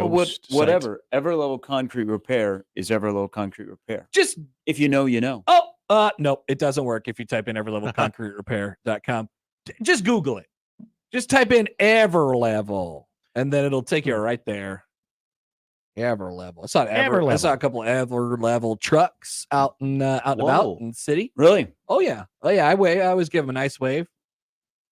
whatever. Everlevel Concrete Repair is Everlevel Concrete Repair. Just if you know, you know. No, it doesn't work if you type in everlevelconcreterepair.com. Just Google it. Just type in Everlevel, and then it'll take you right there. Everlevel. It's not Everlevel. I saw a couple of Everlevel trucks out and about in the city. Really? Oh yeah. I always give them a nice wave.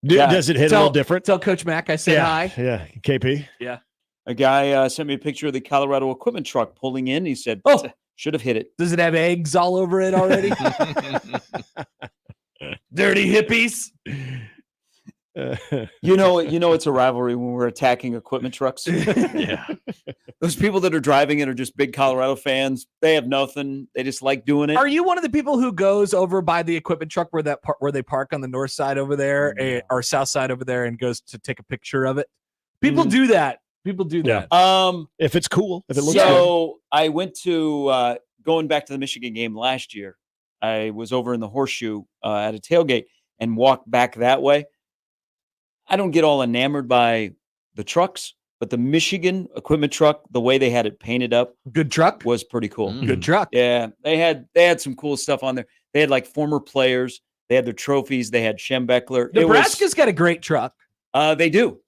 Does it hit a little different? Tell Coach Mac I said hi. Yeah, KP. Yeah. A guy sent me a picture of the Colorado equipment truck pulling in. He said, should have hit it. Does it have eggs all over it already? Dirty hippies. You know it's a rivalry when we're attacking equipment trucks. Yeah. Those people that are driving it are just big Colorado fans. They have nothing. They just like doing it. Are you one of the people who goes over by the equipment truck where they park on the north side over there or south side over there and goes to take a picture of it? People do that. People do that. If it's cool, if it looks good. I went to going back to the Michigan game last year. I was over in the Horseshoe at a tailgate and walked back that way. I don't get all enamored by the trucks, but the Michigan equipment truck, the way they had it painted up, good truck, was pretty cool. Good truck. Yeah, they had some cool stuff on there. They had like former players. They had their trophies. They had Schembeckler. Nebraska's got a great truck. They do.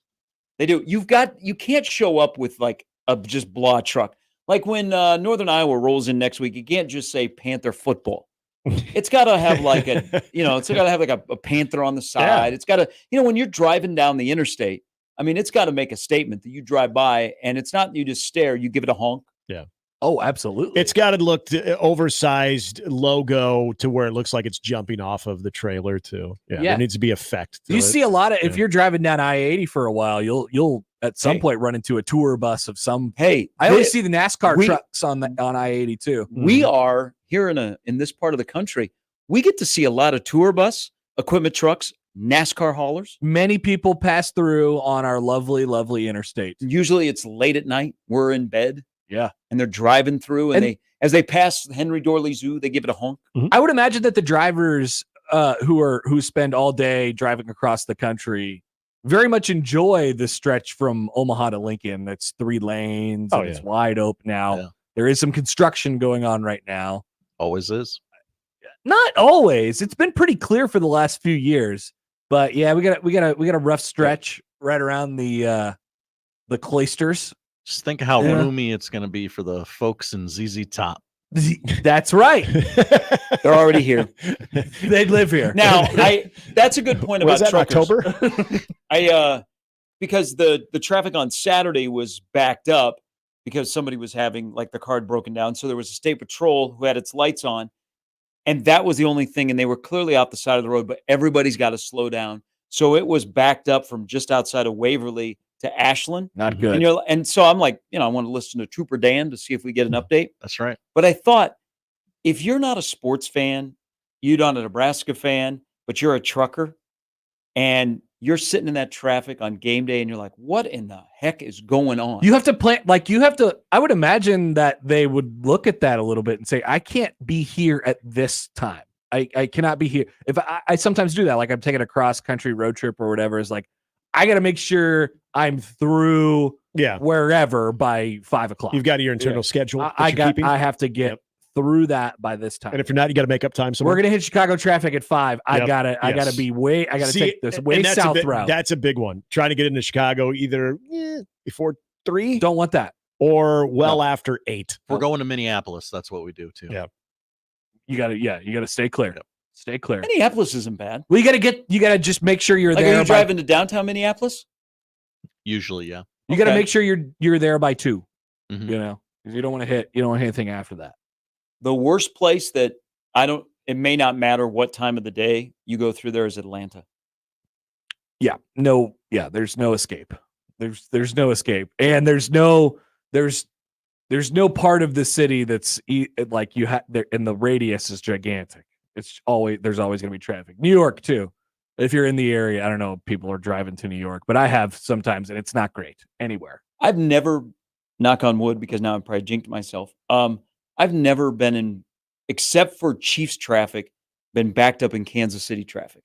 You can't show up with like a just blah truck. Like when Northern Iowa rolls in next week, you can't just say Panther football. It's got to have like it's got to have like a Panther on the side. Yeah. It's got to, when you're driving down the interstate, I mean, it's got to make a statement that you drive by and it's not you just stare, you give it a honk. Yeah. Oh, absolutely. It's got to look oversized logo to where it looks like it's jumping off of the trailer too. Yeah. There needs to be effect. You see a lot of, if you're driving down I-80 for a while, you'll at some point run into a tour bus of some. Hey, I always see the NASCAR trucks on I-80 too. We are here in this part of the country. We get to see a lot of tour bus, equipment trucks, NASCAR haulers. Many people pass through on our lovely, lovely interstate. Usually it's late at night. We're in bed. Yeah. And they're driving through and as they pass Henry Dorley Zoo, they give it a honk. Mm-hmm. I would imagine that the drivers who spend all day driving across the country very much enjoy the stretch from Omaha to Lincoln. It's 3 lanes. It's wide open now. Yeah. There is some construction going on right now. Always is. Not always. It's been pretty clear for the last few years. But yeah, we got a rough stretch right around the cloisters. Just think how roomy it's going to be for the folks in ZZ Top. That's right. They're already here. They live here. Now, that's a good point about truckers. October? Because the traffic on Saturday was backed up because somebody was having like the card broken down. So there was a state patrol who had its lights on. And that was the only thing. And they were clearly off the side of the road, but everybody's got to slow down. So it was backed up from just outside of Waverly to Ashland. Not good. And so I'm like, I want to listen to Trooper Dan to see if we get an update. That's right. But I thought, if you're not a sports fan, you're not a Nebraska fan, but you're a trucker, and you're sitting in that traffic on game day, and you're like, what in the heck is going on? You have to plan, I would imagine that they would look at that a little bit and say, I can't be here at this time. I cannot be here. If I sometimes do that, like I'm taking a cross-country road trip or whatever, is like, I got to make sure I'm through wherever by 5 o'clock. You've got your internal schedule. I have to get through that by this time. And if you're not, you got to make up time somewhere. We're going to hit Chicago traffic at 5. I got to take this way south route. That's a big one. Trying to get into Chicago either before 3. Don't want that. Or after 8. We're going to Minneapolis. That's what we do too. Yeah. You got to stay clear. Yep. Stay clear. Minneapolis isn't bad. Well, you got to just make sure you're there. Are you driving to downtown Minneapolis? Usually, yeah. You got to make sure you're there by 2. Mm-hmm. Because you don't want to hit anything after that. The worst place that it may not matter what time of the day you go through there is Atlanta. Yeah. No. Yeah. There's no escape. There's no escape. And there's no part of the city that's like you have there, and the radius is gigantic. There's always going to be traffic. New York too. If you're in the area, I don't know if people are driving to New York, but I have sometimes, and it's not great anywhere. I've never, knock on wood, because now I'm probably jinxed myself. I've never been except for Chiefs traffic, been backed up in Kansas City traffic.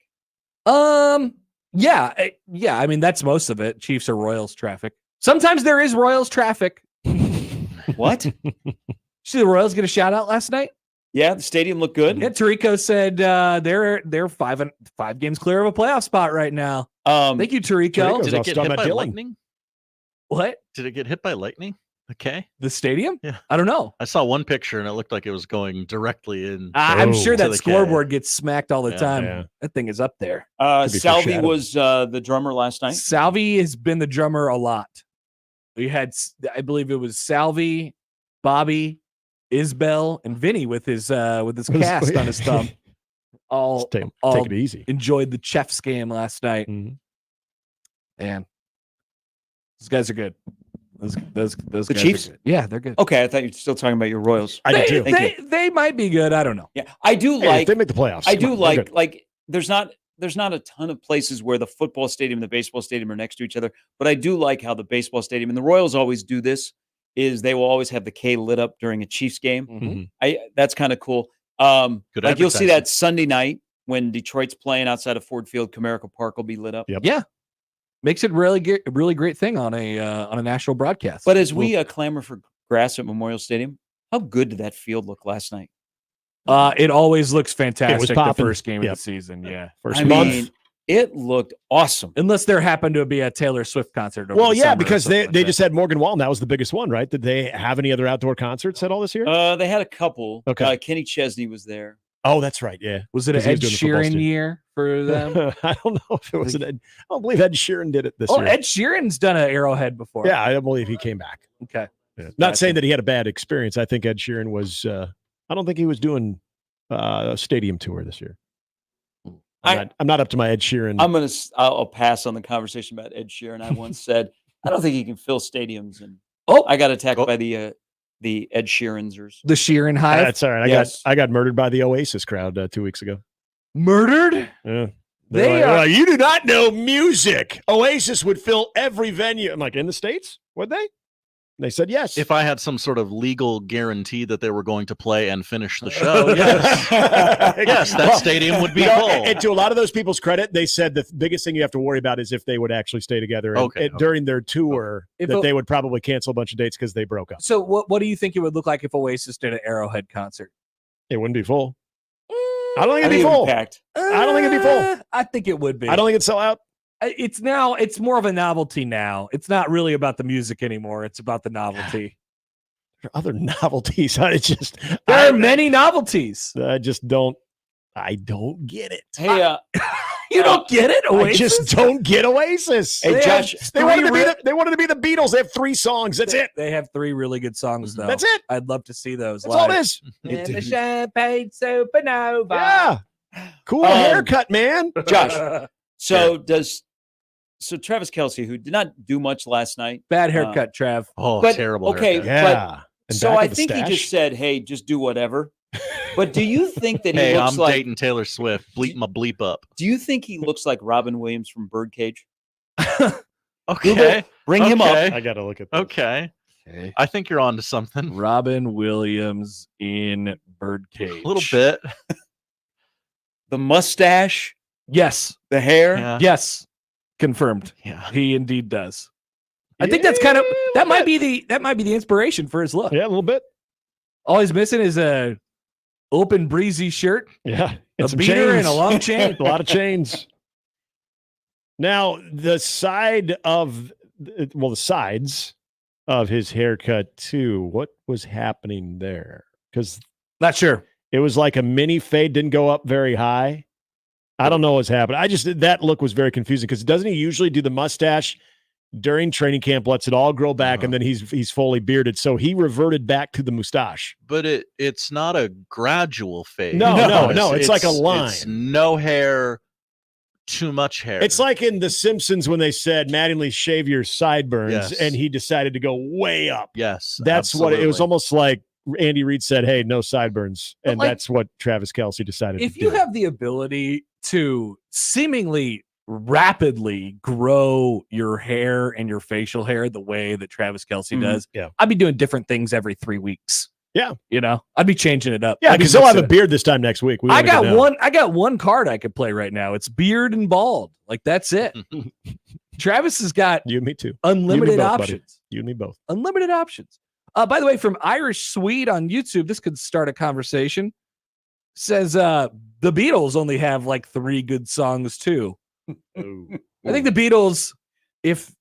Yeah. I mean, that's most of it. Chiefs or Royals traffic. Sometimes there is Royals traffic. What? See the Royals get a shout out last night? Yeah, the stadium looked good. Yeah, Tirico said they're 5 games clear of a playoff spot right now. Thank you, Tirico. Tirico's Did I it was get talking hit about by Dylan. lightning? What? Did it get hit by lightning? Okay. The stadium? Yeah. I don't know. I saw one picture and it looked like it was going directly in. I'm sure to that the scoreboard gets smacked all the Yeah. time. Yeah. That thing is up there. Could be Salvi foreshadowed. was the drummer last night. Salvi has been the drummer a lot. We had, I believe it was Salvi, Bobby, Isbell, and Vinny with his cast on his thumb. All Take it easy. enjoyed the Chef's game last night. Mhm. Man, those guys are good. Those The guys Chiefs? are good. Yeah, they're good. Okay, I thought you were still talking about your Royals. I do too. Thank They might be good. I don't know. Yeah, I do Hey, if like. they make the playoffs. I come do on, they're like good. there's not a ton of places where the football stadium and the baseball stadium are next to each other, but I do like how the baseball stadium and the Royals always do this is they will always have the K lit up during a Chiefs game. Mhm. That's kind of cool. Good Like you'll see advertising. that Sunday night when Detroit's playing outside of Ford Field, Comerica Park will be lit up. Yep. Yeah, makes it a really great thing on a national broadcast. But as we clamor for grass at Memorial Stadium, how good did that field look last night? It always looks fantastic. The popping. first game of Yep. the season. Yeah, First I month. mean, it looked awesome. unless there happened to be a Taylor Swift concert. Over Well, the yeah, summer or because something they like they that. just had Morgan Wallen. That was the biggest one, right? Did they have any other outdoor concerts at all this year? They had a couple. Okay. Kenny Chesney was there. Oh, that's right. Yeah. Was it an 'Cause he was Ed doing the football Sheeran stadium. year for them? I don't know if it was I don't believe Ed Sheeran did it this Oh, year. Ed Sheeran's done an Arrowhead before. Yeah, I don't believe he came back. Okay. Yeah. Not Gotcha. saying that he had a bad experience. I think Ed Sheeran was. I don't think he was doing a stadium tour this year. I'm not up to my Ed Sheeran. I'll pass on the conversation about Ed Sheeran. I once said I don't think he can fill stadiums, and Oh, I got attacked by the Ed Sheeransers. the Sheeran Hive That's all right. Yes. I got murdered by the Oasis crowd 2 weeks ago. murdered. Yeah. They They're are- like, you do not know music. Oasis would fill every venue. I'm like, in the States? Would they? And they said yes. If I had some sort of legal guarantee that they were going to play and finish the show, yes. Yes, that Well, stadium would be you know, full. and to a lot of those people's credit, they said the biggest thing you have to worry about is if they would actually stay together. And, Okay. during their tour, If that a- they would probably cancel a bunch of dates because they broke up. So what do you think it would look like if Oasis did an Arrowhead concert? It wouldn't be full. I don't think I it'd think be it full. was packed. I don't think it'd be full. I think it would be. I don't think it'd sell out. It's more of a novelty now. It's not really about the music anymore. It's about the novelty. There are other novelties. There There are many novelties. I just don't. I don't get it. Hey, You don't get it, I Oasis? just don't get Oasis. Hey, Josh, They wanted to be the Beatles. They have 3 songs. That's it. They have 3 really good songs, though. That's it. I'd love to see those That's all live. it is. In the champagne supernova. Yeah. Cool haircut, man. Josh. So Travis Kelce, who did not do much last night. Bad haircut, Trav. Oh, But, terrible. okay, haircut. Yeah. And So back I of the think he stash. just said, "Hey, just do whatever." But do you think that he Hey, looks I'm like? dating Taylor Swift. Bleep my bleep up. Do you think he looks like Robin Williams from Birdcage? Okay. Bring him up. I got to look at this. Okay. Okay. I think you're on to something. Robin Williams in Birdcage. A little bit. The mustache, Yes. the hair. Yeah. Yes. Confirmed. Yeah. He indeed does. I think that's kind of that might be the inspiration for his look. Yeah, a little bit. All he's missing is a open breezy shirt, Yeah. a some beater, and a chains. long chain. A lot of chains. Now, the sides of his haircut, too. What was happening there? Because Not sure. it was like a mini fade, didn't go up very high. I don't know what's happened. That look was very confusing because doesn't he usually do the mustache during training camp, lets it all grow back, and then he's fully bearded. So he reverted back to the mustache. But it's not a gradual fade. No, it's like a line. It's no hair, too much hair. It's like in The Simpsons when they said, Mattingly, shave your sideburns, Yes. and he decided to go way up. Yes. That's what it was absolutely. almost like Andy Reid said, hey, no sideburns. But And like, that's what Travis Kelce decided If to you do. have the ability to seemingly rapidly grow your hair and your facial hair the way that Travis Kelce Mhm. does, Yeah. I'd be doing different things every 3 weeks. Yeah. You know, I'd be changing it up. Yeah, I'd be because he'll have a mixing it. beard this time next week. We I wanna go now. got one card I could play right now. It's beard and bald. Like that's it. Travis has got You and me too. unlimited both, buddy. options. You and me both. Unlimited options. By the way, from Irish Swede on YouTube, this could start a conversation. Says the Beatles only have like 3 good songs too. I think the Beatles, if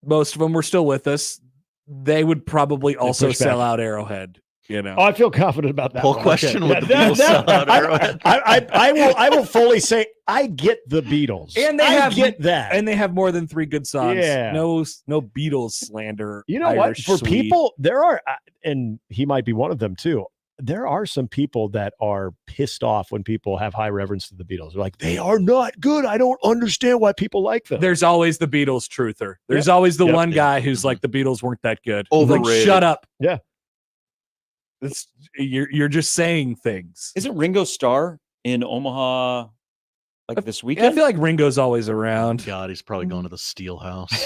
most of them were still with us, they would probably also push back. sell out Arrowhead. You know, Oh, I feel confident about that. Poll one. question: Okay. Would the Beatles sell out Arrowhead? I will fully say I get the Beatles, And they I get that, and they have more than 3 good songs. Yeah. No Beatles slander. you know Irish what? For Swede. people, there are, and he might be one of them too. There are some people that are pissed off when people have high reverence to the Beatles. They're like, they are not good. I don't understand why people like them. There's always the Beatles truther. There's always the Yep. one guy who's like, the Beatles weren't that good. Overrated. Like, shut up. Yeah. You're just saying things. Isn't Ringo Starr in Omaha like this Yeah, I weekend? feel like Ringo's always around. God, he's probably going to the Steel House.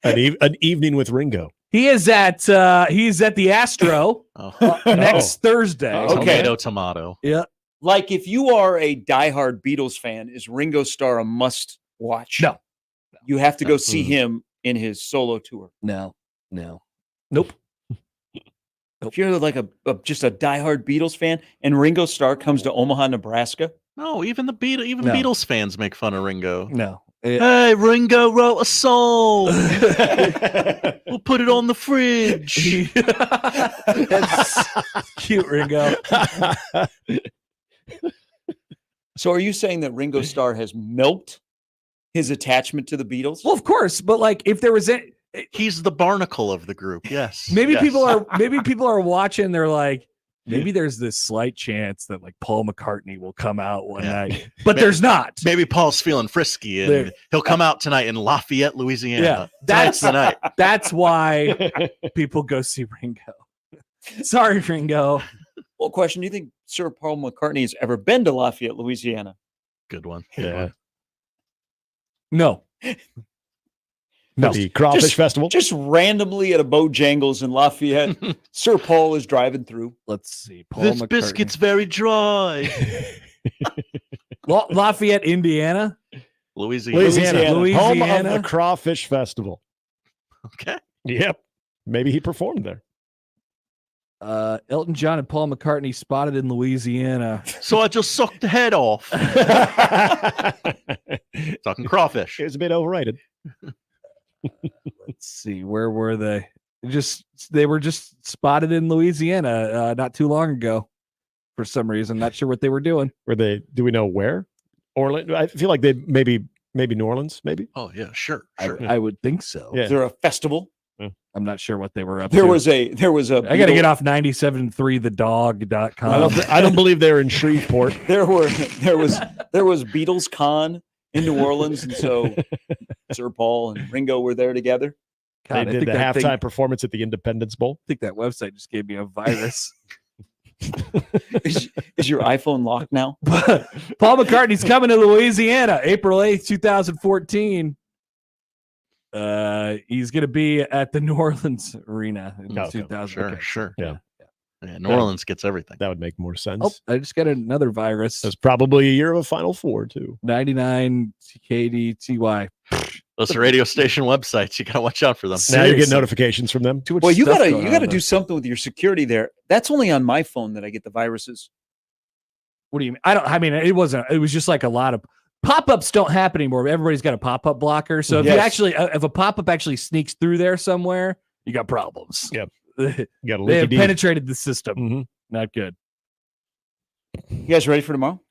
An evening with Ringo. He is at the Astro Oh. next Thursday. Okay. Tomato. Yeah. Like if you are a diehard Beatles fan, is Ringo Starr a must watch? No. You have to go No. see him in his solo tour. No. Nope. If you're like just a diehard Beatles fan and Ringo Starr comes to Omaha, Nebraska, No, even No. Beatles fans make fun of Ringo. No. Hey, Ringo wrote a song. We'll put it on the fridge. That's cute, Ringo. so are you saying that Ringo Starr has milked his attachment to the Beatles? Well, of course, but like if there was He's the barnacle of the group. Yes. maybe Yes. people are watching, they're like, maybe there's this slight chance that like Paul McCartney will come out one night. But there's not. Maybe Paul's feeling frisky and There- he'll come out tonight in Lafayette, Louisiana. Yeah, Tonight's the night. That's why people go see Ringo. Sorry, Ringo. Well, question: do you think Sir Paul McCartney has ever been to Lafayette, Louisiana? Good one. Yeah. No. No. The Crawfish Festival. Just randomly at a Bojangles in Lafayette, Sir Paul is driving through. Let's see. Paul This McCartney. biscuit's very dry. Lafayette, Indiana. Louisiana. Home of Louisiana. the Crawfish Festival. Okay. Yep. Maybe he performed there. Elton John and Paul McCartney spotted in Louisiana. So I just sucked the head off. It Talking crawfish. was a bit overrated. Let's see. Where were they? They were just spotted in Louisiana not too long ago for some reason. Not sure what they were doing. Were they? Do we know where? Orlando. I feel like they maybe New Orleans. Maybe. Oh yeah, sure. I would think so. Yeah. Is there a festival? I'm not sure what they were up There to. was a. I got to get off 97.3thedog.com. I don't believe they're in Shreveport. There was Beatles Con in New Orleans, and so Sir Paul and Ringo were there together. God, They I did think the that halftime performance at the Independence Bowl. I think that website just gave me a virus. Is your iPhone locked now? Paul McCartney's coming to Louisiana, April 8th, 2014. He's going to be at the New Orleans Arena in Okay, 2000. Sure, Okay. sure. Yeah. Yeah, New Orleans gets everything. That would make more sense. Oh, I just got another virus. That's probably a year of a Final Four too. 99 KDTY. Those are radio station websites. You gotta watch out for them. Now you get Seriously. notifications from them. Too much Well, you stuff gotta going on, do though. something with your security there. That's only on my phone that I get the viruses. What do you mean? I mean, it was just like a lot of pop-ups don't happen anymore. Everybody's got a pop-up blocker. So if you Yes. actually, if a pop-up actually sneaks through there somewhere, you got problems. Yep. They You got a have leaky D. penetrated the system. Mhm. Not good. You guys ready for tomorrow?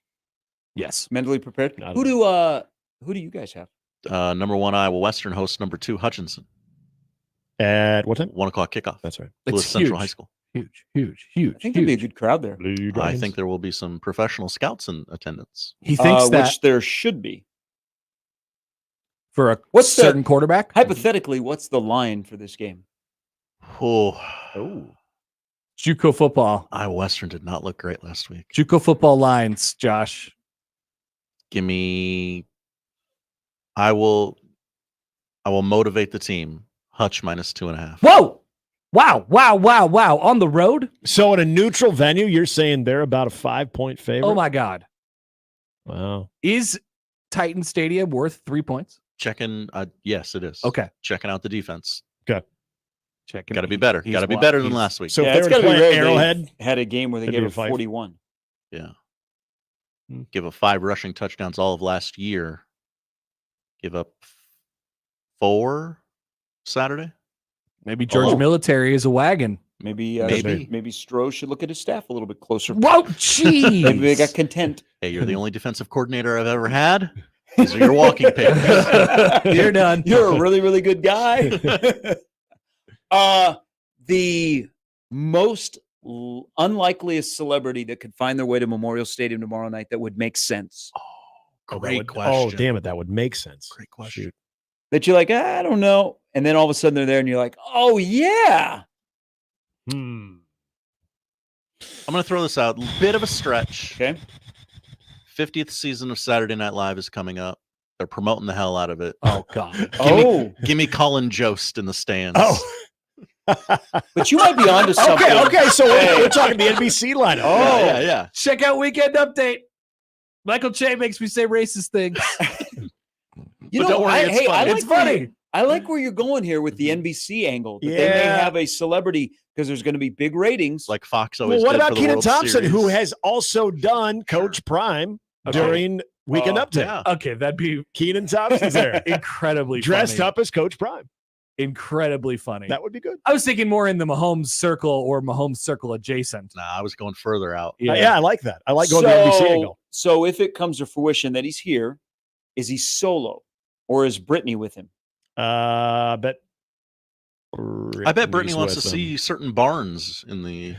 Yes. Mentally prepared? Not Who do you guys have? Number 1 Iowa Western hosts number 2 Hutchinson. At what time? 1 o'clock kickoff. That's right. Lewis It's Central huge. High School. Huge. I think there'll be a good crowd there. Blue I Dragons. think there will be some professional scouts in attendance. He thinks that Which there should be. for a What's the- certain quarterback. Hypothetically, what's the line for this game? Oh, JUCO football. Iowa Western did not look great last week. JUCO football lines, Josh. Give me. I will motivate the team. Hutch minus 2.5. Whoa! Wow. On the road? So in a neutral venue, you're saying they're about a 5-point favorite? Oh my God. Wow. Is Titan Stadium worth 3 points? Checking. Yes, it is. Okay. Checking out the defense. Checking. Got to be better. He's Got to be wa- better than he's- last week. So Yeah, if it's they were gotta be playing rare Arrowhead, they had a game where they That'd gave be up a fight. 41. Yeah. Hmm. Give up 5 rushing touchdowns all of last year. Give up 4 Saturday. Maybe George Oh. Military is a wagon. Maybe Maybe. Stroh should look at his staff a little bit closer. Whoa, Maybe they jeez. got content. Hey, you're the only defensive coordinator I've ever had. These are your walking papers. You're done. You're a really, really good guy. The most unlikeliest celebrity that could find their way to Memorial Stadium tomorrow night that would make sense. Great Oh, question. damn it. That would make sense. Great question. Shoot. That you're like, I don't know. And then all of a sudden they're there and you're like, oh, yeah. Hmm. I'm going to throw this out. Bit of a stretch. Okay. 50th season of Saturday Night Live is coming up. They're promoting the hell out of it. Oh, God. Give me Colin Jost in the stands. Oh. But you might be onto something. Okay. So Hey. we're talking the NBC lineup. Oh. yeah. Check out Weekend Update. Michael Che makes me say racist things. You But know, don't worry, it's funny. It's funny. I like where you're going here with the NBC angle. That they may Yeah. have a celebrity because there's going to be big ratings. Like Fox always Well, what did about for the Kenan World Thompson, who Series. has also done Coach Prime Okay. during Weekend Oh, Update? Yeah. Okay, that'd be Keenan Thompson's there, incredibly dressed funny. up as Coach Prime. Incredibly funny. That would be good. I was thinking more in the Mahomes circle or Mahomes circle adjacent. Nah, I was going further out. Yeah, I like that. I like going the NBC angle. So if it comes to fruition that he's here, is he solo or is Brittany with him? I bet Brittany wants to see certain barns in the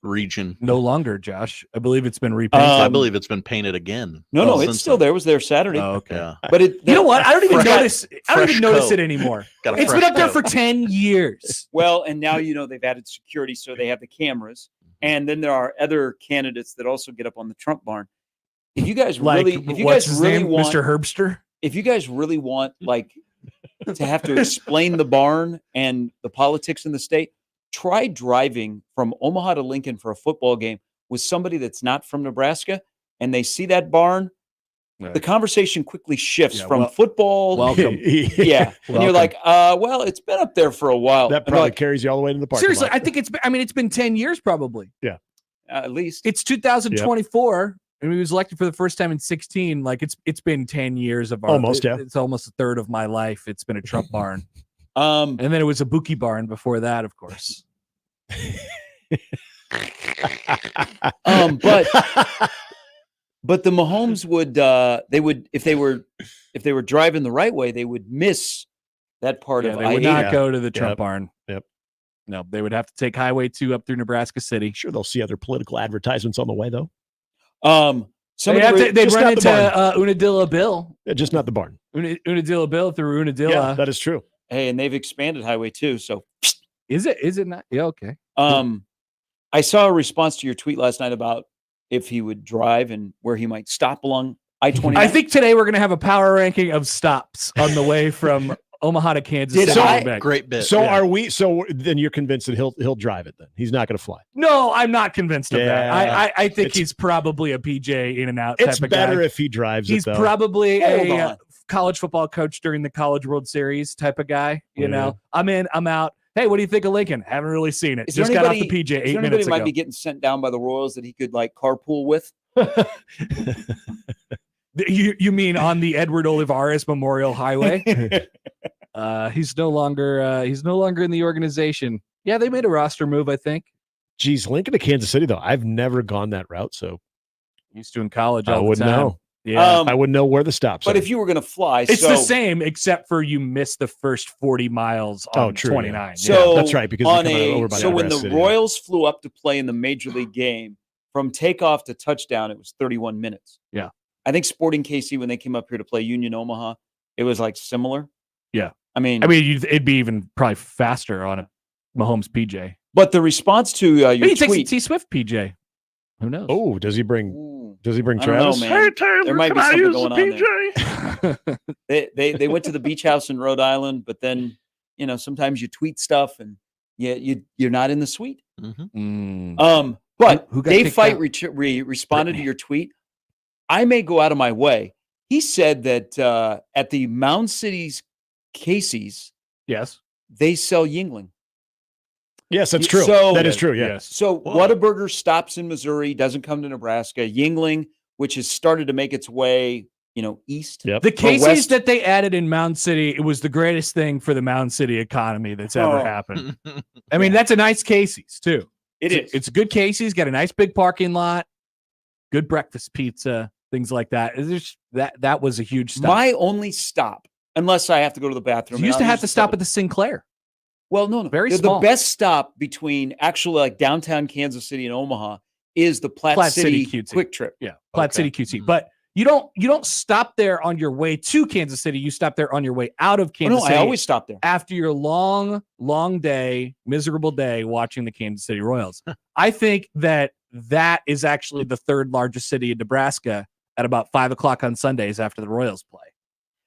region. No longer, Josh. I believe it's been repainted. I believe it's been painted again. No, Well, it's since still then. there. It was there Saturday. Oh, okay. Yeah. But it, You know what? I don't even Fresh- notice. I don't fresh even notice coat. it anymore. Got a It's been fresh up there coat. for 10 years. Well, and now they've added security, so they have the cameras, and then there are other candidates that also get up on the Trump barn. If you guys Like, really, if you what's guys his really name? want, Mr. Herbster? if you guys really want, like, to have to explain the barn and the politics in the state, try driving from Omaha to Lincoln for a football game with somebody that's not from Nebraska, and they see that barn. Right. The conversation quickly shifts Yeah, from well- football. Welcome. Yeah, and you're Welcome. like, well, it's been up there for a while. That And they're probably like, carries you all the way to the parking Seriously, lot. I think it's been 10 years probably. at least. It's 2024, and he was elected for the first time in 16. Like it's been 10 years of our Almost, yeah. It's almost a third of my life. It's been a Trump barn. Um, And then it was a Buki barn before that, of course. but the Mahomes would they would if they were driving the right way, they would miss that part Yeah, of they I would not Yeah. go to the Trump Yep. barn. Yep. No, they would have to take Highway 2 up through Nebraska City. Sure, they'll see other political advertisements on the way, though. somebody They'd just run not the into Unadilla Bill. Yeah, just not the barn. Unadilla Bill through Unadilla. Yeah, that is true. hey, and they've expanded Highway 2. So Is it not? Yeah, okay. I saw a response to your tweet last night about if he would drive and where he might stop along I-20. I think today we're going to have a power ranking of stops on the way from Omaha to Kansas Did City. I- and back. Great bit. So Yeah. are we? So then you're convinced that he'll drive it? Then he's not going to fly. No, I'm not convinced of that. Yeah. I think It's- he's probably a PJ in and out It's type of better guy. if he drives He's it. Though. probably Hold a on. college football coach during the College World Series type of guy. You Yeah. know, I'm in, I'm out. Hey, what do you think of Lincoln? Haven't really seen it. Is there Just got off the anybody- PJ is there 8 anybody minutes might ago. be getting sent down by the Royals that he could like carpool with? You mean on the Edward Olivares Memorial Highway? He's no longer in the organization. Yeah, they made a roster move, I think. Geez, Lincoln to Kansas City though. I've never gone that route, so Used to in college I all the wouldn't time. know. Yeah. I wouldn't know where the stops. But are. if you were going to fly, It's so, the same, except for you miss the first 40 miles on Oh, true, 29. yeah. So that's right, because on they're coming a over by so when the Nebraska City. Royals flew up to play in the Major League game, from takeoff to touchdown, it was 31 minutes. Yeah. I think Sporting KC, when they came up here to play Union Omaha, it was like similar. Yeah. I mean, it'd be even probably faster on a Mahomes PJ. but the response to your Maybe he takes a tweet, T Swift PJ. Who knows? Oh, does he bring Ooh, Travis? I don't know, man. There might be something going on there. They went to the beach house in Rhode Island, but then sometimes you tweet stuff and you're not in the suite. Mhm. Mm. But Who got Dave kicked Fight out? responded to Brittany. your tweet. I may go out of my way. He said that at the Mound City's Casey's, Yes. they sell Yingling. Yes, that's true. So- That is true. Yeah. Yes. So Whoa. Whataburger stops in Missouri, doesn't come to Nebraska. Yingling, which has started to make its way, east. Yep. The Or Casey's west. that they added in Mound City, it was the greatest thing for the Mound City economy that's ever Oh. happened. I mean, that's a nice Casey's too. It's a good Casey's, got a nice big parking lot, good breakfast pizza, things like that. That was a huge stop. my only stop, unless I have to go to the bathroom. You used to have to stop at the Sinclair. Well, no. Very the small. best stop between actually like downtown Kansas City and Omaha is the Platte City QT. Quick Trip. Yeah, Platte Okay. City QT. But you don't stop there on your way to Kansas City. You stop there on your way out of Oh, Kansas no, City I always stop there. after your long day, miserable day watching the Kansas City Royals. I think that is actually the third largest city in Nebraska at about 5:00 on Sundays after the Royals play.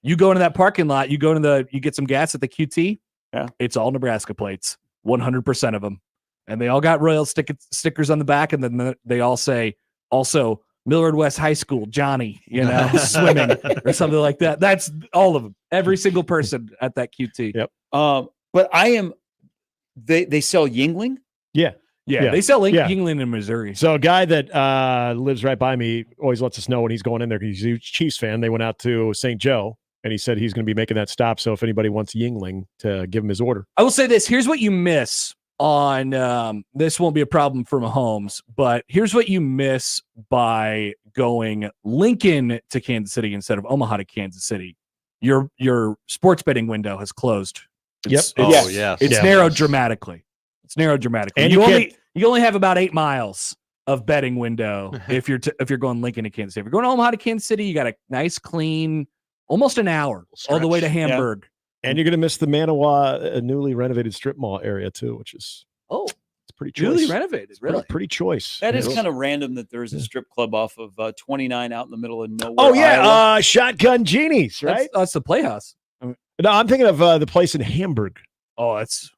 You go into that parking lot, you get some gas at the QT. Yeah. It's all Nebraska plates, 100% of them. And they all got Royals stickers on the back. And then they all say also Millard West High School, Johnny, swimming or something like that. That's all of them. Every single person at that QT. Yep. But they sell Yingling. Yeah. Yeah. They sell Yeah. England in Missouri. So a guy that lives right by me always lets us know when he's going in there. He's a huge Chiefs fan. They went out to St. Joe, and he said he's going to be making that stop. So if anybody wants Yingling, to give him his order. I will say this. Here's what you miss on this won't be a problem for Mahomes, but here's what you miss by going Lincoln to Kansas City instead of Omaha to Kansas City. Your sports betting window has closed. It's Yes. yes. It's Yeah. narrowed dramatically. It's narrowed dramatically. And you you only have about 8 miles of betting window if you're going Lincoln to Kansas City. If you're going to Omaha to Kansas City, you got a nice clean, almost an hour all the way to Stretch. Yeah. Hamburg. And you're going to miss the Manawa newly renovated strip mall area too, which is Oh, it's pretty choice. newly renovated, really. Pretty choice. That is Yeah. kind of random that there's a strip club off of 29 out in the middle of nowhere. Oh yeah, Iowa. Shotgun Genies, right? That's the Playhouse. No, I'm thinking of the place in Hamburg. Oh, that's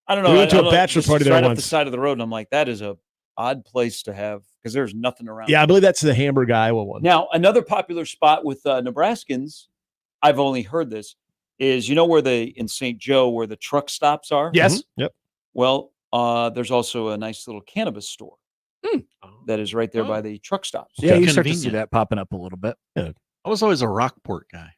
I don't know. we went to I a don't know, bachelor just party there right up once. the side of the road, and I'm like, that is a odd place to have because there's nothing around. Yeah, I believe that's the Hamburg, Iowa one. Now, another popular spot with Nebraskans, I've only heard this, is where in St. Joe where the truck stops are? yes. Yep. Well, there's also a nice little cannabis store that is right there by the truck stops. Yeah, you start to see Convenient. that popping up a little bit. I was always a Rockport guy.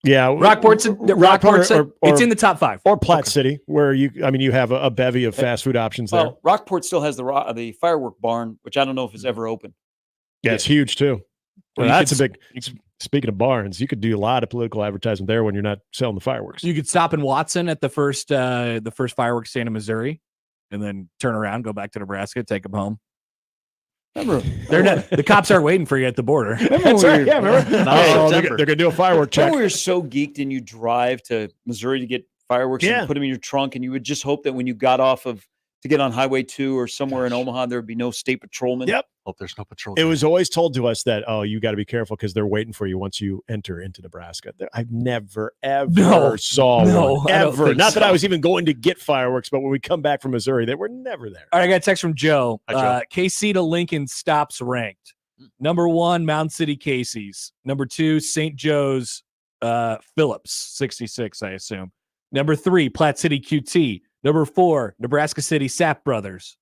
Yeah, Rockport's or it's in the top 5. or Platte City, where you have a bevy of fast food options there. Well, Rockport still has the firework barn, which I don't know if it's ever open. Yeah, it's huge too. Well, Well, you that's a could big. Speaking of barns, you could do a lot of political advertisement there when you're not selling the fireworks. You could stop in Watson at the first fireworks stand in Missouri, and then turn around, go back to Nebraska, take them home. Remember, The cops are waiting for you at the border. That's right. Yeah, remember? No, they're September. going to do a firework check. remember we were so geeked and you drive to Missouri to get fireworks Yeah. and put them in your trunk, and you would just hope that when you got off to get on Highway 2 or somewhere in Omaha, there would be no state patrolman. Yep. Hope there's no patrol. It was always told to us that, you got to be careful because they're waiting for you once you enter into Nebraska. I've never, ever saw one. I don't Ever. think Not that so. I was even going to get fireworks, but when we come back from Missouri, they were never there. All right, I got a text from Joe. Hi, Joe. KC to Lincoln stops ranked. Number 1, Mound City Casey's. Number 2, St. Joe's Phillips, 66, I assume. Number 3, Platte City QT. Number 4, Nebraska City Sapp Brothers.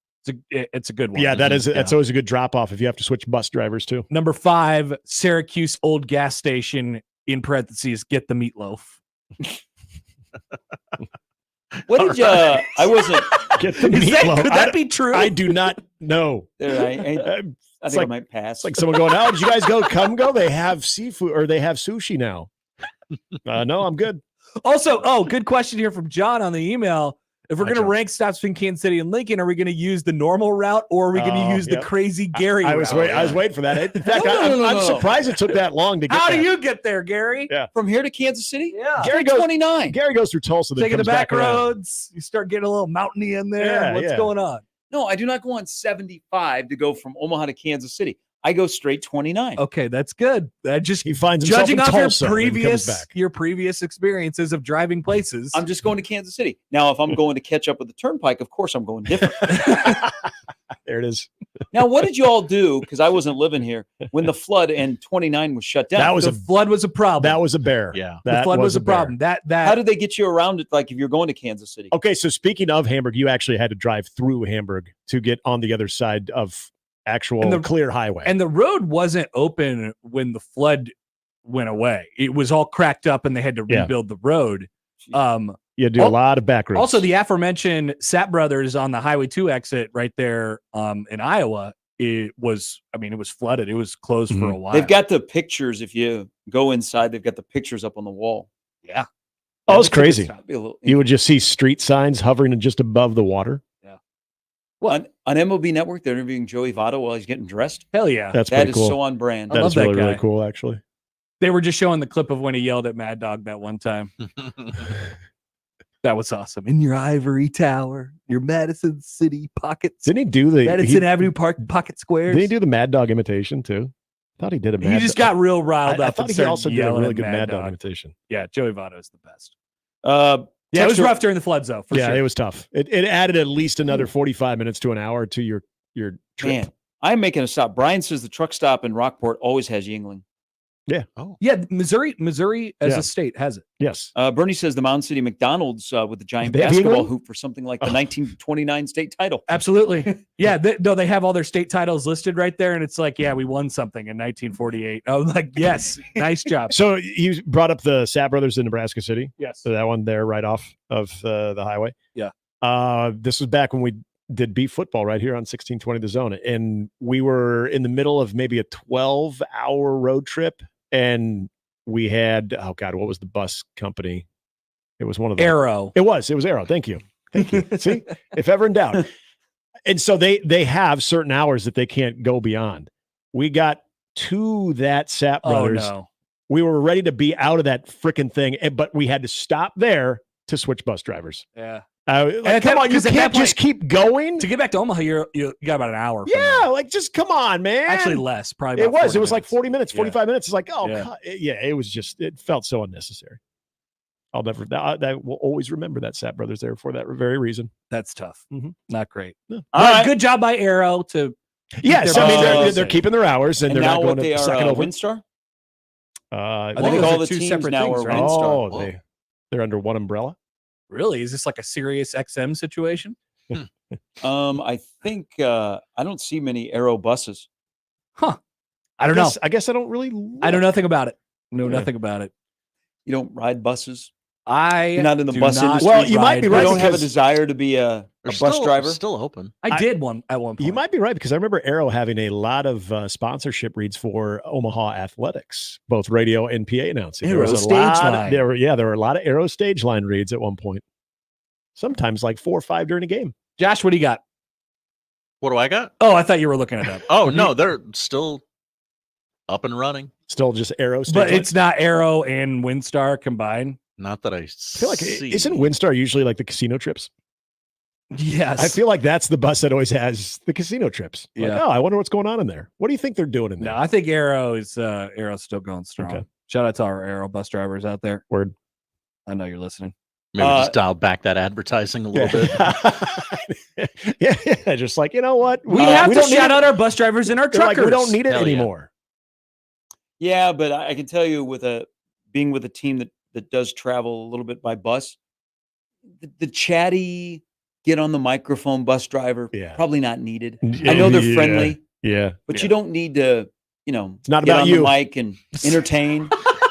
It's a good one. Yeah, that's always a good drop off if you have to switch bus drivers too. Number 5, Syracuse Old Gas Station, in parentheses, get the meatloaf. What did you? I wasn't Get the Is that, meatloaf. could that be true? I do not know. there. I It's think like- I might pass. It's like someone going, "Oh, did you guys go? They have seafood or they have sushi now." No, I'm good. Also, good question here from John on the email. If we're Hi, going to John. rank stops between Kansas City and Lincoln, are we going to use the normal route or are we going to use the yep. crazy Gary I was route? I was waiting for that. In fact, No. I'm surprised it took that long to get. How do there. you get there, Gary? Yeah. From here to Kansas City? Yeah. Gary goes 29. Gary goes through Tulsa, then Taking the comes back around. roads. You start getting a little mountainy in there. Yeah, What's yeah. going on? No, I do not go on 75 to go from Omaha to Kansas City. I go straight 29. Okay, that's good. Just He finds himself judging in off Tulsa and comes back. your previous experiences of driving places. I'm just going to Kansas City. Now, if I'm going to catch up with the turnpike, of course I'm going different. There it is. Now, what did you all do? Because I wasn't living here when the flood and 29 was shut down. That was the flood was a problem. That was a bear. Yeah. The That flood was a bear. problem. That How did they get you around it? Like if you're going to Kansas City? Okay, so speaking of Hamburg, you actually had to drive through Hamburg to get on the other side of actual clear highway. And the road wasn't open when the flood went away. It was all cracked up and they had to rebuild the road. You do a lot of back roads. Also, the aforementioned Sapp Brothers on the Highway 2 exit right there in Iowa, it was flooded. It was closed for a while. They've got the pictures. If you go inside, they've got the pictures up on the wall. Yeah. Oh, it's crazy. You would just see street signs hovering just above the water. Yeah. Well, on MLB Network, they're interviewing Joey Votto while he's getting dressed. Hell yeah. That is cool. so on brand. I love That's that guy. really cool, actually. They were just showing the clip of when he yelled at Mad Dog that one time. That was awesome. In your ivory tower, your Madison City pockets. Didn't he do the Madison Avenue Park pocket squares? Did he do the Mad Dog imitation too? I thought he did a Mad He just got real riled up. I thought and he also started did a yelling really at good Mad Dog imitation. Yeah, Joey Votto is the best. Yeah, it was rough during the flood zone. For sure. It was tough. It added at least another 45 minutes to an hour to your trip. Man, I'm making a stop. Brian says the truck stop in Rockport always has Yingling. Yeah. Oh. Yeah, Missouri as a state has it. Yes. Bernie says the Mound City McDonald's with the giant They have basketball Yingling? hoop for something like the 1929 state title. Absolutely. Yeah, they have all their state titles listed right there, and it's like, yeah, we won something in 1948. I was like, yes, nice job. So you brought up the Sapp Brothers in Nebraska City. Yes. So that one there right off of the highway. Yeah. This was back when we did beef football right here on 1620 The Zone. And we were in the middle of maybe a 12-hour road trip. And we had, oh God, what was the bus company? It was one of the Arrow. It was Arrow. Thank you. See, if ever in doubt. And so they have certain hours that they can't go beyond. We got to that Sapp Brothers. Oh, no. We were ready to be out of that freaking thing, but we had to stop there to switch bus drivers. Yeah. Come on, you can't just keep going. To get back to Omaha, you got about an hour. Yeah, like just come on, man. Actually, less. Probably. It about was 40 like 40 minutes, 45 minutes. It's like, it was just, it felt so unnecessary. I'll never, I will always remember that Sapp Brothers there for that very reason. That's tough. Mm-hmm. Not great. No. All right. Good job by Arrow to. Yes, I mean they're keeping their hours and they're now not going what they to second are over. Winstar? I think those all are the two teams separate now things, are right? Winstar. They're under one umbrella. Really? Is this like a Sirius XM situation? I think I don't see many Arrow buses. Huh. I don't know. I guess I don't really. I know nothing about it. Nothing about it. You don't ride buses? You're not in the bus industry. Well, you might be right. You don't have a because desire to be a bus driver? Still open. I did one at one point. You might be right because I remember Arrow having a lot of sponsorship reads for Omaha athletics, both radio and PA announcing. Arrow a stage lot line. There were a lot of Arrow stage line reads at one point. Sometimes like 4 or 5 during a game. Josh, what do you got? What do I got? Oh, I thought you were looking it up. Oh, no, they're still up and running. Still just Arrow stage But line? it's not Arrow and Windstar combined. Not that I I feel like see. isn't Windstar usually like the casino trips? Yes. I feel like that's the bus that always has the casino trips. Like, Yeah. oh, I wonder what's going on in there. What do you think they're doing in there? No, I think Arrow's still going strong. Okay. Shout out to our Arrow bus drivers out there. Word. I know you're listening. Maybe just dial back that advertising a little bit. yeah, just like, you know what? We have to don't need shout it. out our bus drivers and our They're like, truckers. we don't need it Hell yeah. anymore. Yeah, but I can tell you being with a team that does travel a little bit by bus, the chatty, get on the microphone bus driver, probably not needed. I know they're friendly, but you don't need to, it's not get about on you. the mic and entertain.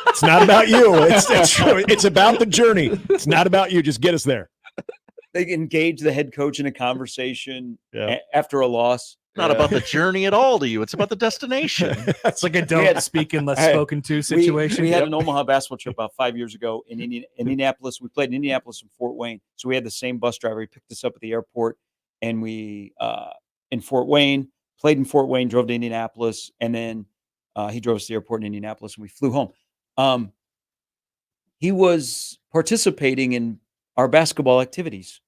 It's not about you. It's true. It's about the journey. It's not about you. Just get us there. They engage the head coach in a conversation after a loss. Not about the journey at all to you. It's about the destination. It's like a don't speak unless spoken to situation. We had an Omaha basketball trip about 5 years ago in Indianapolis. We played in Indianapolis and Fort Wayne. So we had the same bus driver. He picked us up at the airport, and we in Fort Wayne, played in Fort Wayne, drove to Indianapolis, and then he drove us to the airport in Indianapolis, and we flew home. He was participating in our basketball activities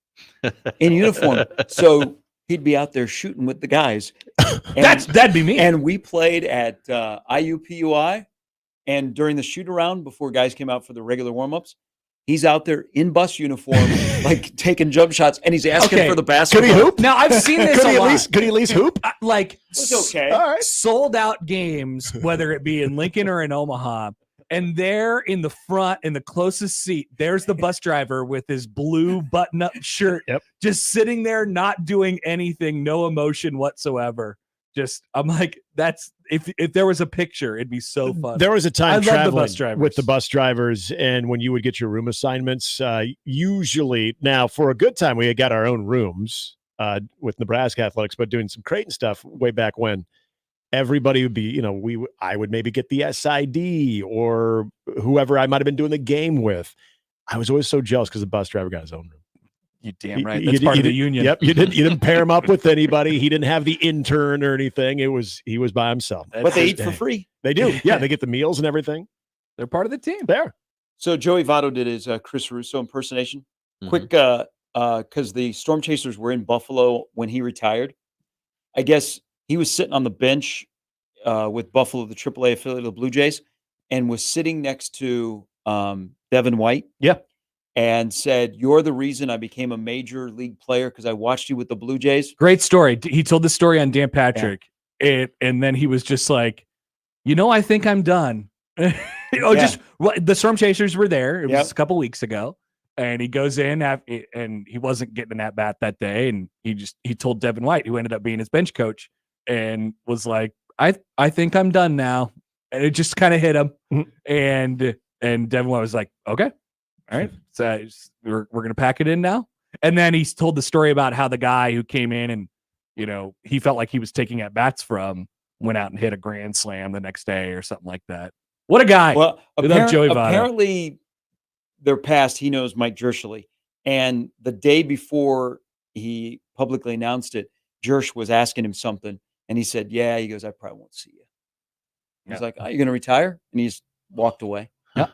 in uniform. So he'd be out there shooting with the guys. And, That'd be me. And we played at IUPUI. And during the shoot around, before guys came out for the regular warm-ups, He's out there in bus uniform, like taking jump shots, and he's asking Okay. for the Could basketball. he hoop? Now I've seen this Could a he at lot. least? Could he at least hoop? Like It's okay. All right. sold out games, whether it be in Lincoln or in Omaha, and there in the front, in the closest seat, there's the bus driver with his blue button-up shirt, Yep. just sitting there, not doing anything, no emotion whatsoever. Just, I'm like, that's if there was a picture, it'd be so fun. There was a I time love the traveling bus drivers. with the bus drivers, and when you would get your room assignments, usually now for a good time we had got our own rooms with Nebraska Athletics, but doing some Creighton stuff way back when. Everybody would be, I would maybe get the SID or whoever I might have been doing the game with. I was always so jealous because the bus driver got his own room. You damn right. That's part of the union. Yep, you didn't pair him up with anybody. He didn't have the intern or anything. He was by himself. But they eat for free. They do. Yeah, they get the meals and everything. They're part of the team. There. So Joey Votto did his Chris Russo impersonation. Mhm. Quick, because the Storm Chasers were in Buffalo when he retired. I guess he was sitting on the bench with Buffalo, the AAA affiliate of the Blue Jays, and was sitting next to Devin White. Yeah. And said, "You're the reason I became a major league player because I watched you with the Blue Jays." Great story. He told the story on Dan Patrick, and then he was just like, I think I'm done. Just the Storm Chasers were there. It was a couple weeks ago, and he goes in and he wasn't getting an at bat that day, and he told Devin White, who ended up being his bench coach, and was like, I think I'm done now, and it just kind of hit him, and Devin White was like, okay. All right. So we're going to pack it in now. And then he's told the story about how the guy who came in and, he felt like he was taking at bats from went out and hit a grand slam the next day or something like that. What a guy. Well, We love Joey Votto. apparently they're past. He knows Mike Jerschele. And the day before he publicly announced it, Jersch was asking him something. And he said, yeah, he goes, I probably won't see you. He's like, oh, you're going to retire? And he's walked away. Yep.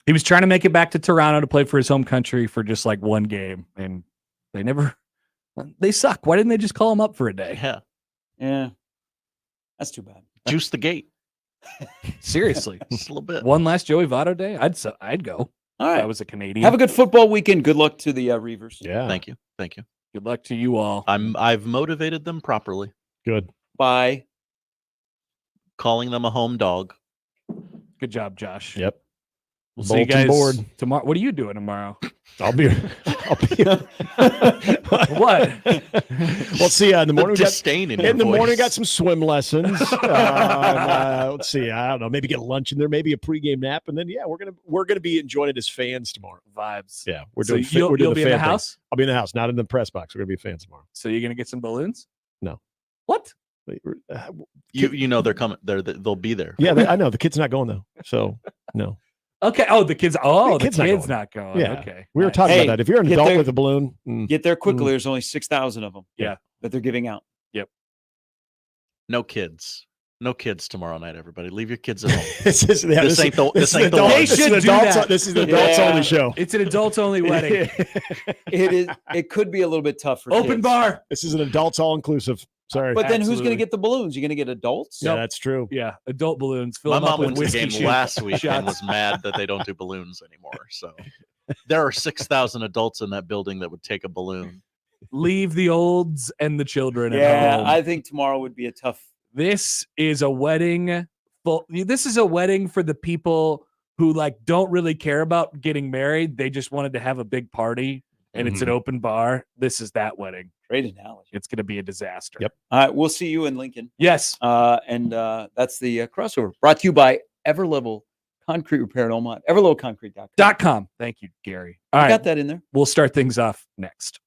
He was trying to make it back to Toronto to play for his home country for just like one game, and they suck. Why didn't they just call him up for a day? Yeah. That's too bad. Juice the gate. Seriously. Just a little bit. One last Joey Votto day? I'd go. All right. If I was a Canadian. Have a good football weekend. Good luck to the Reavers. Yeah. Thank you. Good luck to you all. I've motivated them properly. Good. Bye. Calling them a home dog. Good job, Josh. Yep. We'll see you Bolton guys board. tomorrow. What are you doing tomorrow? I'll be. What? We'll see. In the morning, Disdain in your in the morning, voice. got some swim lessons. Let's see. I don't know. Maybe get lunch in there. Maybe a pregame nap, and then we're gonna be enjoying it as fans tomorrow. Vibes. Yeah, we're So doing. you'll we're doing be in the fan thing. house? I'll be in the house, not in the press box. We're gonna be fans tomorrow. So you're gonna get some balloons? No. What? You know they're coming. They'll be there. Yeah, I know the kid's not going though. So no. Okay. Oh, the kids. Oh, the kid's kid's not not going. Yeah. Okay. We were Nice. talking Hey, about that. If you're an get adult there- with a balloon, Get there quickly. There's only 6,000 of them. Yeah. That they're giving out. No kids. No kids tomorrow night. Everybody, leave your kids at home. this is This ain't the- this ain't the adult- one. They this is should an do adults- that. This is the adults Yeah. only show. It's an adults only wedding. It could be a little bit tough for Open kids. bar. This is an adults all inclusive. Sorry, But then who's going Absolutely. to get the balloons? You're going to get adults? yeah, that's true. Yeah. Adult balloons. Fill My them up mom with went to the whiskey game shoot last week and shots. was mad that they don't do balloons anymore. So there are 6,000 adults in that building that would take a balloon. Leave the olds and the children at Yeah, home. I think tomorrow would be a tough. This is a wedding. This is a wedding for the people who don't really care about getting married. They just wanted to have a big party, and it's an open bar. This is that wedding. Great analogy. It's going to be a disaster. Yep. All right, we'll see you in Lincoln. Yes. And that's the crossover brought to you by Everlevel Concrete Repair in Omaha. EverlevelConcrete.com. .com. Thank you, Gary. All I right. got that in there. We'll start things off next.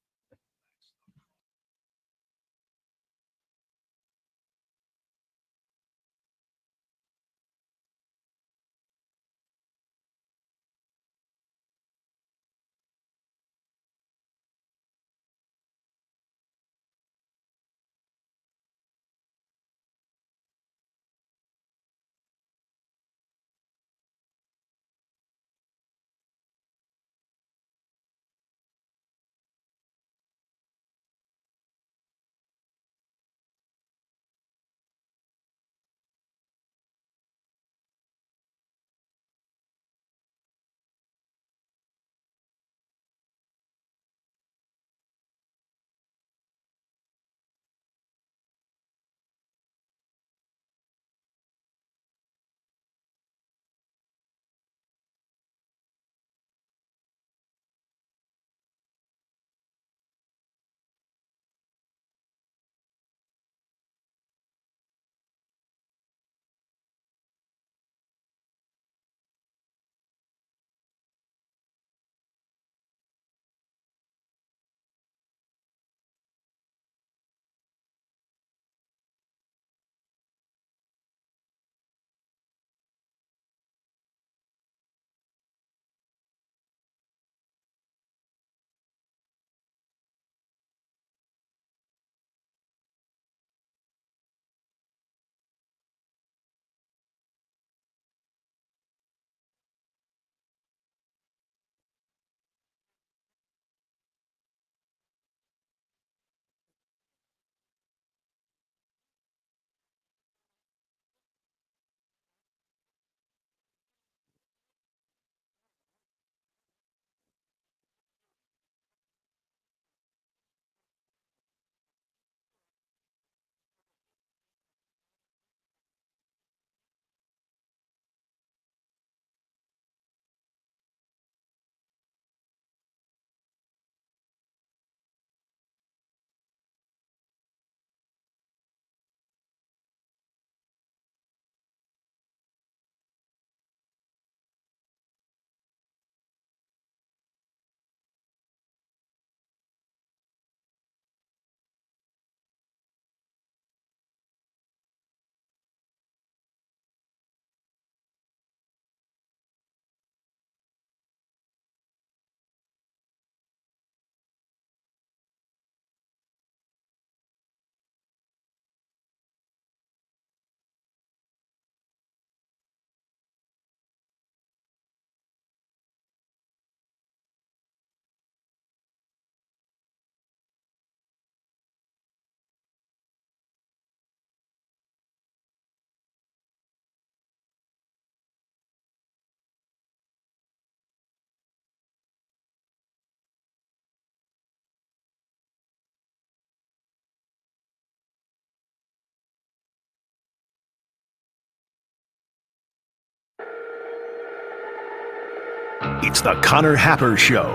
It's the Connor Happer Show.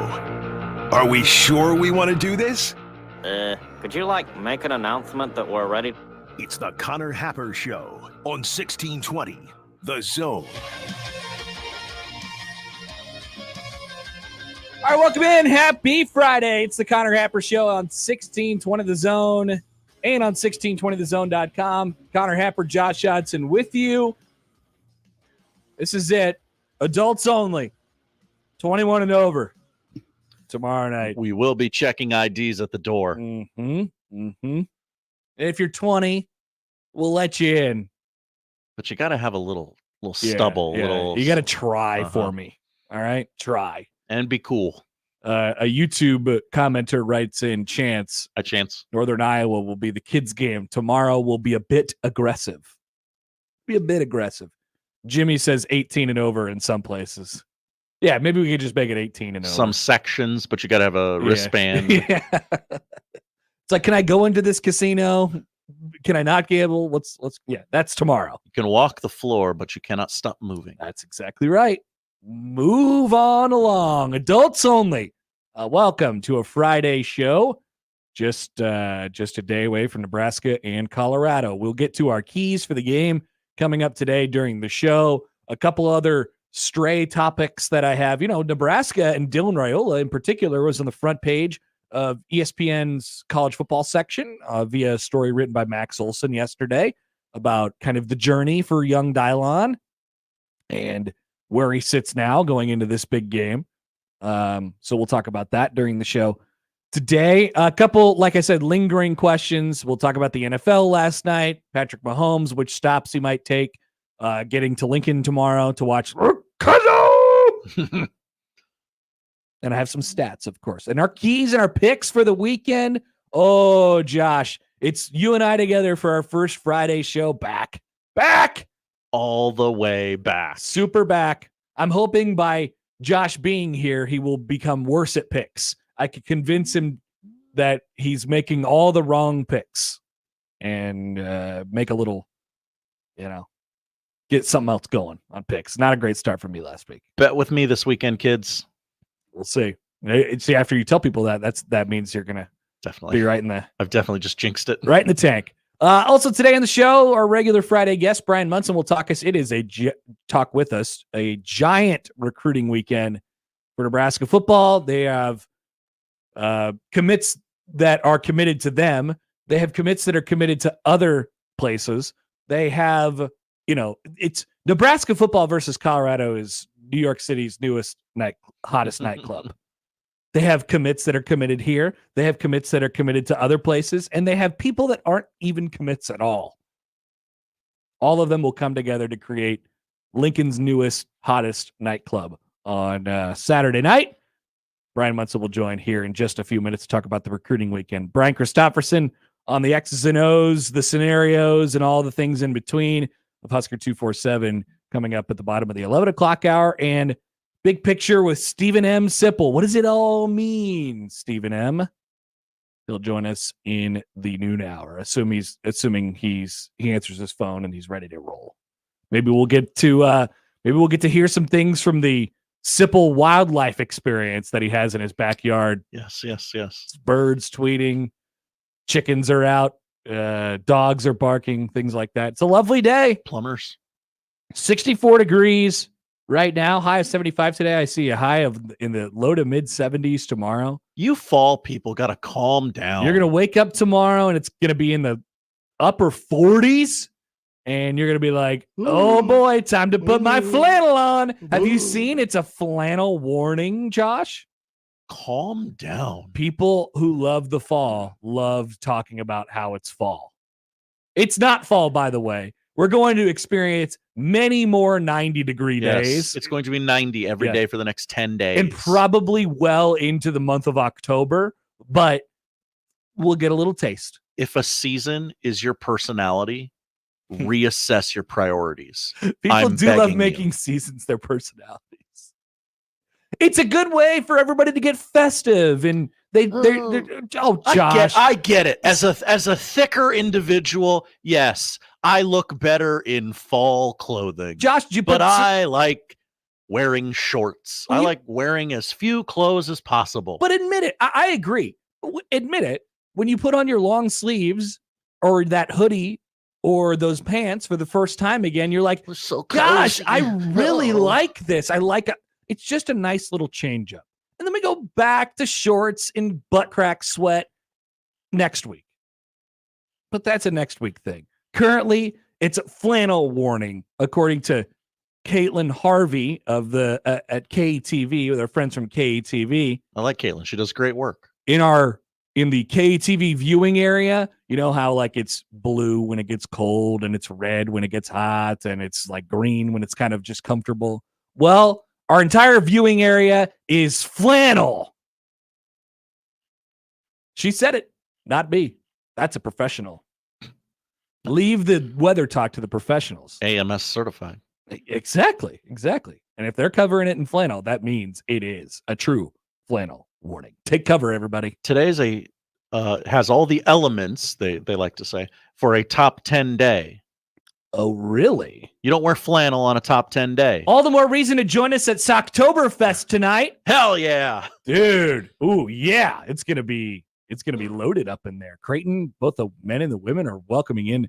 Are we sure we want to do this? Could you, make an announcement that we're ready? It's the Connor Happer Show on 1620, The Zone. All right, welcome in. Happy Friday. It's the Connor Happer Show on 1620 The Zone and on 1620thezone.com. Connor Happer, Josh Hodson with you. This is it. Adults only. 21 and over. Tomorrow night. We will be checking IDs at the door. If you're 20, we'll let you in. But you got to have a little stubble. Little. You got to try for me. All right? Try. And be cool. A YouTube commenter writes in, Chance. Northern Iowa will be the kids' game. Tomorrow will be a bit aggressive. Jimmy says 18 and over in some places. Yeah, maybe we could just make it 18 and over. Some sections, but you got to have a wristband. Yeah. It's like, can I go into this casino? Can I not gamble? That's tomorrow. You can walk the floor, but you cannot stop moving. That's exactly right. Move on along. Adults only. Welcome to a Friday show. Just a day away from Nebraska and Colorado. We'll get to our keys for the game coming up today during the show. A couple other stray topics that I have. Nebraska and Dylan Raiola in particular was on the front page of ESPN's college football section via a story written by Max Olson yesterday about kind of the journey for young Dylan and where he sits now going into this big game. So we'll talk about that during the show. Today, a couple, like I said, lingering questions. We'll talk about the NFL last night, Patrick Mahomes, which stops he might take, getting to Lincoln tomorrow to watch. And I have some stats, of course. And our keys and our picks for the weekend. Oh, Josh, it's you and I together for our first Friday show back. All the way back. Super back. I'm hoping by Josh being here, he will become worse at picks. I could convince him that he's making all the wrong picks and make a little, get something else going on picks. Not a great start for me last week. Bet with me this weekend, kids. We'll see. See, after you tell people that means you're going to definitely be right in the... I've definitely just jinxed it. Right in the tank. Also today on the show, our regular Friday guest, Bryan Munson, will talk us. It is talk with us, a giant recruiting weekend for Nebraska football. They have commits that are committed to them. They have commits that are committed to other places. They have, it's Nebraska football versus Colorado is New York City's hottest nightclub. They have commits that are committed here. They have commits that are committed to other places. And they have people that aren't even commits at all. All of them will come together to create Lincoln's newest, hottest nightclub on Saturday night. Bryan Munson will join here in just a few minutes to talk about the recruiting weekend. Brian Christopherson on the X's and O's, the scenarios, and all the things in between of Husker 247 coming up at the bottom of the 11 o'clock hour. And big picture with Stephen M. Sipple. What does it all mean, Stephen M.? He'll join us in the noon hour, assuming he answers his phone and he's ready to roll. Maybe we'll get to hear some things from the Sipple wildlife experience that he has in his backyard. Yes. Birds tweeting, chickens are out, dogs are barking, things like that. It's a lovely day. Plumbers. 64 degrees. Right now, high of 75 today. I see a high of in the low to mid 70s tomorrow. You fall people got to calm down. You're going to wake up tomorrow and it's going to be in the upper 40s. And you're going to be like, oh boy, time to put my flannel on. Have you seen it's a flannel warning, Josh? Calm down. People who love the fall love talking about how it's fall. It's not fall, by the way. We're going to experience many more 90-degree days. It's going to be 90 every day for the next 10 days. And probably well into the month of October, but we'll get a little taste. If a season is your personality, reassess your priorities. People do love making seasons their personalities. It's a good way for everybody to get festive, and they're Josh. I get it. As a thicker individual, yes, I look better in fall clothing. Josh, I like wearing shorts. Well, I you- like wearing as few clothes as possible. But admit it. I agree. Admit it. When you put on your long sleeves or that hoodie or those pants for the first time again, you're like, We're so gosh, cozy. I really Oh. like this. It's just a nice little change up. And then we go back to shorts and butt crack sweat next week. But that's a next week thing. Currently, it's a flannel warning, according to Caitlin Harvey of the at KTV with our friends from KTV. I like Caitlin. She does great work. In the KTV viewing area, you know how like it's blue when it gets cold and it's red when it gets hot and it's like green when it's kind of just comfortable. Well, our entire viewing area is flannel. She said it, not me. That's a professional. Leave the weather talk to the professionals. AMS certified. Exactly. And if they're covering it in flannel, that means it is a true flannel warning. Take cover, everybody. Today's has all the elements, they like to say, for a top 10 day. Oh, really? You don't wear flannel on a top 10 day. All the more reason to join us at Socktoberfest tonight. Hell yeah. Dude. Ooh, yeah. It's gonna be loaded up in there. Creighton, both the men and the women are welcoming in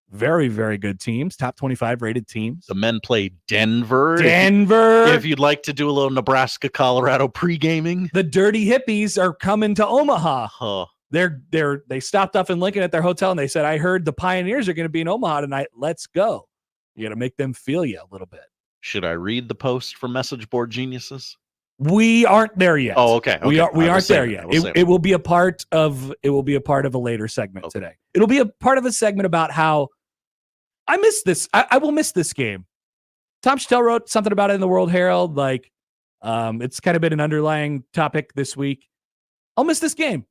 very, very good teams, top 25 rated teams. The men play Denver. Denver. If you'd like to do a little Nebraska-Colorado pre-gaming. The Dirty Hippies are coming to Omaha. Huh. They stopped off in Lincoln at their hotel and they said, I heard the Pioneers are going to be in Omaha tonight. Let's go. You got to make them feel you a little bit. Should I read the post from Message Board Geniuses? We aren't there yet. Oh, okay. We aren't there yet. It will be a part of a later segment today. It'll be a part of a segment about how I miss this. I will miss this game. Tom Chattel wrote something about it in the World Herald. Like, it's kind of been an underlying topic this week. I'll miss this game.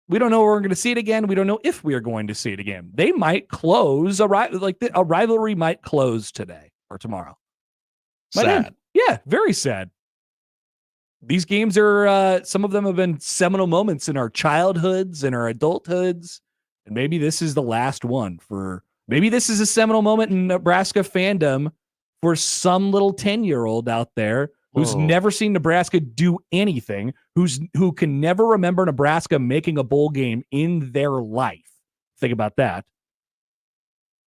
We don't know where we're going to see it again. We don't know if we are going to see it again. They might close a rivalry might close today or tomorrow. Might Sad. end. Yeah, very sad. These games are some of them have been seminal moments in our childhoods and our adulthoods, and maybe this is the last one for. Maybe this is a seminal moment in Nebraska fandom for some little 10-year-old out there who's never seen Nebraska do anything, who can never remember Nebraska making a bowl game in their life. Think about that.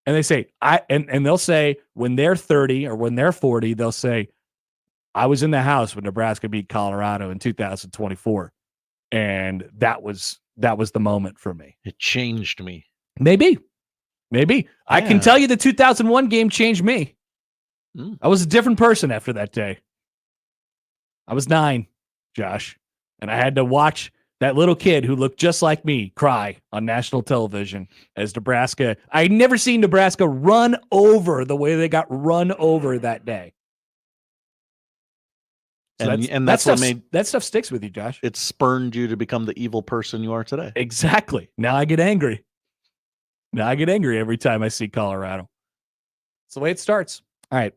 And they say, and they'll say when they're 30 or when they're 40, they'll say, I was in the house when Nebraska beat Colorado in 2024. And that was the moment for me. It changed me. Maybe. I can tell you the 2001 game changed me. I was a different person after that day. I was 9, Josh, and I had to watch that little kid who looked just like me cry on national television as Nebraska. I'd never seen Nebraska run over the way they got run over that day. So And that's what made that stuff sticks with you, Josh. it spurned you to become the evil person you are today. Exactly. Now I get angry. Every time I see Colorado. It's the way it starts. All right.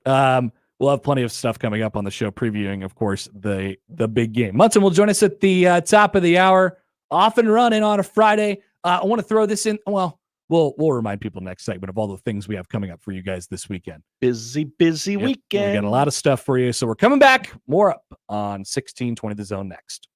We'll have plenty of stuff coming up on the show, previewing, of course, the big game. Munson will join us at the top of the hour, off and running on a Friday. I want to throw this in. Well, we'll remind people next segment of all the things we have coming up for you guys this weekend. Busy Yep, weekend. We got a lot of stuff for you. So we're coming back. More up on 1620 The Zone next.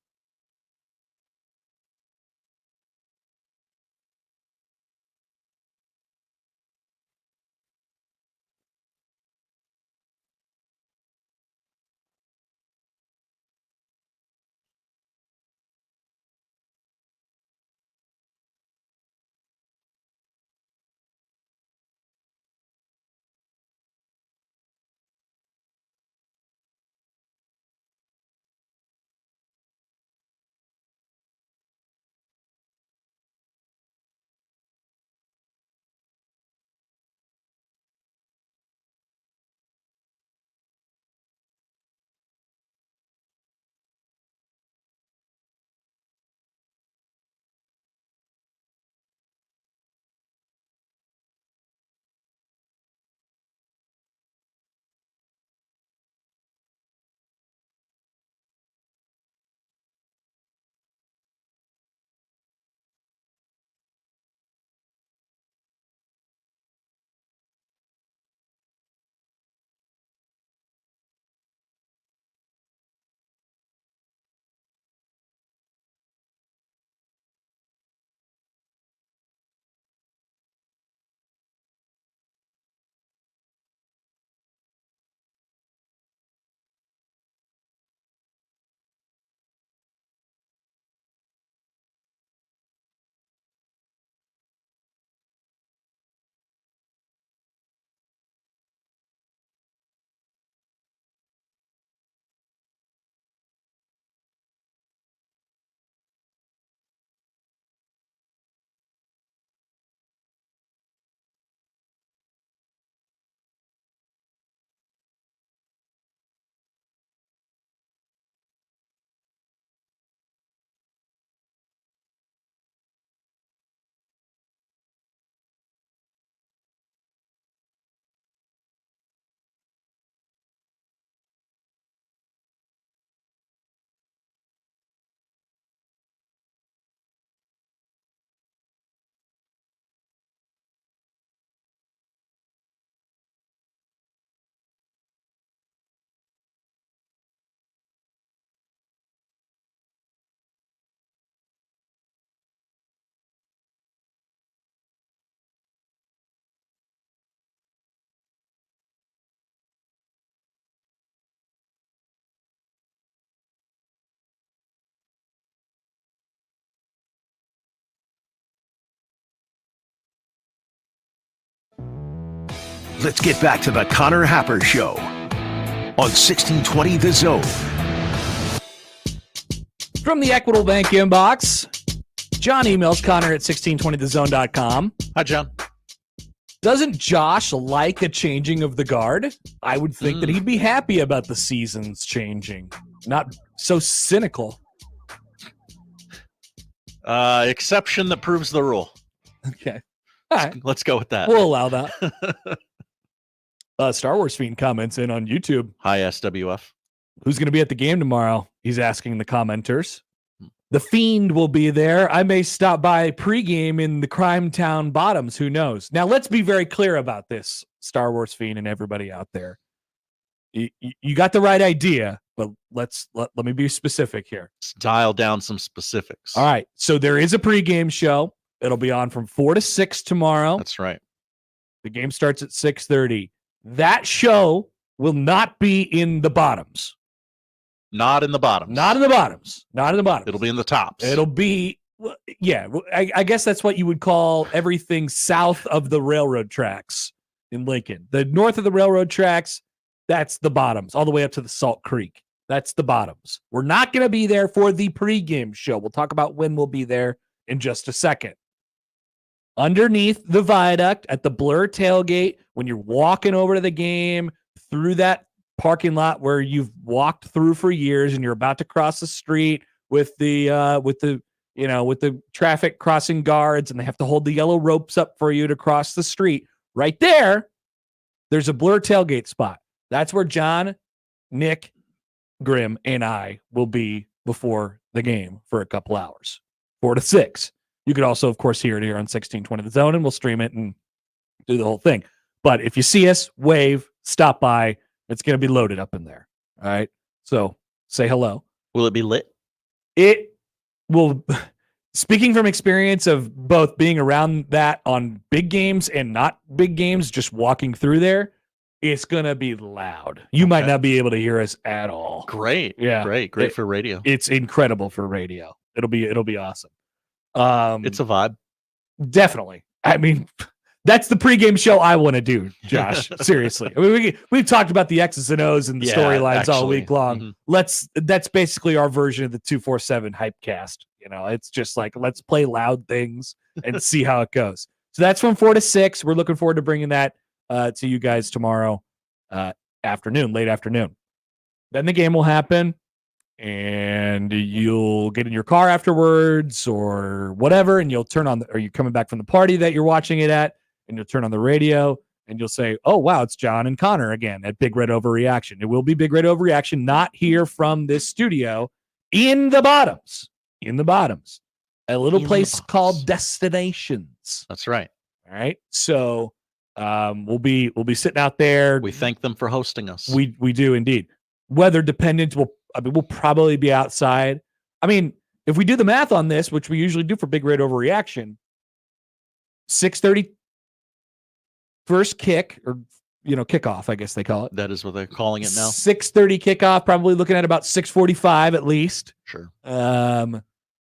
Let's get back to the Connor Happer Show on 1620 The Zone. From the Equitable Bank inbox, John emails Connor at 1620thezone.com. Hi, John. Doesn't Josh like a changing of the guard? I would think that he'd be happy about the seasons changing. Not so cynical. Exception that proves the rule. Okay. All right. Let's go with that. We'll allow that. Star Wars Fiend comments in on YouTube. Hi, SWF. Who's going to be at the game tomorrow? He's asking the commenters. The Fiend will be there. I may stop by pregame in the Crime Town Bottoms. Who knows? Now, let's be very clear about this, Star Wars Fiend and everybody out there. You got the right idea, but let me be specific here. Let's dial down some specifics. All right. So there is a pregame show. It'll be on from 4 to 6 tomorrow. That's right. The game starts at 6:30. That show will not be in the bottoms. Not in the bottom. Not in the bottoms. Not in the bottoms. It'll be in the tops. It'll be, yeah. I guess that's what you would call everything south of the railroad tracks in Lincoln. The north of the railroad tracks, that's the bottoms, all the way up to the Salt Creek. That's the bottoms. We're not going to be there for the pregame show. We'll talk about when we'll be there in just a second. Underneath the viaduct at the Blur tailgate, when you're walking over to the game through that parking lot where you've walked through for years and you're about to cross the street with the traffic crossing guards, and they have to hold the yellow ropes up for you to cross the street. Right there's a Blur tailgate spot. That's where John, Nick, Grimm, and I will be before the game for a couple hours, 4 to 6. You could also, of course, hear it here on 1620 The Zone, and we'll stream it and do the whole thing. But if you see us, wave, stop by. It's going to be loaded up in there. All right. So say hello. Will it be lit? It will. Speaking from experience of both being around that on big games and not big games, just walking through there, it's going to be loud. You might not be able to hear us at all. Great. Yeah. Great for radio. It's incredible for radio. It'll be awesome. It's a vibe. Definitely. I mean, that's the pregame show I want to do, Josh. Seriously. I mean, we've talked about the X's and O's and the storylines all week long. Mm-hmm. That's basically our version of the 247 Hypecast. You know, it's just like, let's play loud things and see how it goes. So that's from 4 to 6. We're looking forward to bringing that to you guys tomorrow late afternoon. Then the game will happen, and you'll get in your car afterwards or whatever, and you'll turn on, or you're coming back from the party that you're watching it at, and you'll turn on the radio, and you'll say, oh, wow, it's John and Connor again at Big Red Overreaction. It will be Big Red Overreaction, not here from this studio, in the bottoms, a little place called Destinations. That's right. All right. So we'll be sitting out there. We thank them for hosting us. We do indeed. Weather dependent, we'll probably be outside. I mean, if we do the math on this, which we usually do for Big Red Overreaction, 6:30 first kick, or kickoff, I guess they call it. That is what they're calling it now. 6:30 kickoff, probably looking at about 6:45 at least. Sure.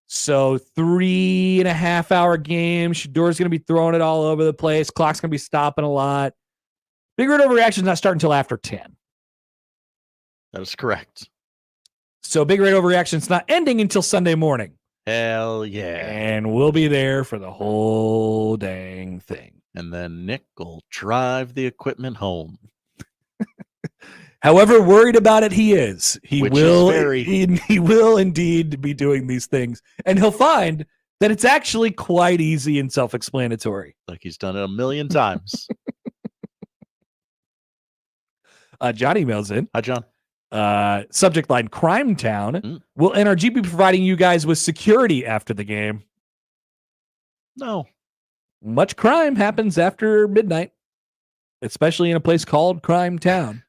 So 3.5 hour game. Shador's going to be throwing it all over the place. Clock's going to be stopping a lot. Big Red Overreaction is not starting until after 10. That is correct. So Big Red Overreaction is not ending until Sunday morning. Hell yeah. And we'll be there for the whole dang thing. And then Nick will drive the equipment home. However worried about it he is, he Which will is he will indeed be doing these things. And he'll find that it's actually quite easy and self-explanatory. Like he's done it a million times. John emails in. Hi, John. Subject line, Crime Town. Will NRG be providing you guys with security after the game? No. Much crime happens after midnight, especially in a place called Crime Town.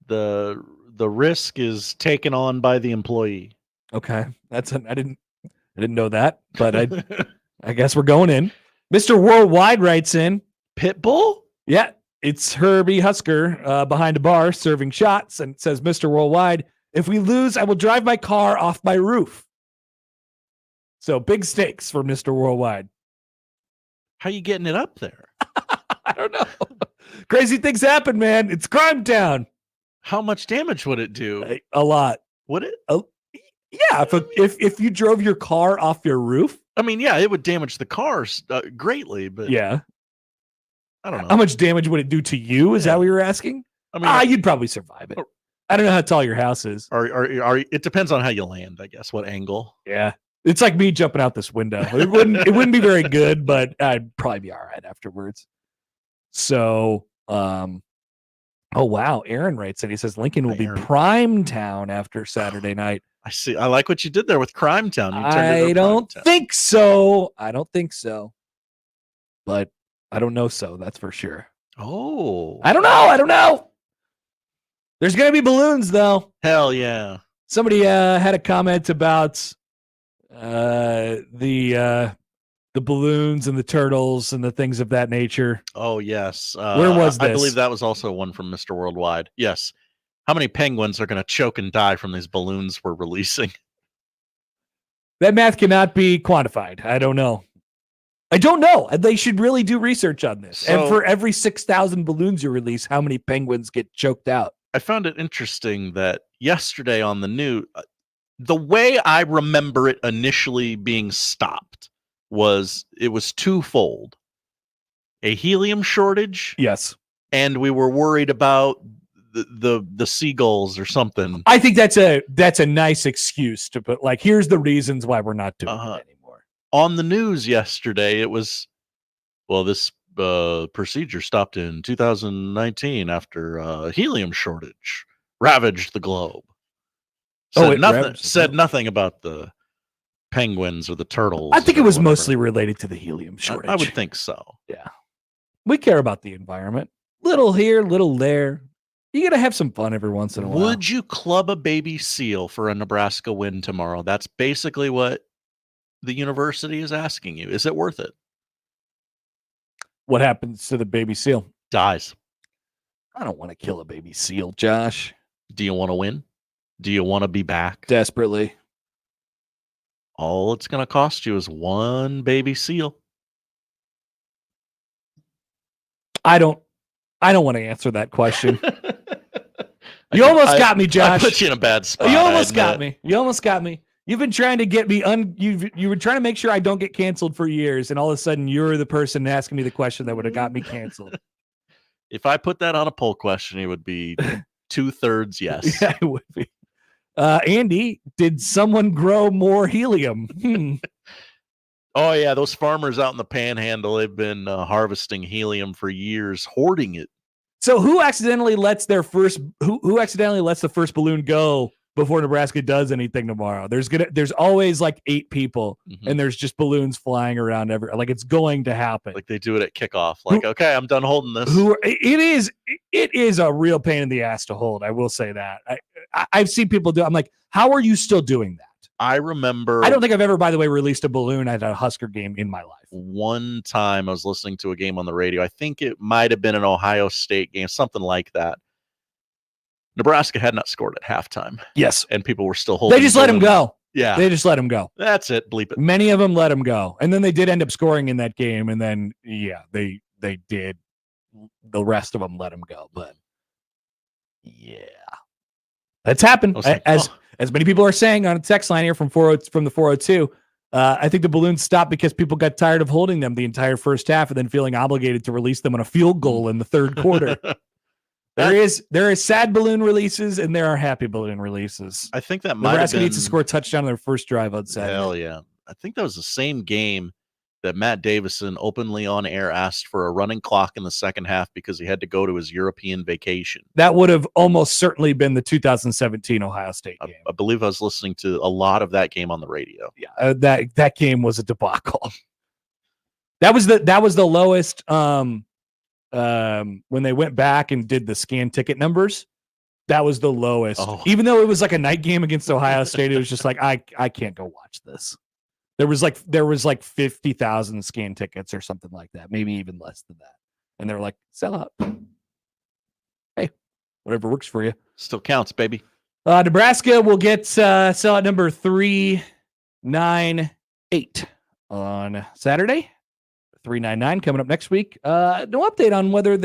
The risk is taken on by the employee. Okay. I didn't know that, but I guess we're going in. Mr. Worldwide writes in, Pitbull? Yeah, it's Herbie Husker behind a bar serving shots, and it says, Mr. Worldwide, if we lose, I will drive my car off my roof. So big stakes for Mr. Worldwide. How are you getting it up there? I don't know. Crazy things happen, man. It's crime town. How much damage would it do? A lot. Would it? Yeah, if you drove your car off your roof. I mean, yeah, it would damage the cars greatly, but Yeah. I don't know. How much damage would it do to you? Is that what you're asking? I mean, You'd probably survive it. I don't know how tall your house is. it depends on how you land, I guess, what angle. Yeah. It's like me jumping out this window. It wouldn't be very good, but I'd probably be all right afterwards. So, oh wow, Aaron writes and he says Lincoln will be prime town after Saturday night. I see. I like what you did there with Crime Town. I don't think so. I don't think so. But I don't know so, that's for sure. Oh. I don't know. There's going to be balloons though. Hell yeah. Somebody had a comment about the balloons and the turtles and the things of that nature. Oh, yes. Where was this? I believe that was also one from Mr. Worldwide. Yes. How many penguins are going to choke and die from these balloons we're releasing? That math cannot be quantified. I don't know. They should really do research on this. And for every 6,000 balloons you release, how many penguins get choked out? I found it interesting that yesterday on the news, the way I remember it initially being stopped was twofold. A helium shortage. Yes. And we were worried about the seagulls or something. I think that's a nice excuse to put, like, here's the reasons why we're not doing it anymore. On the news yesterday, it was, well, this procedure stopped in 2019 after a helium shortage ravaged the globe. Said nothing about the penguins or the turtles. I think it was mostly related to the helium shortage. I would think so. Yeah. We care about the environment. Little here, little there. You got to have some fun every once in a while. Would you club a baby seal for a Nebraska win tomorrow? That's basically what the university is asking you. Is it worth it? What happens to the baby seal? Dies. I don't want to kill a baby seal, Josh. Do you want to win? Do you want to be back? Desperately. All it's going to cost you is one baby seal. I don't want to answer that question. You almost got me, Josh. I put you in a bad spot. You almost got me. You've been trying to get me you were trying to make sure I don't get canceled for years, and all of a sudden you're the person asking me the question that would have got me canceled. If I put that on a poll question, it would be 2/3 yes. Yeah, it would be. Andy, did someone grow more helium? Oh yeah, those farmers out in the Panhandle, they've been harvesting helium for years, hoarding it. So who accidentally lets the first balloon go before Nebraska does anything tomorrow? There's always like 8 people, and there's just balloons flying around like it's going to happen. Like they do it at kickoff. Like, okay, I'm done holding this. It is a real pain in the ass to hold. I will say that. I've seen people do. I'm like, how are you still doing that? I remember. I don't think I've ever, by the way, released a balloon at a Husker game in my life. One time I was listening to a game on the radio. I think it might have been an Ohio State game, something like that. Nebraska had not scored at halftime. Yes. And people were still holding. They just let him go. Yeah. They just let him go. That's it. Bleep it. Many of them let him go. And then they did end up scoring in that game. And then, yeah, they did. The rest of them let him go. But, yeah. That's happened. As many people are saying on a text line here from the 402, I think the balloons stopped because people got tired of holding them the entire first half and then feeling obligated to release them on a field goal in the third quarter. There is sad balloon releases and there are happy balloon releases. I think that might Nebraska have been, needs to score a touchdown on their first drive on Saturday. Hell yeah. I think that was the same game that Matt Davison openly on air asked for a running clock in the second half because he had to go to his European vacation. That would have almost certainly been the 2017 Ohio State game. I believe I was listening to a lot of that game on the radio. Yeah, that game was a debacle. That was the lowest when they went back and did the scan ticket numbers. That was the lowest. Oh. Even though it was like a night game against Ohio State, it was just like I can't go watch this. There was like 50,000 scan tickets or something like that, maybe even less than that. And they were like, sell out. Hey, whatever works for you. Still counts, baby. Nebraska will get sellout number 398 on Saturday. 399 coming up next week. No update on whether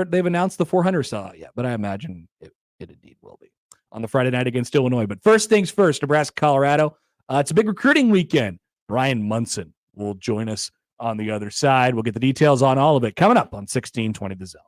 they've announced the 400 sellout yet, but I imagine it indeed will be on the Friday night against Illinois. But first things first, Nebraska-Colorado. It's a big recruiting weekend. Bryan Munson will join us on the other side. We'll get the details on all of it coming up on 1620 The Zone.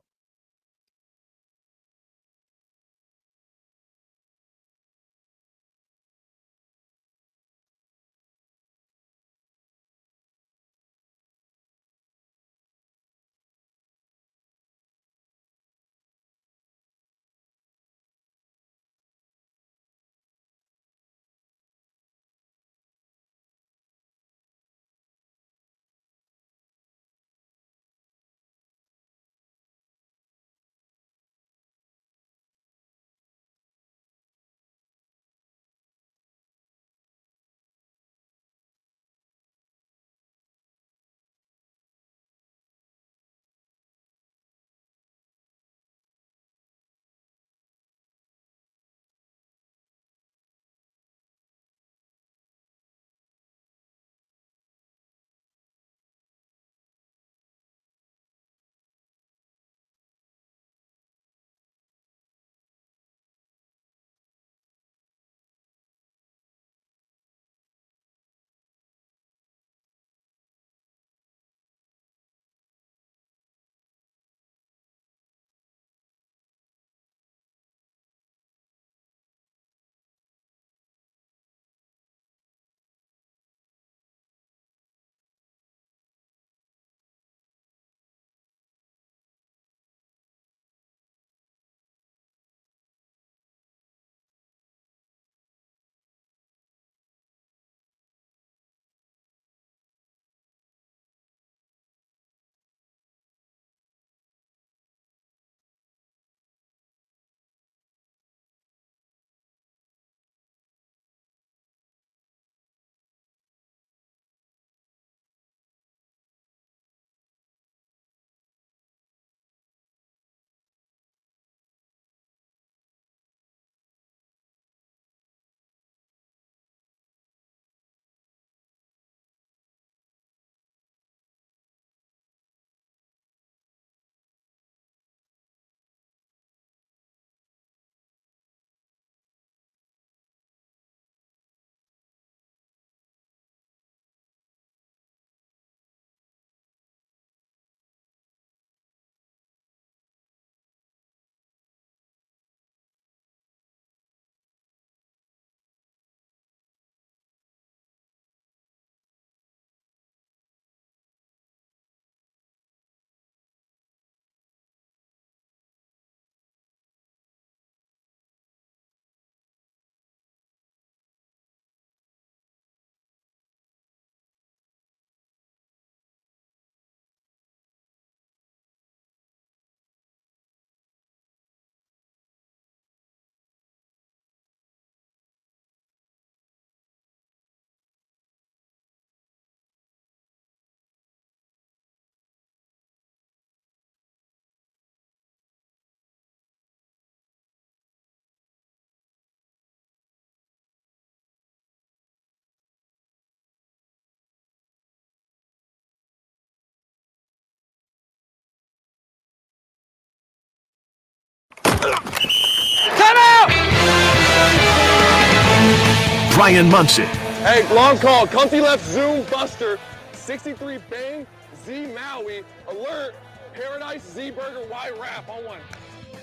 Bryan Munson, Hey, long call. Comfy left, zoom, buster. 63 bang, Z Maui. Alert, Paradise, Z Burger, Y Wrap on one.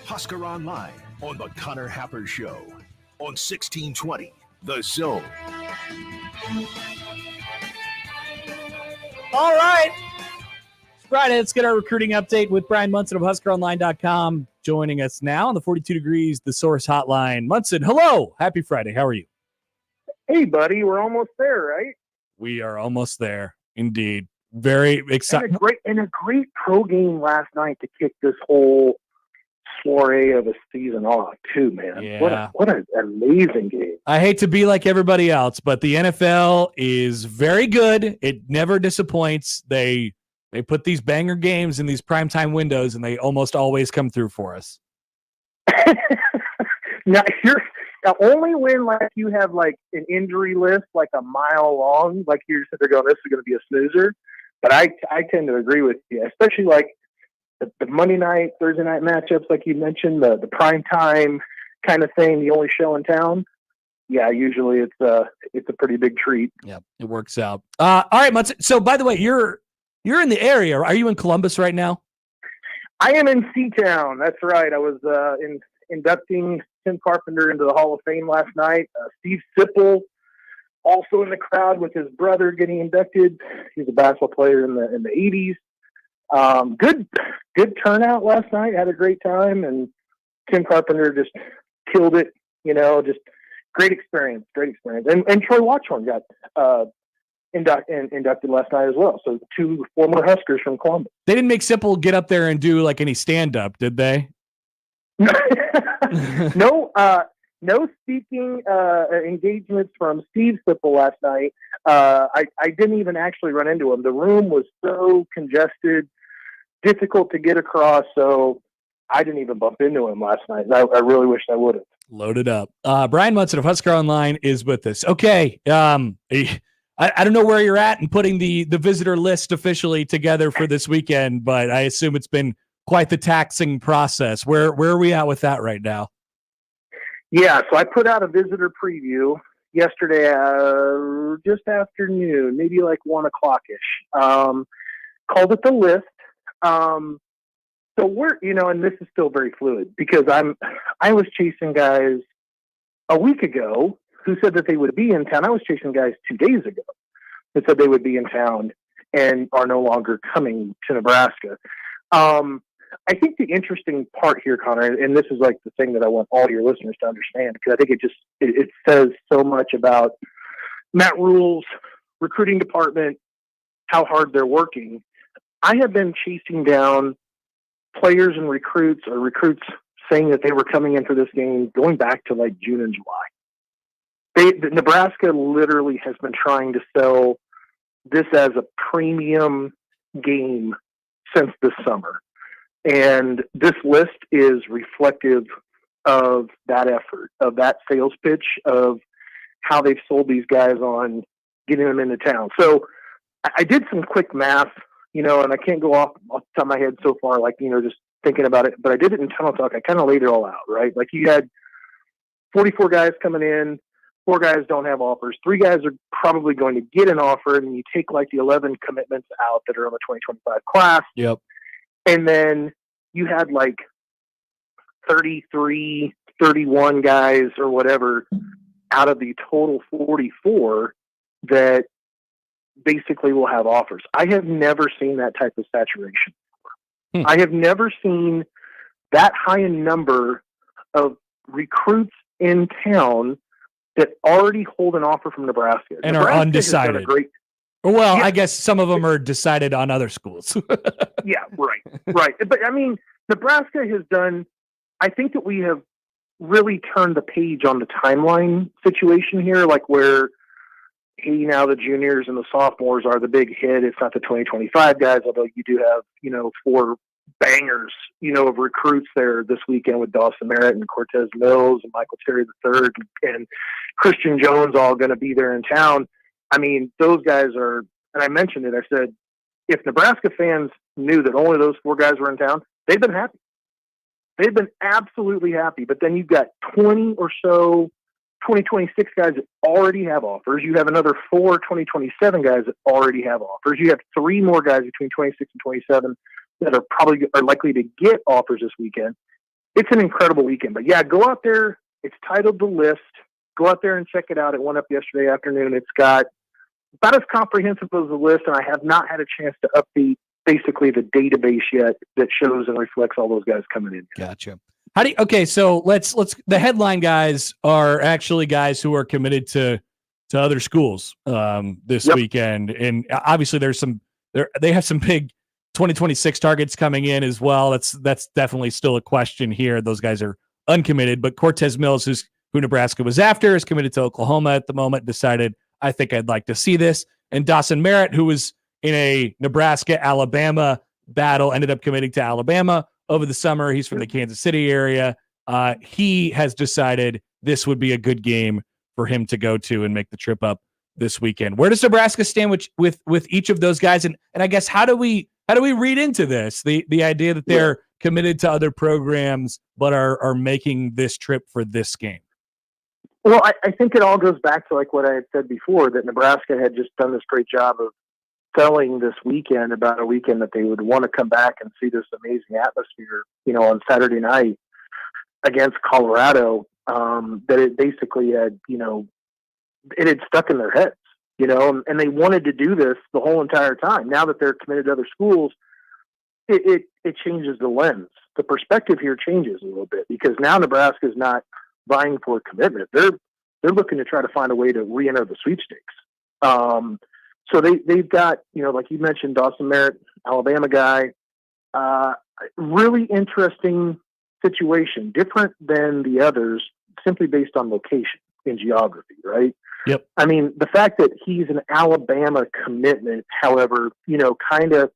Husker Online on the Connor Happer Show on 1620 The Zone. All right. It's Friday. Let's get our recruiting update with Bryan Munson of HuskerOnline.com joining us now on the 42 Degrees The Source Hotline. Munson, hello. Happy Friday. How are you? Hey, buddy. We're almost there, right? We are almost there. Indeed. Very exciting. And a great pro game last night to kick this whole soiree of a season off, too, man. Yeah. What an amazing game. I hate to be like everybody else, but the NFL is very good. It never disappoints. They put these banger games in these primetime windows, and they almost always come through for us. Now, only when like you have like an injury list like a mile long, like you're sitting there going, this is going to be a snoozer. But I tend to agree with you, especially like the Monday night, Thursday night matchups, like you mentioned, the prime time kind of thing, the only show in town. Yeah, usually it's a pretty big treat. Yeah, it works out. All right, Munson. So, by the way, you're in the area. Are you in Columbus right now? I am in C-Town. That's right. I was inducting Tim Carpenter into the Hall of Fame last night. Steve Sipple also in the crowd with his brother getting inducted. He's a basketball player in the 80s. Good turnout last night. Had a great time, and Tim Carpenter just killed it. Just great experience. And Troy Watchorn got inducted last night as well. So 2 former Huskers from Columbus. They didn't make Sipple get up there and do like any stand-up, did they? No speaking engagements from Steve Sipple last night. I didn't even actually run into him. The room was so congested, difficult to get across, so I didn't even bump into him last night. I really wish I would have. Loaded up. Bryan Munson of Husker Online is with us. Okay. I don't know where you're at in putting the visitor list officially together for this weekend, but I assume it's been quite the taxing process. Where are we at with that right now? Yeah, so I put out a visitor preview yesterday, just afternoon, maybe like 1 o'clock-ish. Called it the list. So we're, and this is still very fluid because I was chasing guys a week ago who said that they would be in town. I was chasing guys 2 days ago that said they would be in town and are no longer coming to Nebraska. I think the interesting part here, Connor, and this is like the thing that I want all your listeners to understand, because I think it says so much about Matt Rule's recruiting department, how hard they're working. I have been chasing down players and recruits, or recruits saying that they were coming in for this game going back to like June and July. Nebraska literally has been trying to sell this as a premium game since this summer. And this list is reflective of that effort, of that sales pitch, of how they've sold these guys on getting them into town. So I did some quick math, and I can't go off the top of my head so far, like, just thinking about it, but I did it in Tunnel Talk. I kind of laid it all out, right? Like you had 44 guys coming in, 4 guys don't have offers, 3 guys are probably going to get an offer, and you take like the 11 commitments out that are in the 2025 class. Yep. And then you had like 33, 31 guys or whatever out of the total 44 that basically will have offers. I have never seen that type of saturation before. I have never seen that high a number of recruits in town that already hold an offer from Nebraska. And Nebraska are undecided. Yeah. I guess some of them are decided on other schools. Yeah, right. But I mean, Nebraska has done, I think that we have really turned the page on the timeline situation here, like where, hey, now the juniors and the sophomores are the big hit. It's not the 2025 guys, although you do have, 4 bangers, of recruits there this weekend with Dawson Merritt and Cortez Mills and Michael Terry III and Christian Jones all going to be there in town. I mean, those guys are, and I mentioned it, I said, if Nebraska fans knew that only those 4 guys were in town, they've been happy. They've been absolutely happy. But then you've got 20 or so 2026 guys that already have offers. You have another 4 2027 guys that already have offers. You have 3 more guys between 26 and 27 that are likely to get offers this weekend. It's an incredible weekend. But yeah, go out there. It's titled The List. Go out there and check it out. It went up yesterday afternoon. It's got about as comprehensive as the list, and I have not had a chance to update basically the database yet that shows and reflects all those guys coming in. Gotcha. So let's the headline guys are actually guys who are committed to other schools this weekend, and obviously they have some big 2026 targets coming in as well. That's definitely still a question here. Those guys are uncommitted, but Cortez Mills, who Nebraska was after, is committed to Oklahoma at the moment, decided, I think I'd like to see this. And Dawson Merritt, who was in a Nebraska-Alabama battle, ended up committing to Alabama over the summer. He's from the Kansas City area. He has decided this would be a good game for him to go to and make the trip up this weekend. Where does Nebraska stand with each of those guys? And I guess how do we read into this? The idea that they're committed to other programs but are making this trip for this game. Well, I think it all goes back to like what I had said before, that Nebraska had just done this great job of selling this weekend about a weekend that they would want to come back and see this amazing atmosphere, on Saturday night against Colorado, that it basically had, it had stuck in their heads, and they wanted to do this the whole entire time. Now that they're committed to other schools, it changes the lens. The perspective here changes a little bit, because now Nebraska is not vying for commitment. They're looking to try to find a way to re-enter the sweepstakes. So they've got, like you mentioned, Dawson Merritt, Alabama guy, really interesting situation, different than the others, simply based on location and geography, right? Yep. I mean, the fact that he's an Alabama commitment, however, kind of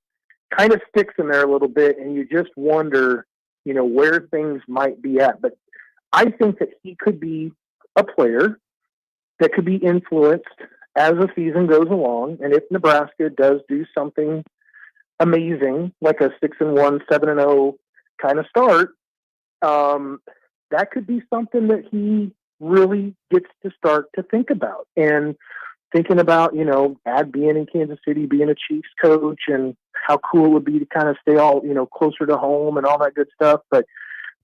sticks in there a little bit, and you just wonder, where things might be at. But I think that he could be a player that could be influenced as the season goes along. And if Nebraska does do something amazing, like a 6-1, 7-0 kind of start, that could be something that he really gets to start to think about. And thinking about, Dad being in Kansas City, being a Chiefs coach, and how cool it would be to kind of stay all, closer to home and all that good stuff. But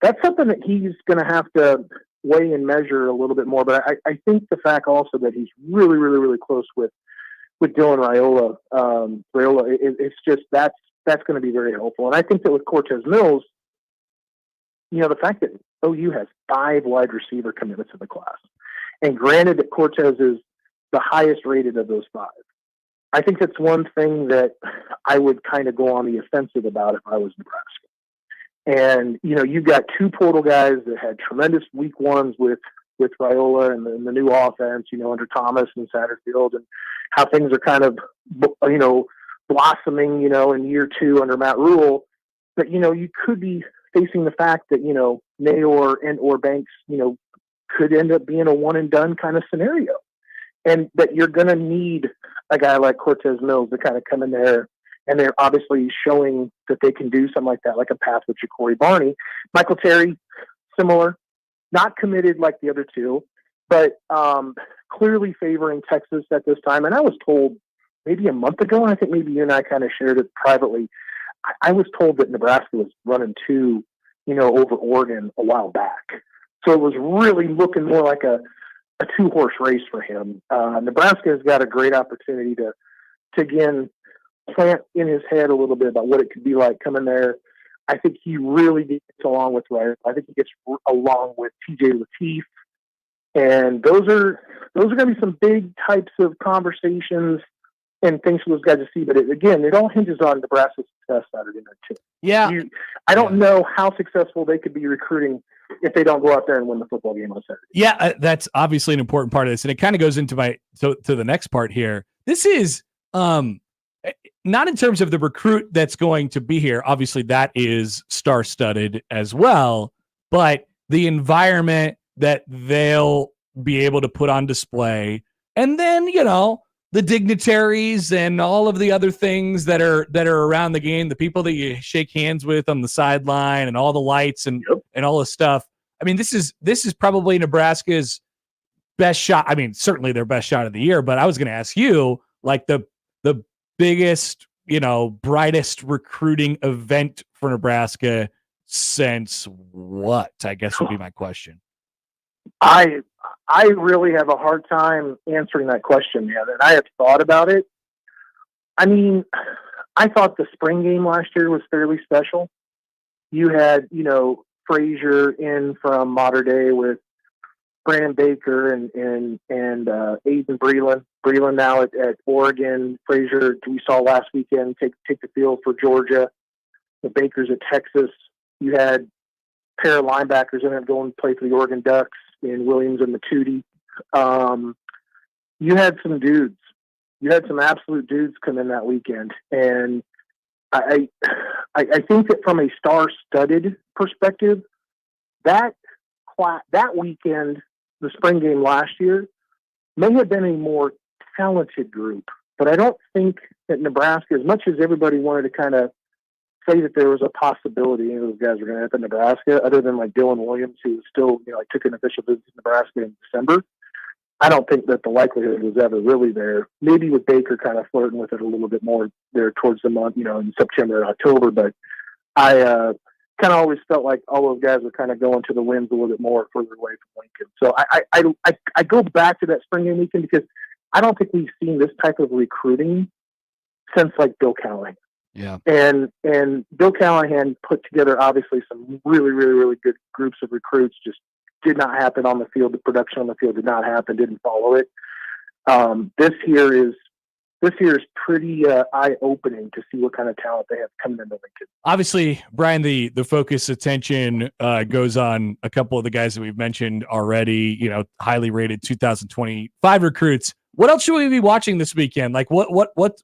that's something that he's going to have to weigh and measure a little bit more. But I think the fact also that he's really, really, really close with Dylan Raiola, it's just, that's going to be very helpful. And I think that with Cortez Mills, the fact that OU has 5 wide receiver commitments in the class, and granted that Cortez is the highest rated of those 5, I think that's one thing that I would kind of go on the offensive about if I was Nebraska. And, you've got 2 portal guys that had tremendous week ones with Raiola and the new offense, under Thomas and Satterfield, and how things are kind of, blossoming, in year 2 under Matt Rule. But, you could be facing the fact that, Nayor and or Banks, could end up being a one and done kind of scenario. And that you're going to need a guy like Cortez Mills to kind of come in there. And they're obviously showing that they can do something like that, like a path with Ja'Cory Barney. Michael Terry, similar, not committed like the other 2, but clearly favoring Texas at this time. And I was told maybe a month ago, and I think maybe you and I kind of shared it privately, I was told that Nebraska was running 2, over Oregon a while back. So it was really looking more like a 2-horse race for him. Nebraska has got a great opportunity to again, plant in his head a little bit about what it could be like coming there. I think he really gets along with Ryan. I think he gets along with TJ Lateef. And those are going to be some big types of conversations and things for those guys to see. But it all hinges on Nebraska's success Saturday night too. Yeah. I don't know how successful they could be recruiting if they don't go out there and win the football game on Saturday. Yeah, that's obviously an important part of this. And it kind of goes into to the next part here. This is not in terms of the recruit that's going to be here. Obviously, that is star-studded as well. But the environment that they'll be able to put on display. And then, the dignitaries and all of the other things that are around the game, the people that you shake hands with on the sideline and all the lights and all the stuff. I mean, this is probably Nebraska's best shot. I mean, certainly their best shot of the year, but I was going to ask you, like the biggest, brightest recruiting event for Nebraska since what, I guess would be my question. I really have a hard time answering that question, man. And I have thought about it. I mean, I thought the spring game last year was fairly special. You had, Frazier in from Mater Dei with Brandon Baker and Aiden Breland. Breland now at Oregon. Frazier, we saw last weekend, take the field for Georgia. The Bakers at Texas. You had a pair of linebackers in it going to play for the Oregon Ducks in Williams and Matudi. You had some dudes. You had some absolute dudes come in that weekend. And I think that from a star-studded perspective, that weekend, the spring game last year, may have been a more talented group, but I don't think that Nebraska, as much as everybody wanted to kind of say that there was a possibility those guys were going to end up in Nebraska, other than like Dylan Williams, who was still, like took an official visit to Nebraska in December. I don't think that the likelihood was ever really there. Maybe with Baker kind of flirting with it a little bit more there towards the month, in September and October. But I kind of always felt like all those guys were kind of going to the winds a little bit more further away from Lincoln. So I go back to that spring game weekend because I don't think we've seen this type of recruiting since like Bill Callahan. Yeah. And Bill Callahan put together obviously some really, really, really good groups of recruits. Just did not happen on the field. The production on the field did not happen. Didn't follow it. This year is pretty eye-opening to see what kind of talent they have coming into Lincoln. Obviously, Brian, the focus attention goes on a couple of the guys that we've mentioned already. Highly rated 2025 recruits. What else should we be watching this weekend? Like what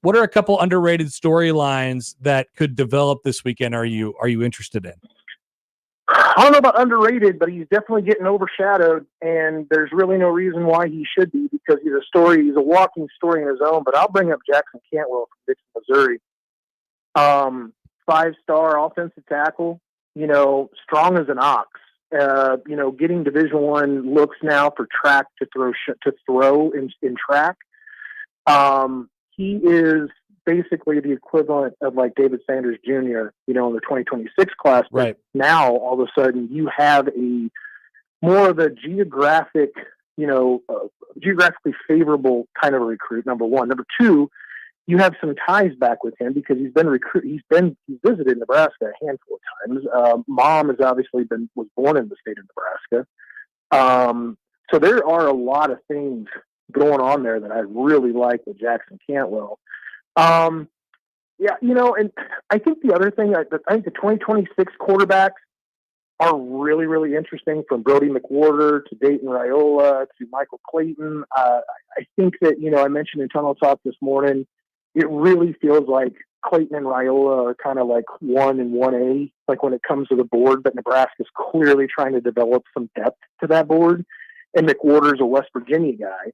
are a couple underrated storylines that could develop this weekend? Are you interested in? I don't know about underrated, but he's definitely getting overshadowed, and there's really no reason why he should be, because he's a walking story in his own. But I'll bring up Jackson Cantwell from Dixon, Missouri. 5-star offensive tackle, strong as an ox. Getting Division I looks now for track to throw in track. He is basically the equivalent of like David Sanders Jr., in the 2026 class. But right now all of a sudden you have more of a geographically favorable kind of a recruit. Number one. Number two, you have some ties back with him because he's visited Nebraska a handful of times. Mom has obviously was born in the state of Nebraska. So there are a lot of things going on there that I really like with Jackson Cantwell. And I think the other thing, I think the 2026 quarterbacks are really, really interesting, from Brody McWhorter to Dayton Raiola to Michael Clayton. I think that, I mentioned in Tunnel Talk this morning, it really feels like Clayton and Raiola are kind of like 1 and 1A, like when it comes to the board, but Nebraska's clearly trying to develop some depth to that board. And McWhorter's a West Virginia guy.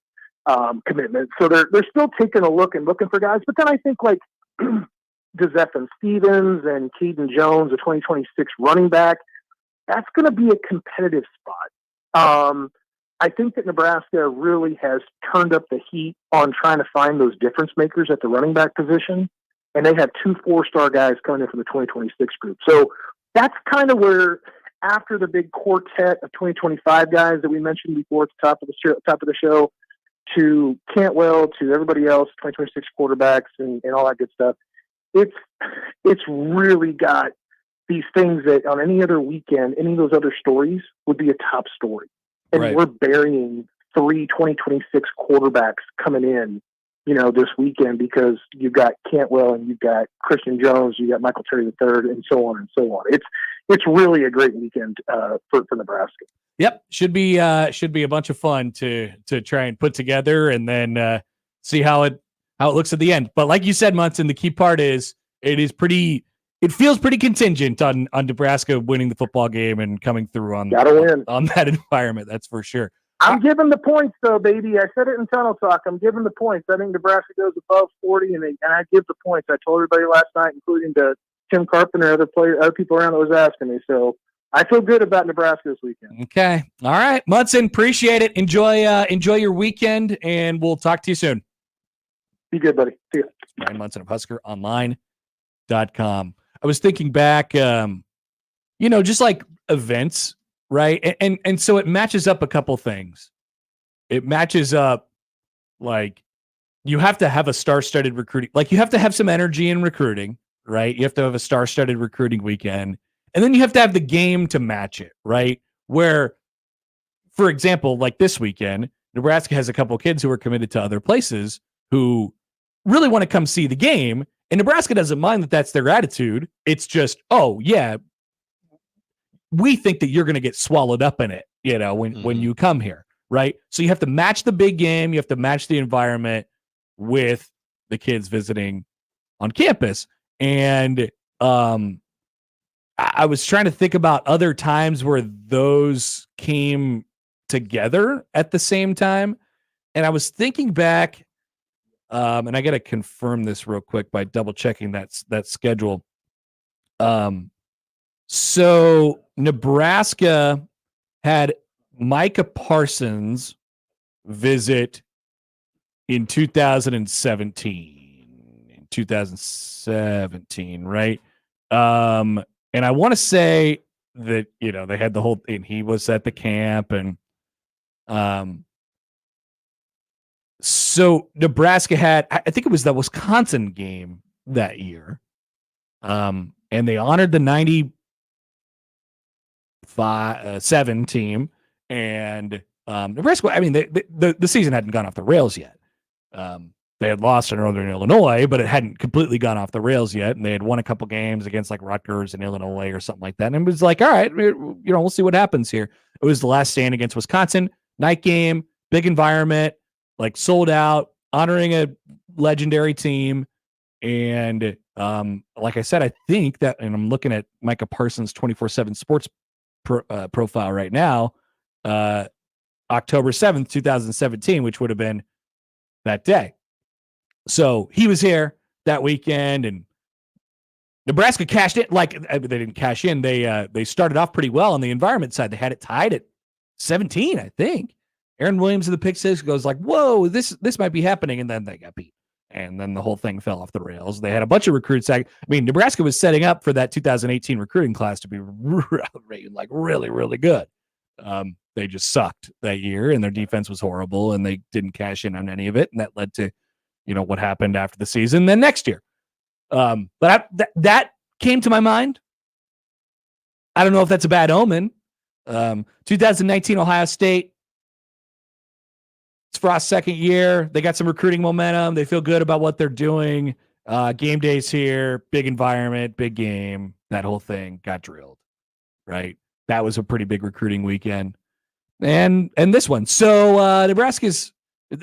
Commitment. So they're still taking a look and looking for guys. But then I think like Josephin Stevens and Keaton Jones, a 2026 running back, that's going to be a competitive spot. I think that Nebraska really has turned up the heat on trying to find those difference makers at the running back position. And they have 2 4-star guys coming in from the 2026 group. So that's kind of where, after the big quartet of 2025 guys that we mentioned before at the top of the show, to Cantwell, to everybody else, 2026 quarterbacks and all that good stuff. It's really got these things that on any other weekend, any of those other stories would be a top story. And right. We're burying 3 2026 quarterbacks coming in, this weekend, because you've got Cantwell and you've got Christian Jones, you got Michael Terry III, and so on and so on. It's really a great weekend for Nebraska. Yep, should be a bunch of fun to try and put together, and then see how it looks at the end. But like you said, Munson, the key part is it feels pretty contingent on Nebraska winning the football game and coming through on that environment. That's for sure. I'm giving the points though, baby. I said it in Tunnel Talk. I'm giving the points. I think Nebraska goes above 40, and I give the points. I told everybody last night, including to Tim Carpenter, other people around that was asking me. So I feel good about Nebraska this weekend. Okay. All right. Munson, appreciate it. Enjoy your weekend, and we'll talk to you soon. Be good, buddy. See ya. Bryan Munson of HuskerOnline.com. I was thinking back, just like events, right? And so it matches up a couple things. It matches up, like, you have to have a star-studded recruiting. Like, you have to have some energy in recruiting, right? You have to have a star-studded recruiting weekend. And then you have to have the game to match it, right? Where, for example, like this weekend, Nebraska has a couple of kids who are committed to other places who really want to come see the game. And Nebraska doesn't mind that that's their attitude. It's just, oh, yeah, we think that you're going to get swallowed up in it, when you come here, right? So you have to match the big game. You have to match the environment with the kids visiting on campus. And I was trying to think about other times where those came together at the same time. And I was thinking back And I got to confirm this real quick by double checking that schedule. So Nebraska had Micah Parsons visit in 2017, right? And I want to say that, they had the whole, and he was at the camp, and so Nebraska had, I think it was the Wisconsin game that year. And they honored the 95-7 team, and Nebraska, I mean, the season hadn't gone off the rails yet. They had lost in Northern Illinois, but it hadn't completely gone off the rails yet. And they had won a couple games against like Rutgers and Illinois or something like that. And it was like, all right, we'll see what happens here. It was the last stand against Wisconsin, night game, big environment, like sold out, honoring a legendary team. And like I said, I think that, and I'm looking at Micah Parsons' 24/7 sports profile right now, October 7th, 2017, which would have been that day. So he was here that weekend, and Nebraska cashed it. Like, they didn't cash in. They started off pretty well on the environment side. They had it tied at 17, I think. Aaron Williams of the pick six goes like, whoa, this might be happening. And then they got beat. And then the whole thing fell off the rails. They had a bunch of recruits. I mean, Nebraska was setting up for that 2018 recruiting class to be like really, really good. They just sucked that year, and their defense was horrible, and they didn't cash in on any of it. And that led to, what happened after the season. Then next year, but that came to my mind. I don't know if that's a bad omen. 2019 Ohio State. It's Frost's second year. They got some recruiting momentum. They feel good about what they're doing. Game day's here. Big environment, big game. That whole thing got drilled, right? That was a pretty big recruiting weekend. And this one. So Nebraska's,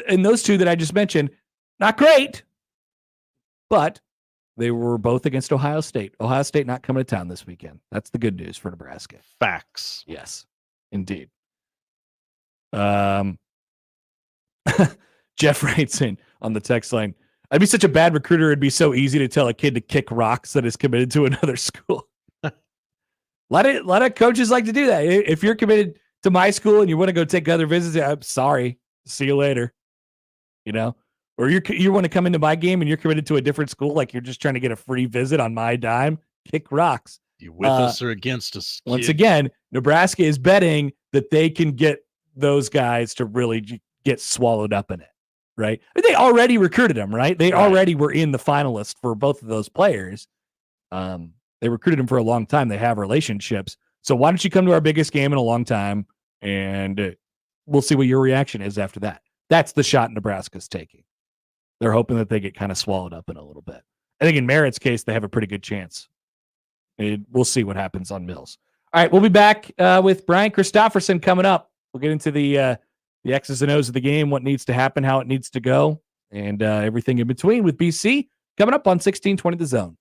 and those two that I just mentioned, not great, but they were both against Ohio State. Ohio State not coming to town this weekend. That's the good news for Nebraska. Facts. Yes, indeed. Jeff writes in on the text line, I'd be such a bad recruiter. It'd be so easy to tell a kid to kick rocks that is committed to another school. A lot of coaches like to do that. If you're committed to my school and you want to go take other visits, I'm sorry. See you later. Or you want to come into my game and you're committed to a different school, like you're just trying to get a free visit on my dime. Kick rocks. You with us or against us? Kid? Once again, Nebraska is betting that they can get those guys to really get swallowed up in it, right? They already recruited them, right? They already were in the finalist for both of those players. They recruited them for a long time. They have relationships. So why don't you come to our biggest game in a long time, and we'll see what your reaction is after that. That's the shot Nebraska's taking. They're hoping that they get kind of swallowed up in a little bit. I think in Merritt's case, they have a pretty good chance. We'll see what happens on Mills. All right, we'll be back with Brian Christopherson coming up. We'll get into the X's and O's of the game, what needs to happen, how it needs to go, and everything in between with BC coming up on 1620 The Zone.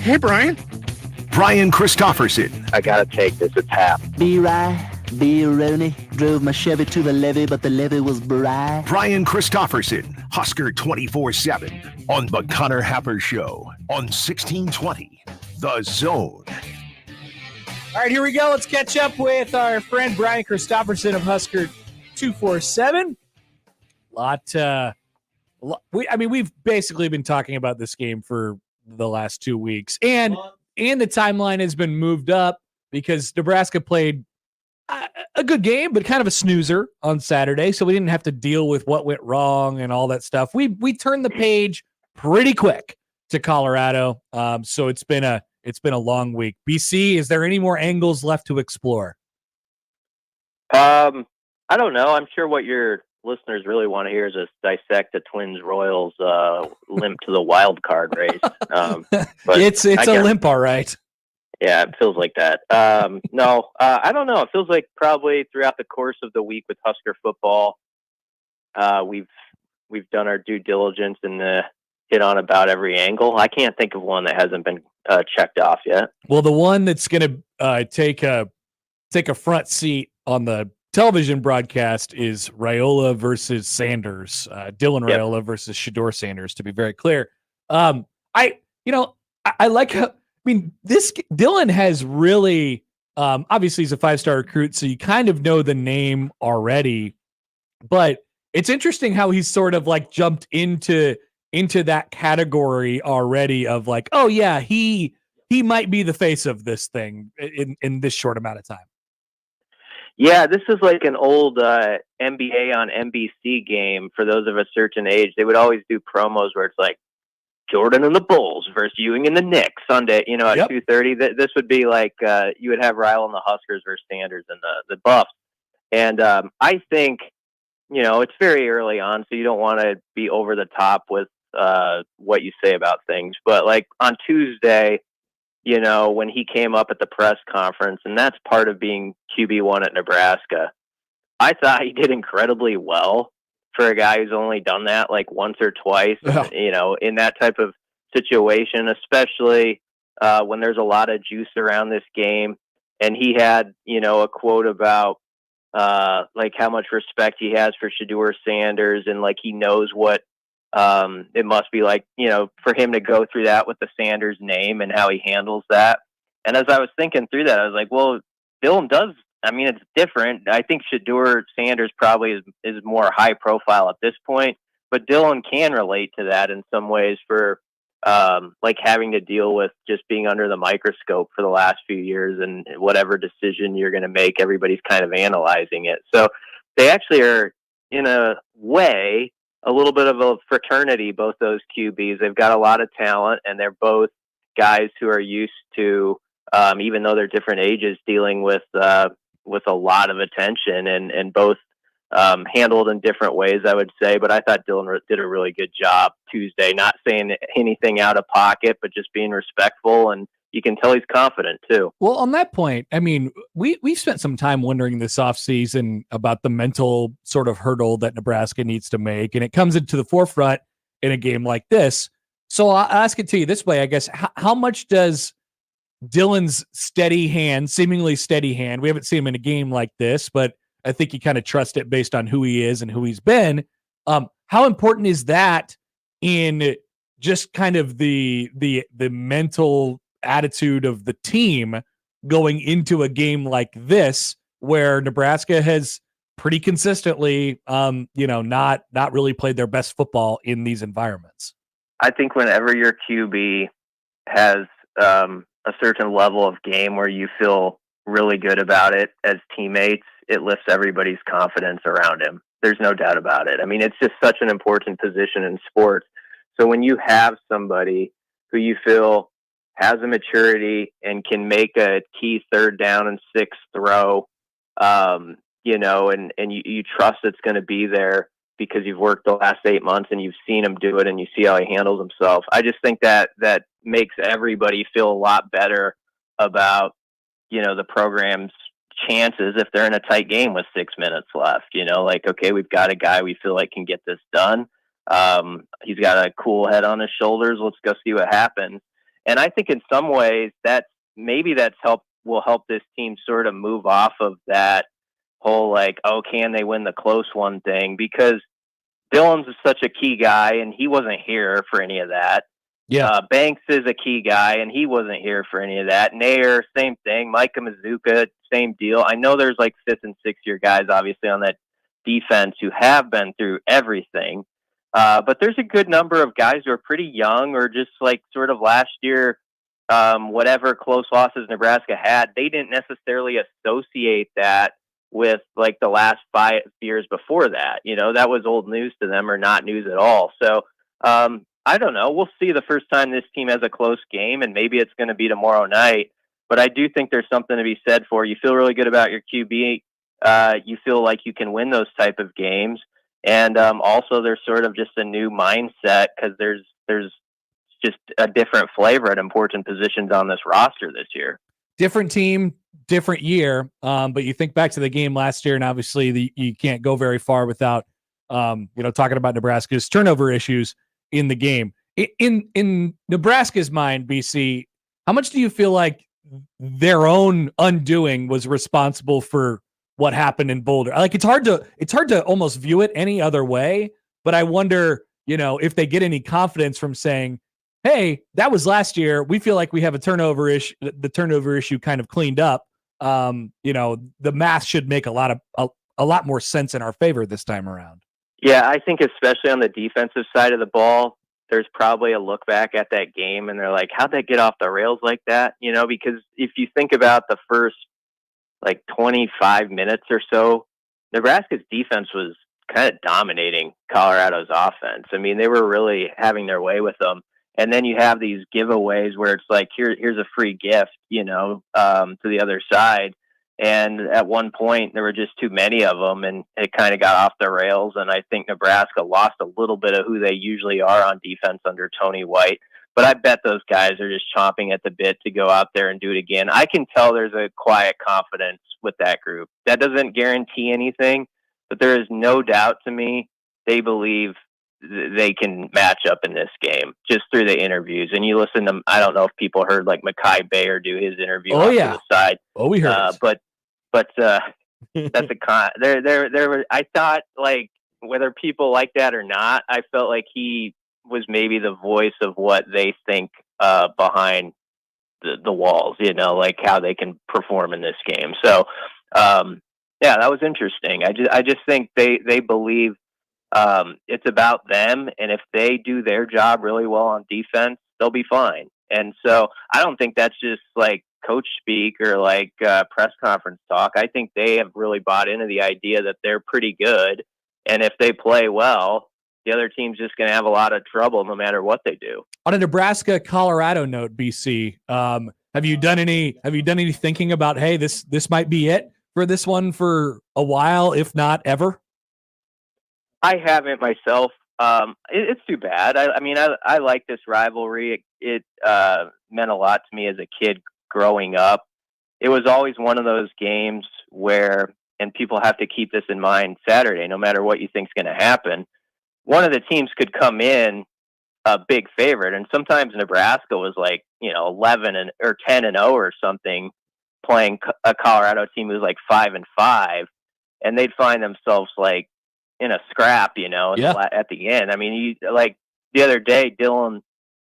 Hey, Brian. Bryan Christopherson. I gotta take this. It's Hap. B-Rye, B-Rooney, drove my Chevy to the levee, but the levee was dry. Bryan Christopherson, Husker 24/7 on the Connor Happer Show on 1620 The Zone. All right, here we go. Let's catch up with our friend Bryan Christopherson of Husker 247. We've basically been talking about this game for the last 2 weeks, and the timeline has been moved up because Nebraska played a good game, but kind of a snoozer on Saturday, so we didn't have to deal with what went wrong and all that stuff. We turned the page pretty quick to Colorado, so it's been a long week. BC, is there any more angles left to explore? I don't know. I'm sure what your listeners really want to hear is us dissect the Twins Royals limp to the wild card race. But it's a limp, all right. Yeah, it feels like that. No, I don't know. It feels like probably throughout the course of the week with Husker football, we've done our due diligence and hit on about every angle. I can't think of one that hasn't been checked off yet. Well, the one that's going to take a front seat on the television broadcast is Raiola versus Sanders. Dylan Raiola versus Shedeur Sanders, to be very clear. I like how, this Dylan has really, obviously he's a 5-star recruit, so you kind of know the name already, but it's interesting how he's sort of like jumped into that category already of like, oh yeah, he might be the face of this thing in this short amount of time. Yeah, this is like an old NBA on NBC game for those of a certain age. They would always do promos where it's like Jordan and the Bulls versus Ewing and the Knicks Sunday, at 2:30. This would be like you would have Raiola and the Huskers versus Sanders and the Buffs. And I think, it's very early on, so you don't want to be over the top with what you say about things. But like on Tuesday, when he came up at the press conference, and that's part of being QB1 at Nebraska, I thought he did incredibly well for a guy who's only done that like once or twice, in that type of situation, especially when there's a lot of juice around this game. And he had, a quote about like how much respect he has for Shedeur Sanders, and like he knows what it must be like, for him to go through that with the Sanders name and how he handles that. And as I was thinking through that, I was like, well, Dylan does. It's different. I think Shedeur Sanders probably is more high profile at this point, but Dylan can relate to that in some ways for like having to deal with just being under the microscope for the last few years, and whatever decision you're going to make, everybody's kind of analyzing it. So they actually are, in a way, a little bit of a fraternity, both those QBs. They've got a lot of talent, and they're both guys who are used to, even though they're different ages, dealing with a lot of attention, and both handled in different ways, I would say. But I thought Dylan did a really good job Tuesday, not saying anything out of pocket, but just being respectful, and you can tell he's confident too. Well, on that point, we've spent some time wondering this offseason about the mental sort of hurdle that Nebraska needs to make, and it comes into the forefront in a game like this. So I'll ask it to you this way, I guess. How much does Dylan's seemingly steady hand, we haven't seen him in a game like this, but I think you kind of trust it based on who he is and who he's been. How important is that in just kind of the mental attitude of the team going into a game like this, where Nebraska has pretty consistently, not really played their best football in these environments? I think whenever your QB has a certain level of game where you feel really good about it as teammates, it lifts everybody's confidence around him. There's no doubt about it. It's just such an important position in sports. So when you have somebody who you feel has a maturity and can make a key 3rd down and 6 throw, and you trust it's going to be there because you've worked the last 8 months and you've seen him do it and you see how he handles himself. I just think that makes everybody feel a lot better about, the program's chances if they're in a tight game with 6 minutes left. Okay, we've got a guy we feel like can get this done. He's got a cool head on his shoulders. Let's go see what happens. And I think in some ways that's will help this team sort of move off of that whole like, oh, can they win the close one thing? Because Dillon's is such a key guy, and he wasn't here for any of that. Yeah. Banks is a key guy, and he wasn't here for any of that. Nair, same thing. Micah Mazuka, same deal. I know there's like 5th and 6th year guys, obviously, on that defense who have been through everything. But there's a good number of guys who are pretty young or just like sort of last year, whatever close losses Nebraska had, they didn't necessarily associate that with like the last 5 years before that. You know, that was old news to them or not news at all. So I don't know. We'll see the first time this team has a close game, and maybe it's going to be tomorrow night. But I do think there's something to be said for you feel really good about your QB. You feel like you can win those type of games. And also there's sort of just a new mindset because there's just a different flavor at important positions on this roster this year. Different team, different year. But you think back to the game last year, and obviously you can't go very far without, talking about Nebraska's turnover issues in the game. In Nebraska's mind, BC, how much do you feel like their own undoing was responsible for what happened in Boulder? Like it's hard to almost view it any other way, but I wonder, if they get any confidence from saying, hey, that was last year. We feel like we have the turnover issue kind of cleaned up. The math should make a lot more sense in our favor this time around. Yeah, I think especially on the defensive side of the ball, there's probably a look back at that game and they're like, how'd that get off the rails like that? Because if you think about the first like 25 minutes or so, Nebraska's defense was kind of dominating Colorado's offense. I mean, they were really having their way with them. And then you have these giveaways where it's like, here's a free gift, to the other side. And at one point, there were just too many of them, and it kind of got off the rails. And I think Nebraska lost a little bit of who they usually are on defense under Tony White. But I bet those guys are just chomping at the bit to go out there and do it again. I can tell there's a quiet confidence with that group. That doesn't guarantee anything, but there is no doubt to me they believe they can match up in this game just through the interviews. And you listen to, I don't know if people heard like Mekhi Bayer do his interview to the side. Oh, we heard but that's a con. There. I thought like whether people like that or not, I felt like he was maybe the voice of what they think behind the walls. Like how they can perform in this game. So that was interesting. I just think they believe it's about them, and if they do their job really well on defense, they'll be fine. And so I don't think that's just like coach speak or like press conference talk. I think they have really bought into the idea that they're pretty good, and if they play well, the other team's just going to have a lot of trouble no matter what they do. On a Nebraska-Colorado note, BC, have you done any thinking about, hey, this might be it for this one for a while, if not ever? I haven't myself. It's too bad. I like this rivalry. It meant a lot to me as a kid growing up. It was always one of those games where, and people have to keep this in mind Saturday, no matter what you think is going to happen, one of the teams could come in a big favorite. And sometimes Nebraska was like, 11 or 10-0 or something, playing a Colorado team who was like 5-5, and they'd find themselves like in a scrap, at the end. I mean, like the other day, Dylan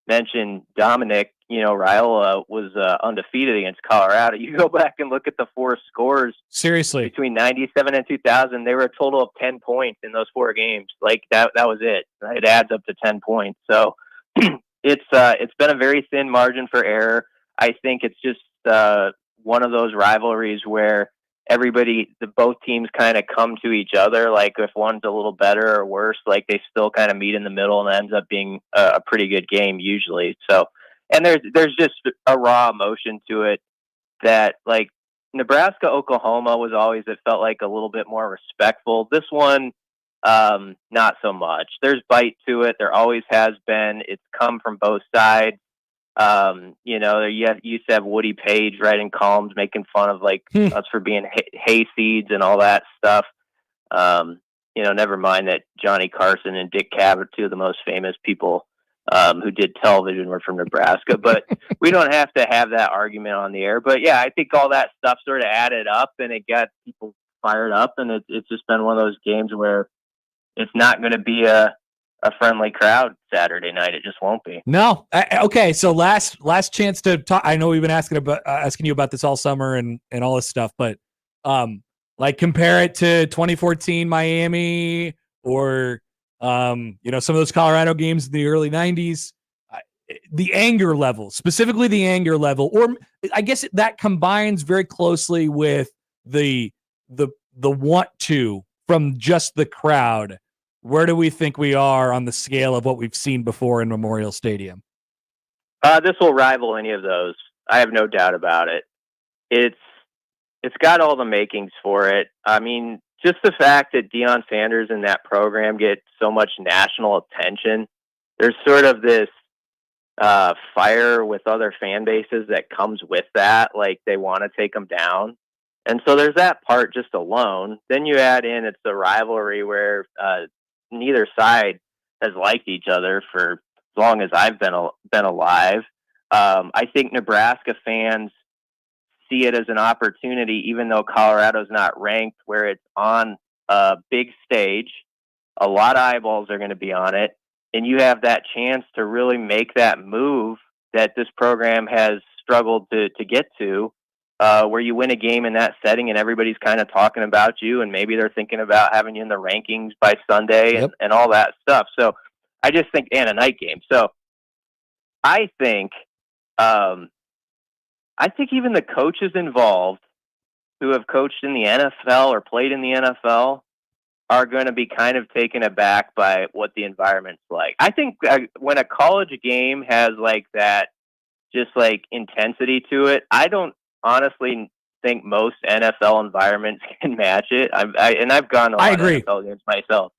mentioned Dominic, Raiola was undefeated against Colorado. You go back and look at the 4 scores. Seriously, between 97 and 2000, they were a total of 10 points in those 4 games. Like that was it. It adds up to 10 points. So it's been a very thin margin for error. I think it's just one of those rivalries where both teams kind of come to each other. Like if one's a little better or worse, like they still kind of meet in the middle, and it ends up being a pretty good game usually. So, and there's just a raw emotion to it that like Nebraska, Oklahoma was always, it felt like a little bit more respectful. This one, not so much. There's bite to it. There always has been. It's come from both sides. You used to have Woody Page writing columns making fun of like us for being hayseeds and all that stuff. Never mind that Johnny Carson and Dick Cavett, 2 of the most famous people who did television were from Nebraska, but we don't have to have that argument on the air. But yeah, I think all that stuff sort of added up and it got people fired up, and it's just been one of those games where it's not going to be a friendly crowd Saturday night. It just won't be. No. Okay. So last chance to talk. I know we've been asking you about this all summer and all this stuff, but like compare it to 2014 Miami or some of those Colorado games in the early 90s. The anger level, specifically the anger level, or I guess that combines very closely with the want to from just the crowd. Where do we think we are on the scale of what we've seen before in Memorial Stadium? This will rival any of those. I have no doubt about it. It's got all the makings for it. I mean, just the fact that Deion Sanders and that program get so much national attention, there's sort of this fire with other fan bases that comes with that. Like they want to take them down. And so there's that part just alone. Then you add in, it's the rivalry where neither side has liked each other for as long as I've been alive. I think Nebraska fans see it as an opportunity, even though Colorado's not ranked, where it's on a big stage. A lot of eyeballs are going to be on it. And you have that chance to really make that move that this program has struggled to get to, where you win a game in that setting and everybody's kind of talking about you, and maybe they're thinking about having you in the rankings by Sunday and all that stuff. So I just think, and a night game. So I think even the coaches involved who have coached in the NFL or played in the NFL are going to be kind of taken aback by what the environment's like. I think when a college game has like that, just like intensity to it, I don't honestly think most NFL environments can match it. I've gone to a lot of NFL games myself.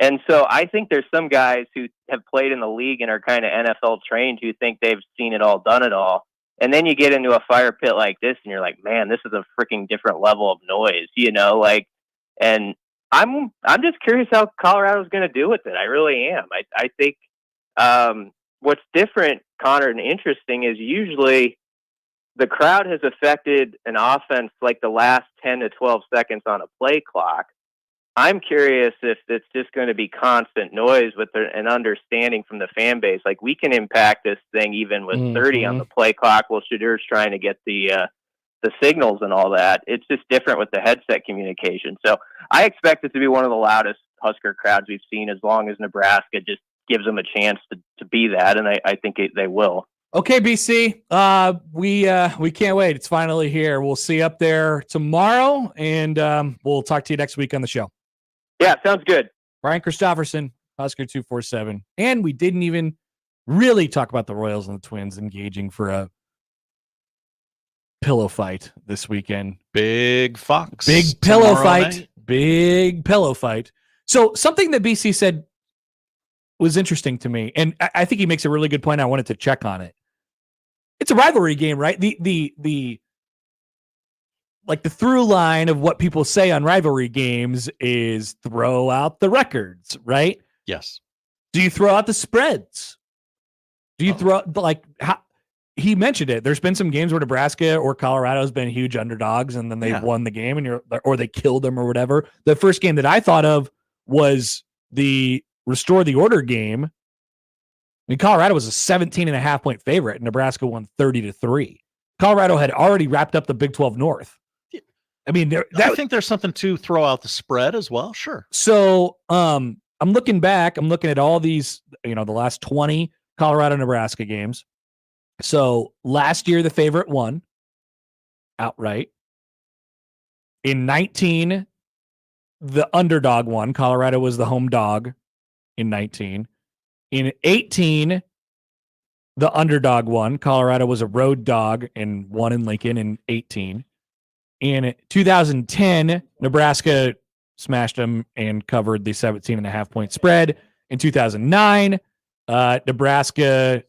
And so I think there's some guys who have played in the league and are kind of NFL trained who think they've seen it all, done it all. And then you get into a fire pit like this and you're like, man, this is a freaking different level of noise, and I'm just curious how Colorado's going to do with it. I really am. I think what's different, Connor, and interesting is usually the crowd has affected an offense like the last 10 to 12 seconds on a play clock. I'm curious if it's just going to be constant noise with an understanding from the fan base. Like we can impact this thing even with 30 on the play clock while Shadur's trying to get the signals and all that. It's just different with the headset communication. So I expect it to be one of the loudest Husker crowds we've seen as long as Nebraska just gives them a chance to be that. And I think they will. Okay, BC, we can't wait. It's finally here. We'll see you up there tomorrow, and we'll talk to you next week on the show. Yeah, sounds good. Brian Christopherson, Husker 247. And we didn't even really talk about the Royals and the Twins engaging for a pillow fight this weekend. Big Fox. Big pillow fight. Night. Big pillow fight. So something that BC said was interesting to me, and I think he makes a really good point. I wanted to check on it. It's a rivalry game, right? The through line of what people say on rivalry games is throw out the records, right? Yes. Do you throw out the spreads? Do you throw how he mentioned it? There's been some games where Nebraska or Colorado has been huge underdogs, and then they've won the game, and or they killed them or whatever. The first game that I thought of was the Restore the Order game. I mean, Colorado was a 17.5-point favorite, and Nebraska won 30-3. Colorado had already wrapped up the Big 12 North. I mean, I think there's something to throw out the spread as well. Sure. So, I'm looking back. I'm looking at all these, the last 20 Colorado-Nebraska games. So last year, the favorite won outright. In 19, the underdog won. Colorado was the home dog in 19. In 18, the underdog won. Colorado was a road dog and won in Lincoln in 18. In 2010, Nebraska smashed them and covered the 17.5-point spread. In 2009, Nebraska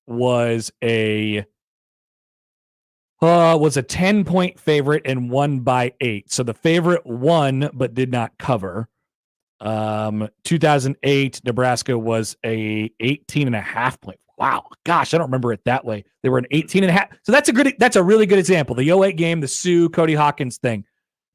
was a 10-point favorite and won by 8. So the favorite won but did not cover. 2008, Nebraska was a 18.5 point. Wow. Gosh, I don't remember it that way. They were an 18.5. So that's a really good example. The 08 game, the Sue, Cody Hawkins thing.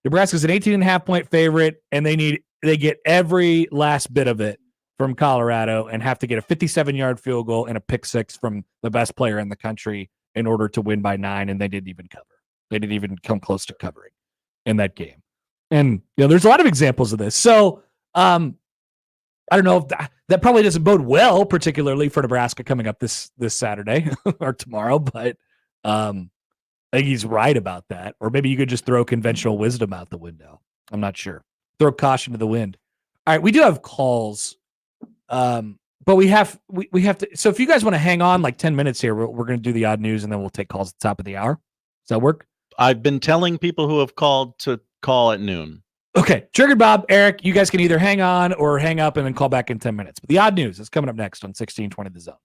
Nebraska's an 18.5 point favorite, and they get every last bit of it from Colorado and have to get a 57-yard field goal and a pick six from the best player in the country in order to win by 9, and they didn't even cover. They didn't even come close to covering in that game. And there's a lot of examples of this. So I don't know if that probably doesn't bode well, particularly for Nebraska coming up this Saturday or tomorrow, but I think he's right about that. Or maybe you could just throw conventional wisdom out the window. I'm not sure. Throw caution to the wind. All right, we do have calls, but we have to. So if you guys want to hang on like 10 minutes here, we're going to do the odd news and then we'll take calls at the top of the hour. Does that work? I've been telling people who have called to call at noon. Okay, Triggered Bob, Eric, you guys can either hang on or hang up and then call back in 10 minutes. But the odd news is coming up next on 1620 The Zone.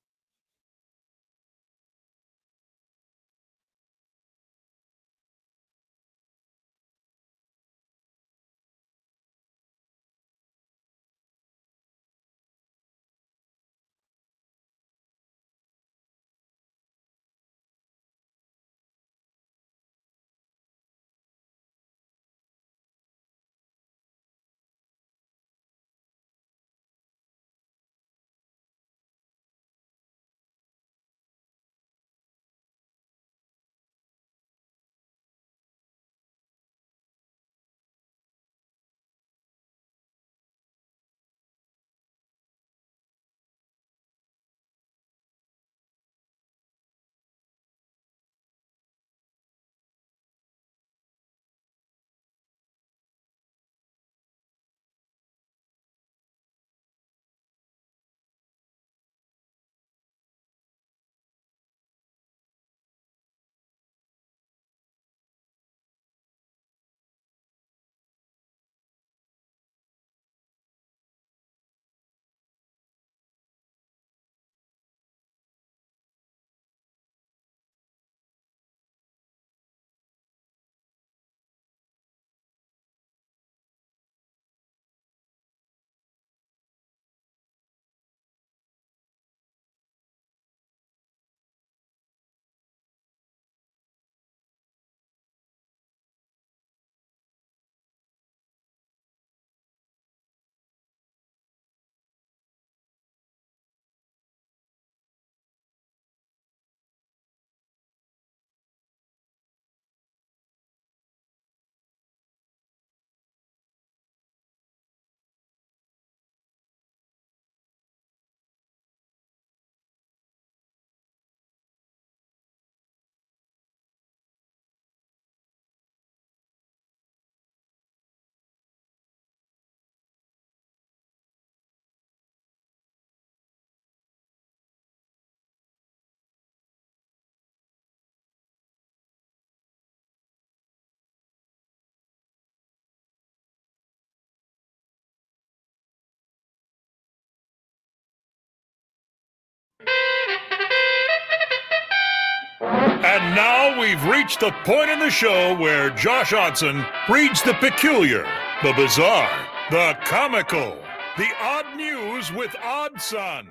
And now we've reached the point in the show where Josh Odson reads the peculiar, the bizarre, the comical, the odd news with Odd Son.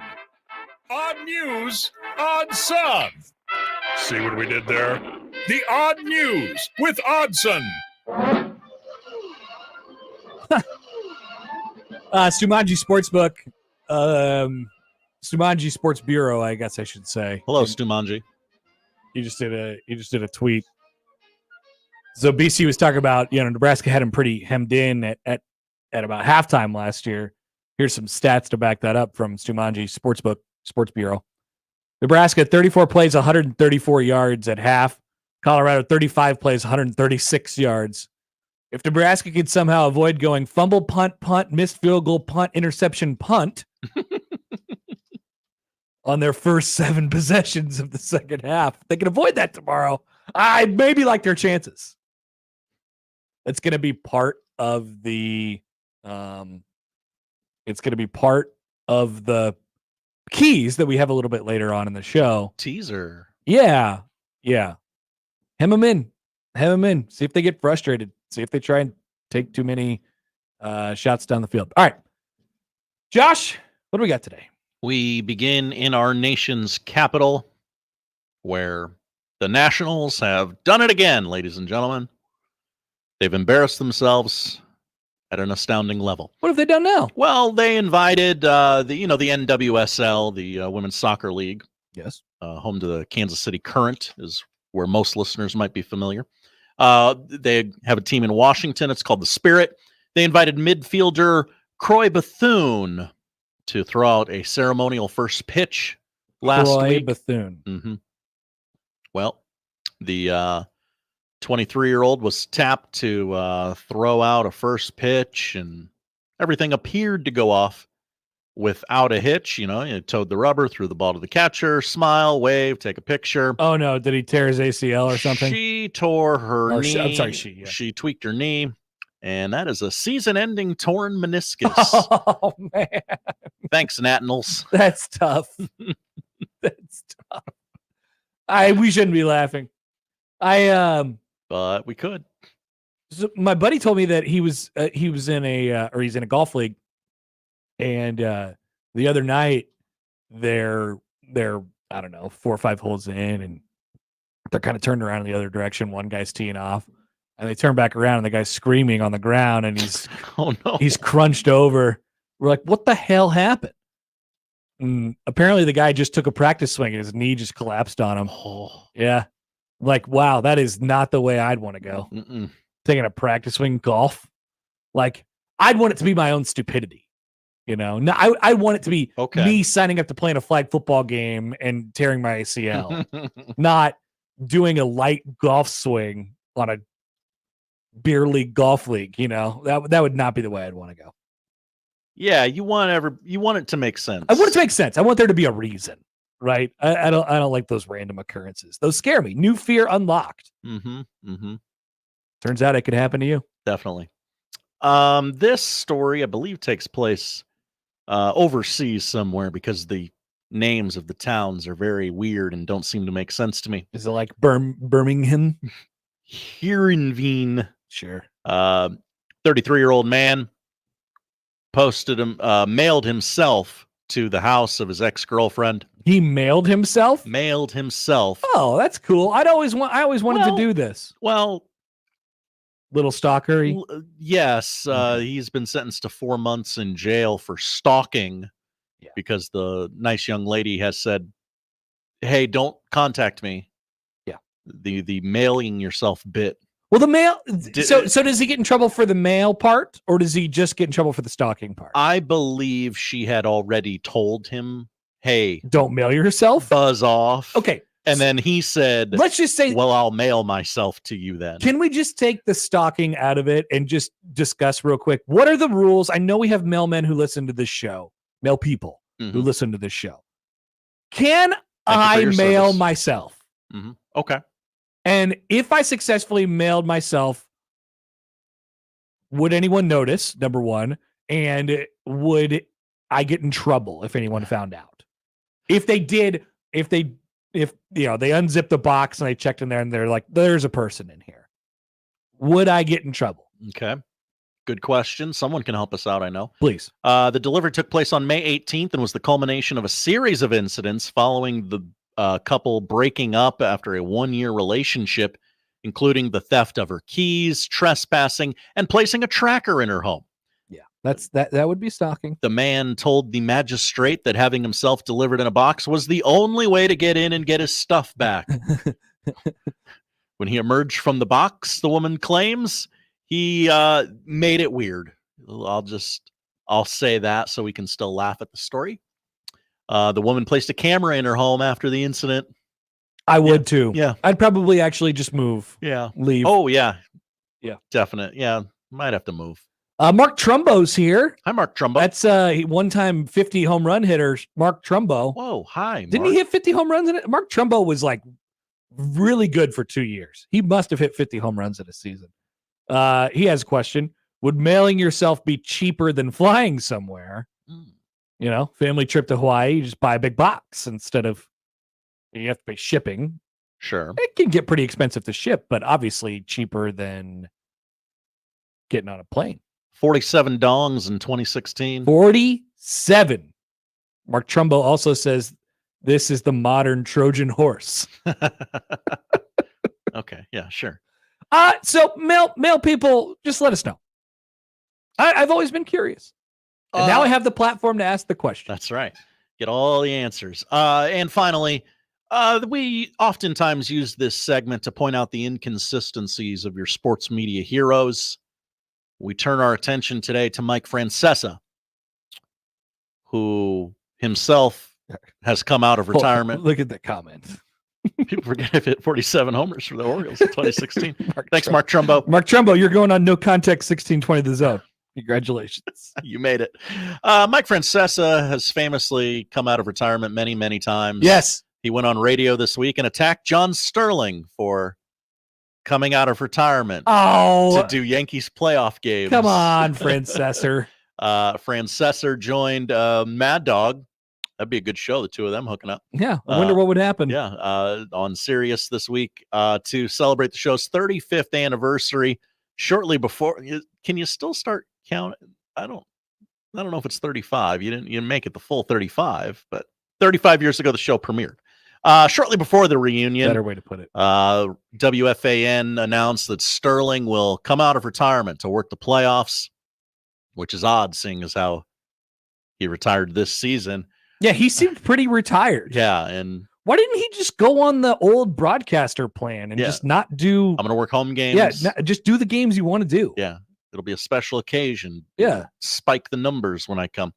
Odd news, Odd Son. See what we did there? The odd news with Oddson. Stumanji Sportsbook, Stumanji Sports Bureau, I guess I should say. Hello, Stumanji. He just did a tweet. So BC was talking about, Nebraska had him pretty hemmed in at about halftime last year. Here's some stats to back that up from Stumanji Sportsbook Sports Bureau. Nebraska 34 plays, 134 yards at half. Colorado 35 plays, 136 yards. If Nebraska could somehow avoid going fumble, punt, missed field goal, punt, interception, punt on their first 7 possessions of the second half, if they can avoid that tomorrow, I maybe like their chances. It's going to be part of the keys that we have a little bit later on in the show. Teaser. Yeah. Hem them in. See if they get frustrated. See if they try and take too many shots down the field. All right. Josh, what do we got today? We begin in our nation's capital, where the Nationals have done it again, ladies and gentlemen. They've embarrassed themselves at an astounding level. What have they done now? Well, they invited the NWSL, the Women's Soccer League. Yes. Home to the Kansas City Current is where most listeners might be familiar. They have a team in Washington. It's called the Spirit. They invited midfielder Croy Bethune to throw out a ceremonial first pitch last week. Bethune. Mm-hmm. Well, the 23-year-old was tapped to throw out a first pitch, and everything appeared to go off without a hitch. You know, he towed the rubber, threw the ball to the catcher, smile, wave, take a picture. Oh, no. Did he tear his ACL or something? She tore her knee. I'm sorry, she. Yeah. She tweaked her knee, and that is a season-ending torn meniscus. Oh, man. Thanks, Nationals. That's tough. That's tough. We shouldn't be laughing. But we could. So my buddy told me that he was in he's in a golf league, and the other night they're I don't know 4 or 5 holes in, and they're kind of turned around in the other direction. One guy's teeing off, and they turn back around, and the guy's screaming on the ground, and he's he's crunched over. We're like, what the hell happened? And apparently the guy just took a practice swing and his knee just collapsed on him. Oh. Yeah. Like, wow, that is not the way I'd want to go. Mm-mm. Taking a practice swing golf. Like, I'd want it to be my own stupidity. You know, no, I want it to be me signing up to play in a flag football game and tearing my ACL, not doing a light golf swing on a beer league golf league. You know, that would not be the way I'd want to go. Yeah, you want it to make sense. I want it to make sense. I want there to be a reason, right? I don't like those random occurrences. Those scare me. New fear unlocked. Mm-hmm. Mm-hmm. Turns out it could happen to you. Definitely. This story, I believe, takes place overseas somewhere because the names of the towns are very weird and don't seem to make sense to me. Is it like Birmingham? Heerenveen. Sure. 33-year-old man mailed himself to the house of his ex-girlfriend. He mailed himself? Mailed himself. Oh, that's cool. I always wanted to do this. Well, little stalker. Yes, he's been sentenced to 4 months in jail for stalking because the nice young lady has said, "Hey, don't contact me." Yeah. The mailing yourself bit. Well, the mail. So does he get in trouble for the mail part, or does he just get in trouble for the stalking part? I believe she had already told him, "Hey, don't mail yourself. Buzz off." Okay. And then he said, let's just say, well, I'll mail myself to you then. Can we just take the stalking out of it and just discuss real quick? What are the rules? I know we have mailmen who listen to this show, mail people who listen to this show. Can I mail myself? Mm-hmm. Okay. And if I successfully mailed myself, would anyone notice, number one? And would I get in trouble if anyone found out? If they unzipped the box and they checked in there and they're like, there's a person in here, would I get in trouble? Okay. Good question. Someone can help us out, I know. Please. The delivery took place on May 18th and was the culmination of a series of incidents following the couple breaking up after a 1-year relationship, including the theft of her keys, trespassing, and placing a tracker in her home. Yeah, that would be stalking. The man told the magistrate that having himself delivered in a box was the only way to get in and get his stuff back. When he emerged from the box, the woman claims he made it weird. I'll say that so we can still laugh at the story. The woman placed a camera in her home after the incident. I would too. Yeah. I'd probably actually just move. Yeah. Leave. Oh, yeah. Yeah. Definite. Yeah. Might have to move. Mark Trumbo's here. Hi, Mark Trumbo. That's one-time 50 home run hitter, Mark Trumbo. Whoa, hi, Mark. Didn't he hit 50 home runs in it? Mark Trumbo was like really good for 2 years. He must have hit 50 home runs in a season. He has a question. Would mailing yourself be cheaper than flying somewhere? You know, family trip to Hawaii, you just buy a big box instead of you have to pay shipping. Sure. It can get pretty expensive to ship, but obviously cheaper than getting on a plane. 47 dongs in 2016. 47 7. Mark Trumbo also says this is the modern Trojan horse. Okay, yeah, sure. So male people, just let us know. I've always been curious. And now I have the platform to ask the question. That's right. Get all the answers. And finally, we oftentimes use this segment to point out the inconsistencies of your sports media heroes. We turn our attention today to Mike Francesa, who himself has come out of retirement. Look at the comment. People forget if hit 47 homers for the Orioles in 2016. Thanks, Mark Trumbo. Mark Trumbo, you're going on no context 1620 the zone. Congratulations. You made it. Mike Francesa has famously come out of retirement many, many times. Yes. He went on radio this week and attacked John Sterling for coming out of retirement to do Yankees playoff games. Come on, Francesa. Francesa joined Mad Dog. That'd be a good show, the two of them hooking up. Yeah, I wonder what would happen. Yeah, on Sirius this week to celebrate the show's 35th anniversary. Shortly before, can you still start counting? I don't know if it's 35. You didn't make it the full 35, but 35 years ago the show premiered. Shortly before the reunion, Better way to put it. WFAN announced that Sterling will come out of retirement to work the playoffs, which is odd, seeing as how he retired this season. Yeah, he seemed pretty retired. Yeah, and why didn't he just go on the old broadcaster plan and just not do? I'm going to work home games. Yeah, just do the games you want to do. Yeah, it'll be a special occasion. Yeah, spike the numbers when I come.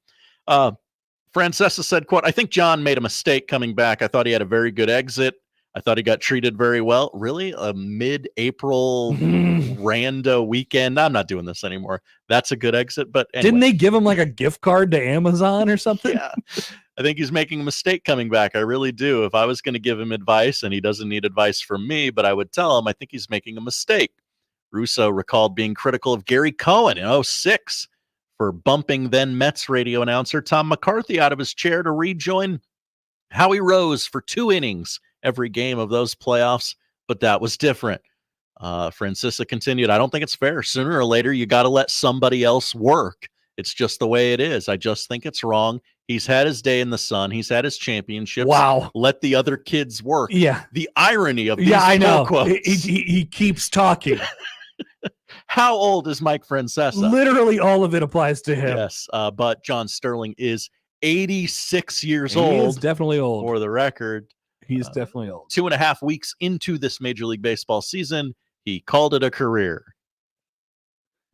Francesa said, quote, "I think John made a mistake coming back. I thought he had a very good exit. I thought he got treated very well." Really? A mid-April rando weekend? I'm not doing this anymore. That's a good exit. But anyway. Didn't they give him like a gift card to Amazon or something? Yeah. I think he's making a mistake coming back. I really do. If I was going to give him advice, and he doesn't need advice from me, but I would tell him I think he's making a mistake. Russo recalled being critical of Gary Cohen in 2006 for bumping then Mets radio announcer Tom McCarthy out of his chair to rejoin Howie Rose for 2 innings every game of those playoffs, but that was different. Francesa continued, "I don't think it's fair. Sooner or later, you got to let somebody else work. It's just the way it is. I just think it's wrong. He's had his day in the sun. He's had his championships. Wow. Let the other kids work." Yeah. The irony of these I know. quotes. He keeps talking. How old is Mike Francesa? Literally all of it applies to him. Yes, but John Sterling is 86 years He old. is definitely old. For the record. He's definitely old. 2.5 weeks into this Major League Baseball season, he called it a career.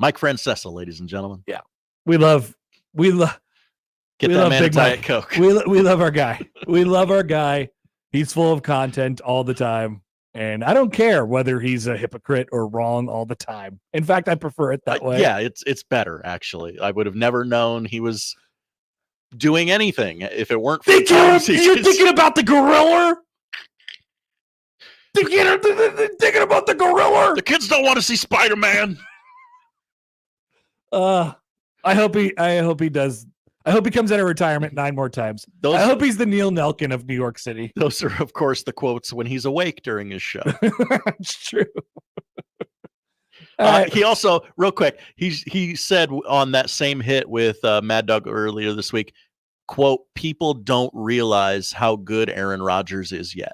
Mike Francesa, ladies and gentlemen. Yeah. We love Get that man a Diet Coke. We love our guy. We love our guy. He's full of content all the time. And I don't care whether he's a hypocrite or wrong all the time. In fact, I prefer it that way. Yeah, it's better, actually. I would have never known he was doing anything if it weren't for you're thinking about the gorilla? Thinking about the gorilla? The kids don't want to see Spider-Man. I hope he does. I hope he comes out of retirement 9 more times. I hope he's the Neil Nelkin of New York City. Those are, of course, the quotes when he's awake during his show. It's true. He also, real quick, he said on that same hit with Mad Dog earlier this week, quote, "People don't realize how good Aaron Rodgers is yet."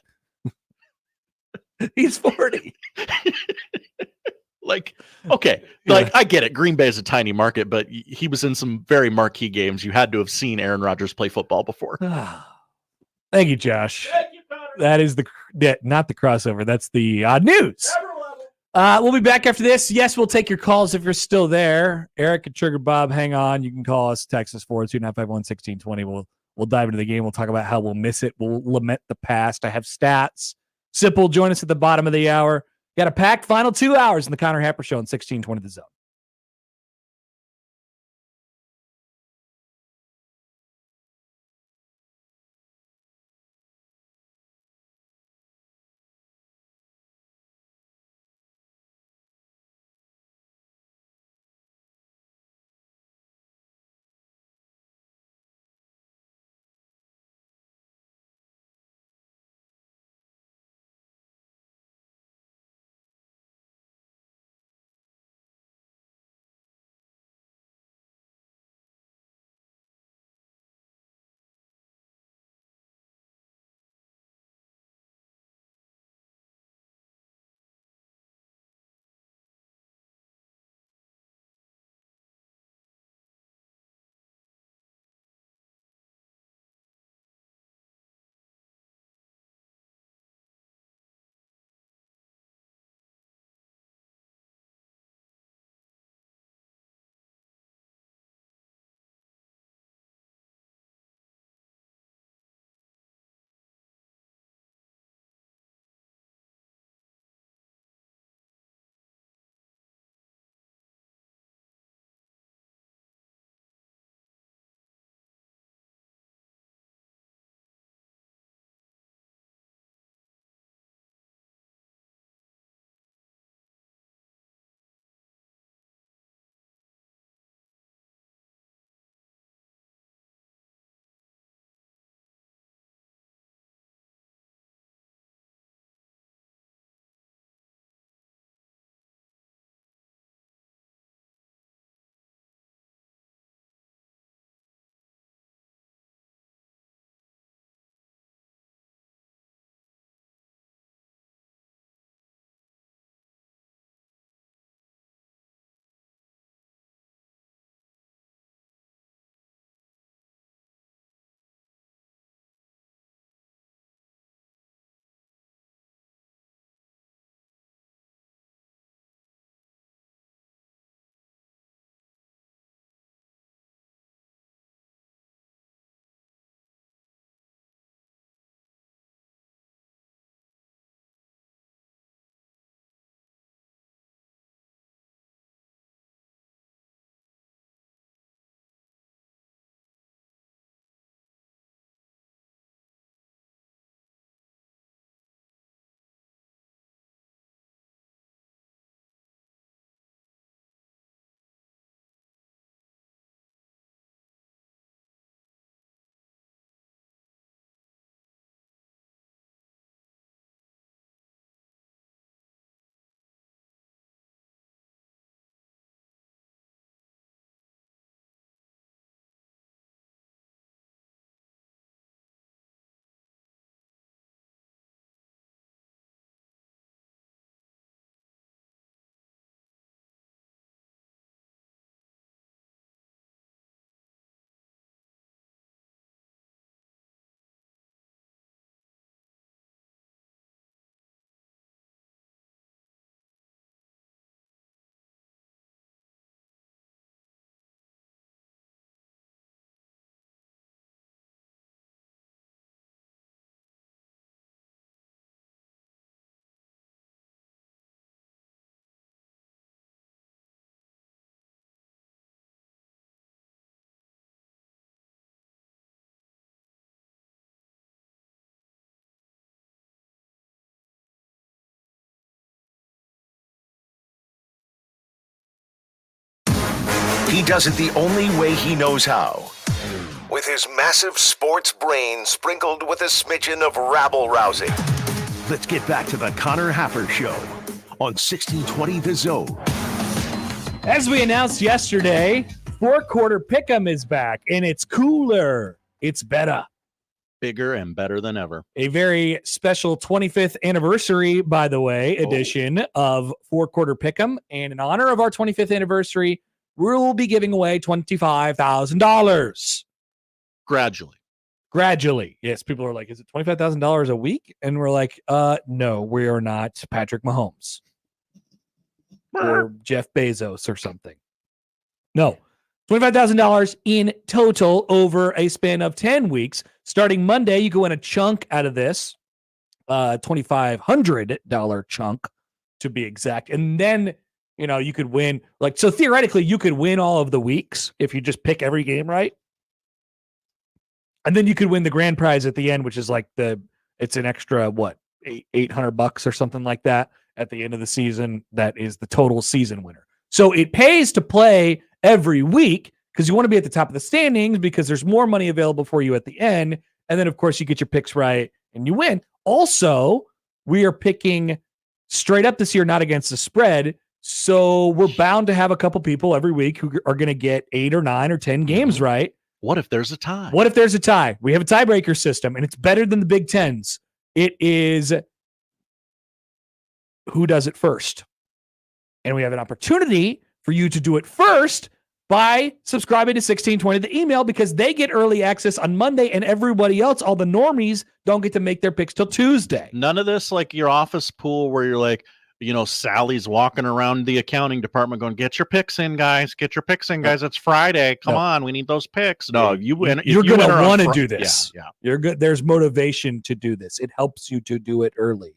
He's 40. I get it. Green Bay is a tiny market, but he was in some very marquee games. You had to have seen Aaron Rodgers play football before. Thank you, Josh. That is not the crossover. That's the odd news. We'll be back after this. Yes, we'll take your calls if you're still there. Eric and Trigger Bob, hang on. You can call us, text us 402-951-1620. We'll dive into the game. We'll talk about how we'll miss it. We'll lament the past. I have stats. Sipple, join us at the bottom of the hour. Got a packed final 2 hours in the Connor Happer Show on 1620 The Zone. He does it the only way he knows how. With his massive sports brain sprinkled with a smidgen of rabble-rousing. Let's get back to the Connor Happer Show on 1620 The Zone. As we announced yesterday, 4-quarter pick'em is back, and it's cooler. It's better. Bigger and better than ever. A very special 25th anniversary, by the way, edition of 4-quarter pick'em. And in honor of our 25th anniversary, we'll be giving away $25,000. Gradually. Yes, people are like, is it $25,000 a week? And we're like, no, we are not Patrick Mahomes or Jeff Bezos or something. No, $25,000 in total over a span of 10 weeks. Starting Monday, you can win a chunk out of this, $2,500 chunk to be exact. And then, you could win, so theoretically, you could win all of the weeks if you just pick every game right. And then you could win the grand prize at the end, which is it's an extra, $800 or something like that at the end of the season. That is the total season winner. So it pays to play every week because you want to be at the top of the standings because there's more money available for you at the end. And then, of course, you get your picks right and you win. Also, we are picking straight up this year, not against the spread. So we're bound to have a couple people every week who are going to get 8 or 9 or 10 games right. What if there's a tie? We have a tiebreaker system, and it's better than the Big Tens. It is who does it first. And we have an opportunity for you to do it first by subscribing to 1620, the email, because they get early access on Monday, and everybody else, all the normies, don't get to make their picks till Tuesday. None of this like your office pool where you're like, Sally's walking around the accounting department going, get your picks in, guys. Get your picks in, guys. It's Friday. Come on. We need those picks. No, you win. You're going to want to do this. Yeah. You're good. There's motivation to do this. It helps you to do it early.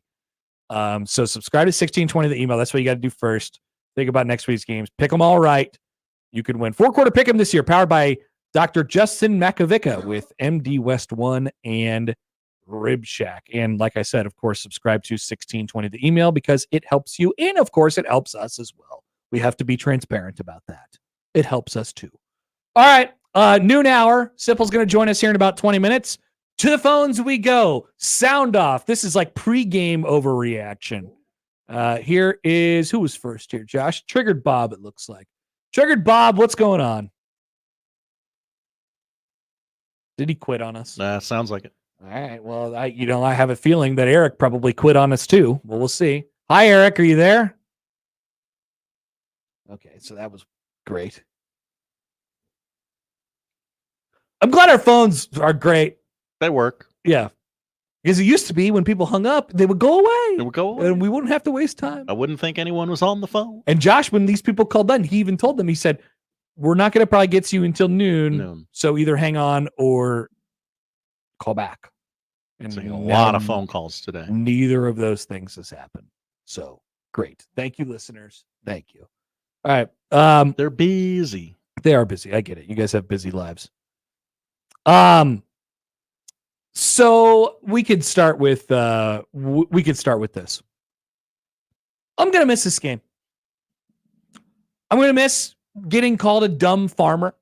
So subscribe to 1620, the email. That's what you got to do first. Think about next week's games. Pick them all right. You can win 4-quarter pick 'em this year, powered by Dr. Justin Makovica with MD West 1 and Rib Shack. And like I said, of course, subscribe to 1620, the email, because it helps you. And of course, it helps us as well. We have to be transparent about that. It helps us too. All right. Noon hour. Sipple's going to join us here in about 20 minutes. To the phones we go. Sound off. This is like pregame overreaction. Here is, who was first here, Josh? Triggered Bob, it looks like. Triggered Bob, what's going on? Did he quit on us? Sounds like it. All right. Well, I have a feeling that Eric probably quit on us too. Well, we'll see. Hi, Eric. Are you there? Okay. So that was great. I'm glad our phones are great. They work. Yeah. Because it used to be when people hung up, they would go away. They would go away. And we wouldn't have to waste time. I wouldn't think anyone was on the phone. And Josh, when these people called in, he even told them, he said, we're not going to probably get to you until noon. So either hang on or call back. And a lot of phone calls today. Neither of those things has happened. So great. Thank you, listeners. Thank you. All right. They're busy. They are busy. I get it. You guys have busy lives. So we could start with this. I'm gonna miss this game. I'm gonna miss getting called a dumb farmer,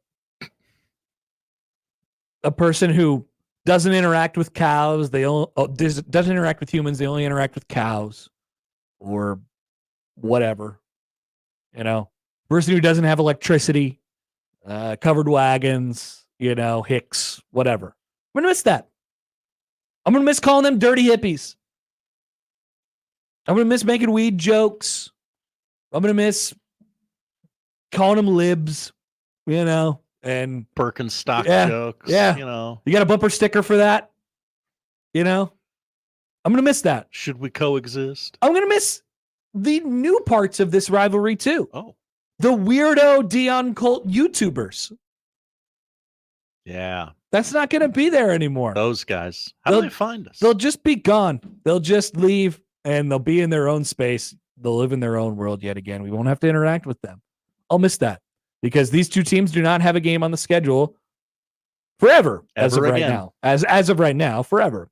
a person who doesn't interact with cows. Doesn't interact with humans. They only interact with cows, or whatever. Person who doesn't have electricity, covered wagons. Hicks, whatever. I'm gonna miss that. I'm going to miss calling them dirty hippies. I'm going to miss making weed jokes. I'm going to miss calling them libs, and Birkenstock jokes. Yeah. You got a bumper sticker for that? I'm going to miss that. Should we coexist? I'm going to miss the new parts of this rivalry too. Oh. The weirdo Dion Colt YouTubers. Yeah. That's not going to be there anymore. Those guys. How do they find us? They'll just be gone. They'll just leave and they'll be in their own space. They'll live in their own world yet again. We won't have to interact with them. I'll miss that because these two teams do not have a game on the schedule forever as of right now. As of right now, forever.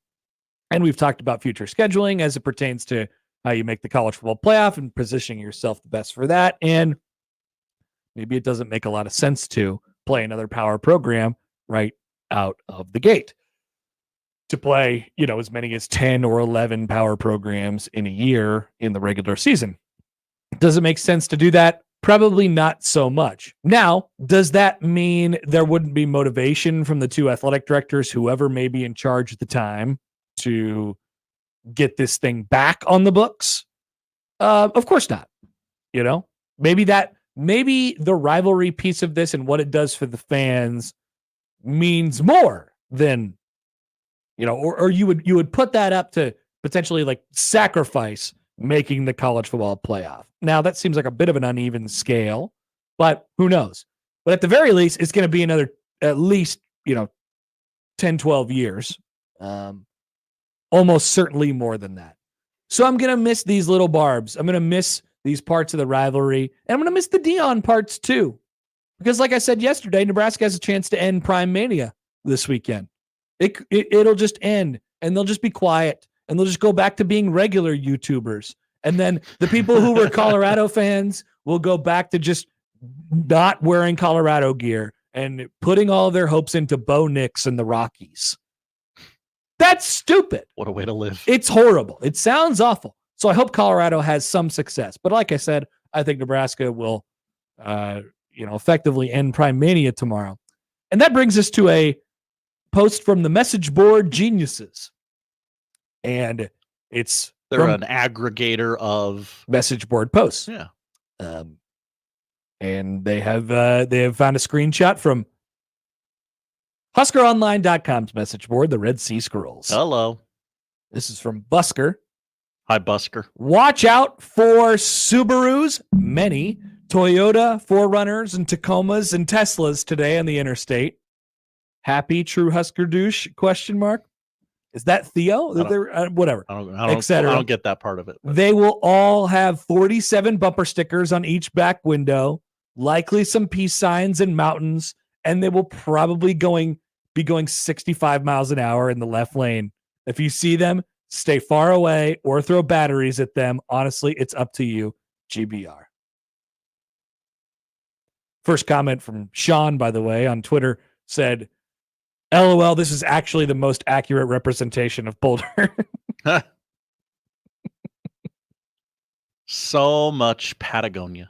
And we've talked about future scheduling as it pertains to how you make the college football playoff and positioning yourself the best for that. And maybe it doesn't make a lot of sense to play another power program right out of the gate. To play, as many as 10 or 11 power programs in a year in the regular season. Does it make sense to do that? Probably not so much. Now, does that mean there wouldn't be motivation from the two athletic directors, whoever may be in charge at the time, to get this thing back on the books? Of course not. Maybe the rivalry piece of this and what it does for the fans means more than, or you would put that up to potentially like sacrifice making the college football playoff. Now that seems like a bit of an uneven scale, but who knows? But at the very least, it's going to be another at least, 10, 12 years. Almost certainly more than that. So I'm going to miss these little barbs. I'm going to miss these parts of the rivalry. And I'm going to miss the Dion parts too. Because like I said yesterday, Nebraska has a chance to end Prime Mania this weekend. It'll just end and they'll just be quiet and they'll just go back to being regular YouTubers. And then the people who were Colorado fans will go back to just not wearing Colorado gear and putting all of their hopes into Bo Nix and the Rockies. That's stupid. What a way to live. It's horrible. It sounds awful. So I hope Colorado has some success. But like I said, I think Nebraska will, effectively end Prime Mania tomorrow. And that brings us to a post from the message board geniuses. And they're an aggregator of message board posts. Yeah. And they have found a screenshot from HuskerOnline.com's message board, the Red Sea Scrolls. Hello. This is from Busker. Hi, Busker. Watch out for Subarus, many, Toyota, 4Runners, and Tacomas and Teslas today on the interstate. Happy true Husker douche? ? Is that Theo? Whatever. I don't get that part of it. They will all have 47 bumper stickers on each back window, likely some peace signs and mountains, and they will probably be going 65 miles an hour in the left lane. If you see them, stay far away or throw batteries at them. Honestly, it's up to you. GBR. First comment from Sean, by the way, on Twitter said, LOL, this is actually the most accurate representation of Boulder. So much Patagonia.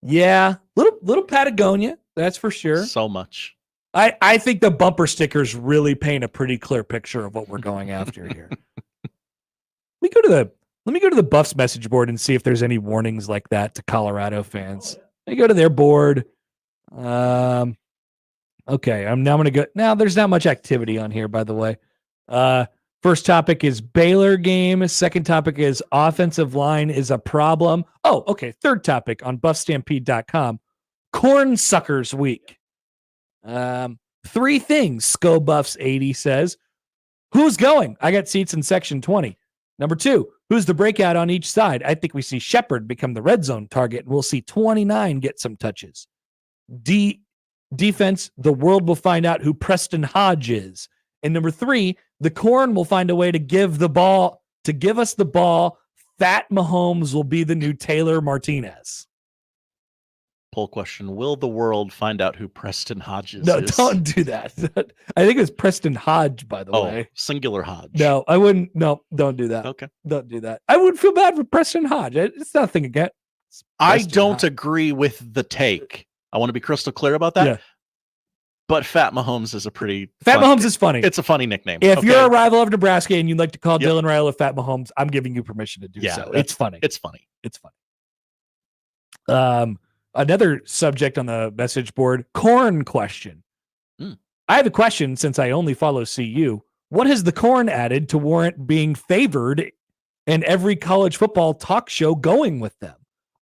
Yeah, little Patagonia, that's for sure. So much. I think the bumper stickers really paint a pretty clear picture of what we're going after here. Let me go to the Buffs message board and see if there's any warnings like that to Colorado fans. Let me go to their board. Okay, I'm now going to go. Now, there's not much activity on here, by the way. First topic is Baylor game. Second topic is offensive line is a problem. Oh, okay. Third topic on buffstampede.com. Corn Suckers Week. 3 things, Sco Buffs 80 says. Who's going? I got seats in section 20. Number 2, who's the breakout on each side? I think we see Shepard become the red zone target, and we'll see 29 get some touches. Defense, the world will find out who Preston Hodge is. And number 3, the Corn will find a way to give us the ball. Fat Mahomes will be the new Taylor Martinez. Poll question. Will the world find out who Preston Hodge is? No, don't do that. I think it was Preston Hodge, by the way. Singular Hodge. No, I wouldn't. No, don't do that. Okay. Don't do that. I would feel bad for Preston Hodge. It's nothing again. I don't agree with the take. I want to be crystal clear about that. Yeah. But Fat Mahomes is Mahomes is funny. It's a funny nickname. If you're a rival of Nebraska and you'd like to call Dylan Raiola Fat Mahomes, I'm giving you permission to do so. It's funny. It's funny. It's funny. Another subject on the message board, Corn question. I have a question since I only follow CU. What has the Corn added to warrant being favored and every college football talk show going with them?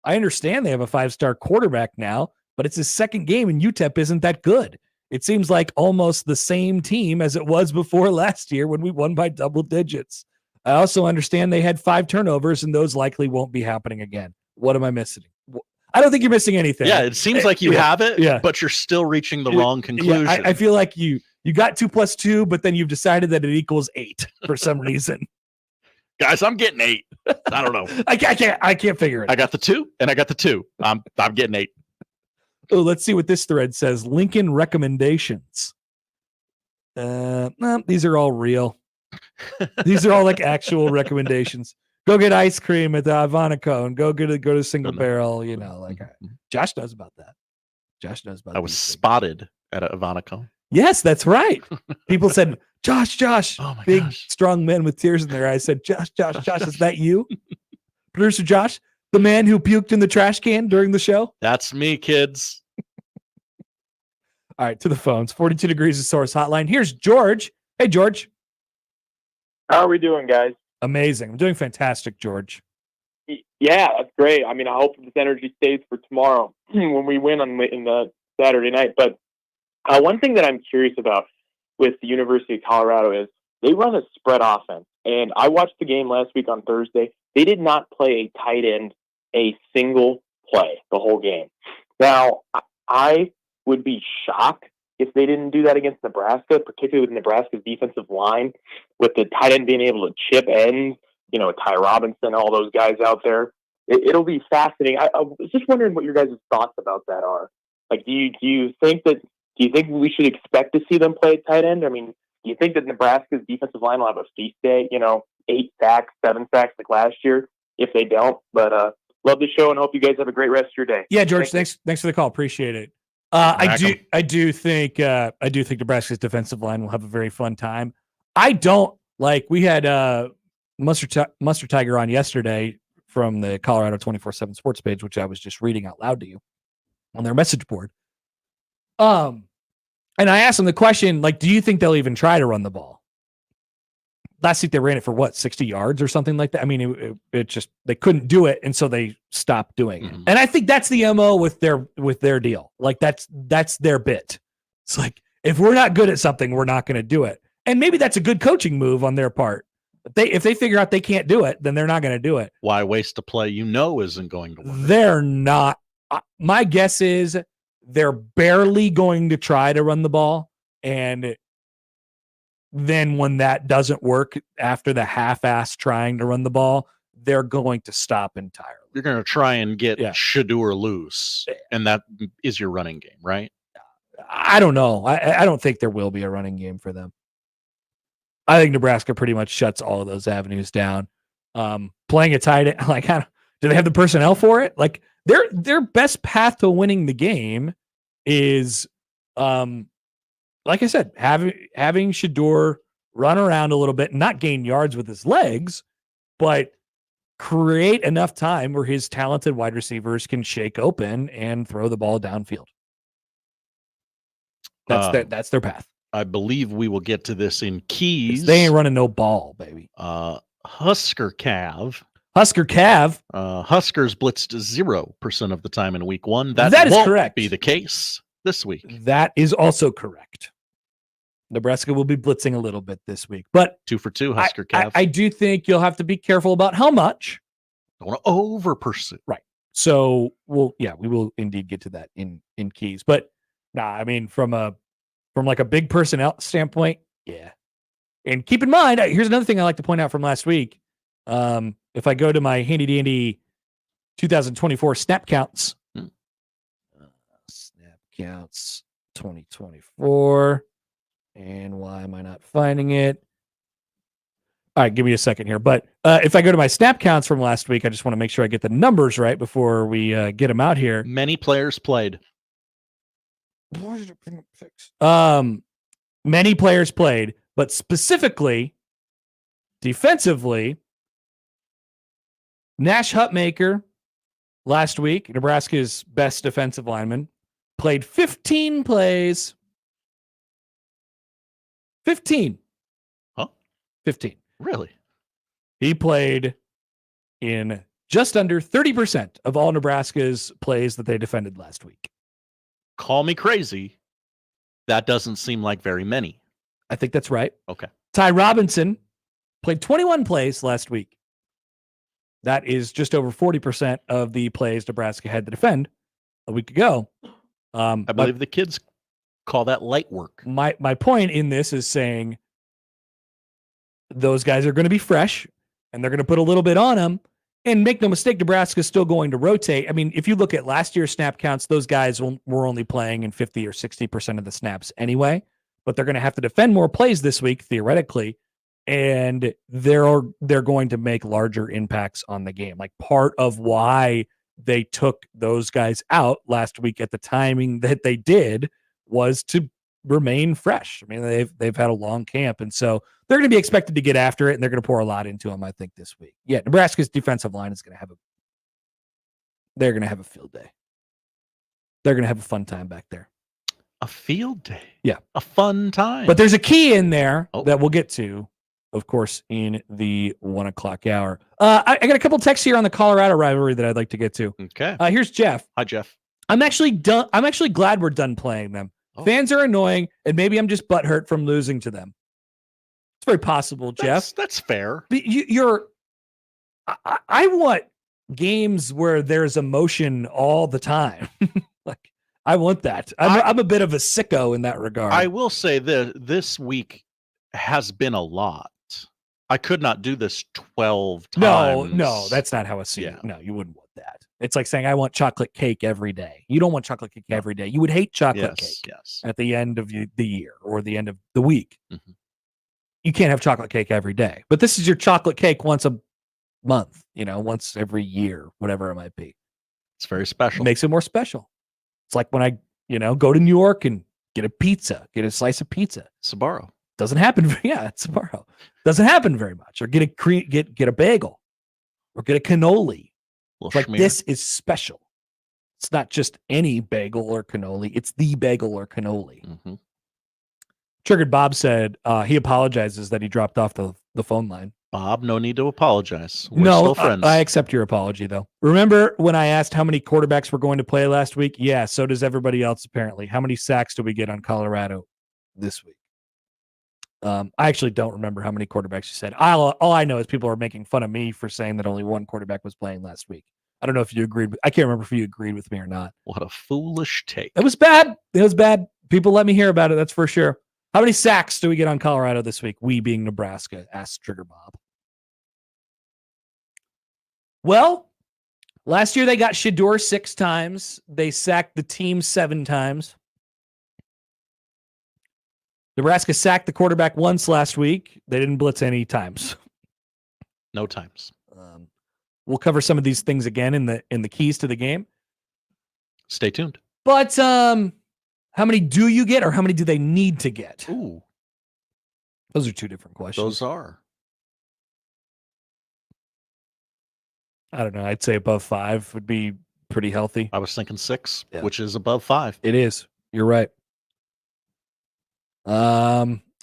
I understand they have a 5-star quarterback now, but it's his second game and UTEP isn't that good. It seems like almost the same team as it was before last year when we won by double digits. I also understand they had 5 turnovers and those likely won't be happening again. What am I missing? I don't think you're missing anything. Yeah, it seems like you have it, but you're still reaching the wrong conclusion. Yeah, I feel like you got 2 + 2, but then you've decided that it equals 8 for some reason. Guys, I'm getting 8. I don't know. I can't figure it. I got the 2 and I got the 2. I'm getting 8. Oh, let's see what this thread says. Lincoln recommendations. No, these are all real. These are all like actual recommendations. Go get ice cream at the Ivanico and go to Single Barrel. You know, like Josh knows about that. Josh knows about. I was spotted at a Ivanico. Yes, that's right. People said, Josh, oh my big gosh. strong men with tears in their eyes said, Josh, is that you? Producer Josh, the man who puked in the trash can during the show? That's me, kids. All right, to the phones. 42 Degrees of Source Hotline. Here's George. Hey, George. How are we doing, guys? Amazing. I'm doing fantastic, George. Yeah, that's great. I mean, I hope this energy stays for tomorrow when we win in the Saturday night. But one thing that I'm curious about with the University of Colorado is they run a spread offense. And I watched the game last week on Thursday. They did not play a tight end a single play the whole game. Now, I would be shocked if they didn't do that against Nebraska, particularly with Nebraska's defensive line, with the tight end being able to chip ends, you know, Ty Robinson, all those guys out there. It'll be fascinating. I was just wondering what your guys' thoughts about that are. Like, do you think we should expect to see them play at tight end? I mean, do you think that Nebraska's defensive line will have a feast day, 8 sacks, 7 sacks like last year? If they don't, but love the show and hope you guys have a great rest of your day. Yeah, George, thanks for the call. Appreciate it. I do think Nebraska's defensive line will have a very fun time. I don't we had Mustard Tiger on yesterday from the Colorado 24/7 Sports page, which I was just reading out loud to you on their message board. And I asked him the question, do you think they'll even try to run the ball? Last week they ran it for 60 yards or something like that. I mean, it just, they couldn't do it. And so they stopped doing it. And I think that's the MO with their deal. That's their bit. It's like, if we're not good at something, we're not going to do it. And maybe that's a good coaching move on their part. If they figure out they can't do it, then they're not going to do it. Why waste a play isn't going to work? They're not. My guess is they're barely going to try to run the ball. And then when that doesn't work after the half-ass trying to run the ball, they're going to stop entirely. You're going to try and get Shedeur loose, and that is your running game, right? I don't know. I don't think there will be a running game for them. I think Nebraska pretty much shuts all of those avenues down. Playing a tight end, do they have the personnel for it? Their best path to winning the game is, like I said, having Shedeur run around a little bit, not gain yards with his legs, but create enough time where his talented wide receivers can shake open and throw the ball downfield. That's their path. I believe we will get to this in Keys. They ain't running no ball, baby. Husker Cav. Huskers blitzed 0% of the time in week 1. That is won't correct. Be the case this week. That is also correct. Nebraska will be blitzing a little bit this week, but 2 for 2 Husker Cav. I do think you'll have to be careful about how much. Don't want to over pursue. Right. So we will indeed get to that in Keys, but I mean, from a big personnel standpoint, yeah. And keep in mind, here's another thing I like to point out from last week. If I go to my handy dandy 2024 snap counts, snap counts 2024, and why am I not finding it? All right, give me a second here. But if I go to my snap counts from last week, I just want to make sure I get the numbers right before we get them out here. Many players played. Many players played, but specifically, defensively, Nash Hutmaker last week, Nebraska's best defensive lineman, played 15 plays. 15. Huh? 15. Really? He played in just under 30% of all Nebraska's plays that they defended last week. Call me crazy. That doesn't seem like very many. I think that's right. Okay. Ty Robinson played 21 plays last week. That is just over 40% of the plays Nebraska had to defend a week ago. I believe the kids call that light work. My point in this is saying those guys are going to be fresh, and they're going to put a little bit on them. And make no mistake, Nebraska is still going to rotate. I mean, if you look at last year's snap counts, those guys were only playing in 50 or 60% of the snaps anyway, but they're going to have to defend more plays this week, theoretically, and they're going to make larger impacts on the game. Like, part of why they took those guys out last week at the timing that they did was to remain fresh. I mean, they've had a long camp, and so they're going to be expected to get after it, and they're going to pour a lot into them, I think, this week. Yeah, Nebraska's defensive line is going to have a field day. They're going to have a fun time back there. A field day. Yeah. A fun time. But there's a key in there that we'll get to, of course, in the 1 o'clock hour. I got a couple texts here on the Colorado rivalry that I'd like to get to. Okay. Here's Jeff. Hi, Jeff. I'm actually glad we're done playing them. Fans are annoying, and maybe I'm just butthurt from losing to them. It's very possible, Jeff. That's fair. But I want games where there's emotion all the time. Like, I want that. I'm a bit of a sicko in that regard. I will say this week has been a lot. I could not do this 12 times. No, that's not how I see it. No, you wouldn't want that. It's like saying I want chocolate cake every day. You don't want chocolate cake every day. You would hate chocolate cake at the end of the year or the end of the week. Mm-hmm. You can't have chocolate cake every day. But this is your chocolate cake once a month, once every year, whatever it might be. It's very special. It makes it more special. It's like when I, go to New York and get a slice of pizza. Sbarro. Doesn't happen. Yeah, it's Sbarro. Doesn't happen very much. Or get a bagel, or get a cannoli. It's like, this is special. It's not just any bagel or cannoli. It's the bagel or cannoli. Mm-hmm. Triggered Bob said he apologizes that he dropped off the phone line. Bob, no need to apologize. We're still friends. I accept your apology, though. Remember when I asked how many quarterbacks were going to play last week? Yeah, so does everybody else, apparently. How many sacks do we get on Colorado this week? I actually don't remember how many quarterbacks you said. All I know is people are making fun of me for saying that only one quarterback was playing last week. I don't know if you agreed. I can't remember if you agreed with me or not. What a foolish take. It was bad. People let me hear about it. That's for sure. How many sacks do we get on Colorado this week? We being Nebraska, asked Trigger Bob. Well, last year they got Shedeur 6 times. They sacked the team 7 times. Nebraska sacked the quarterback once last week. They didn't blitz any times. No times. We'll cover some of these things again in the keys to the game. Stay tuned. But how many do you get, or how many do they need to get? Ooh. Those are 2 different questions. Those are. I don't know. I'd say above 5 would be pretty healthy. I was thinking 6, which is above 5. It is. You're right.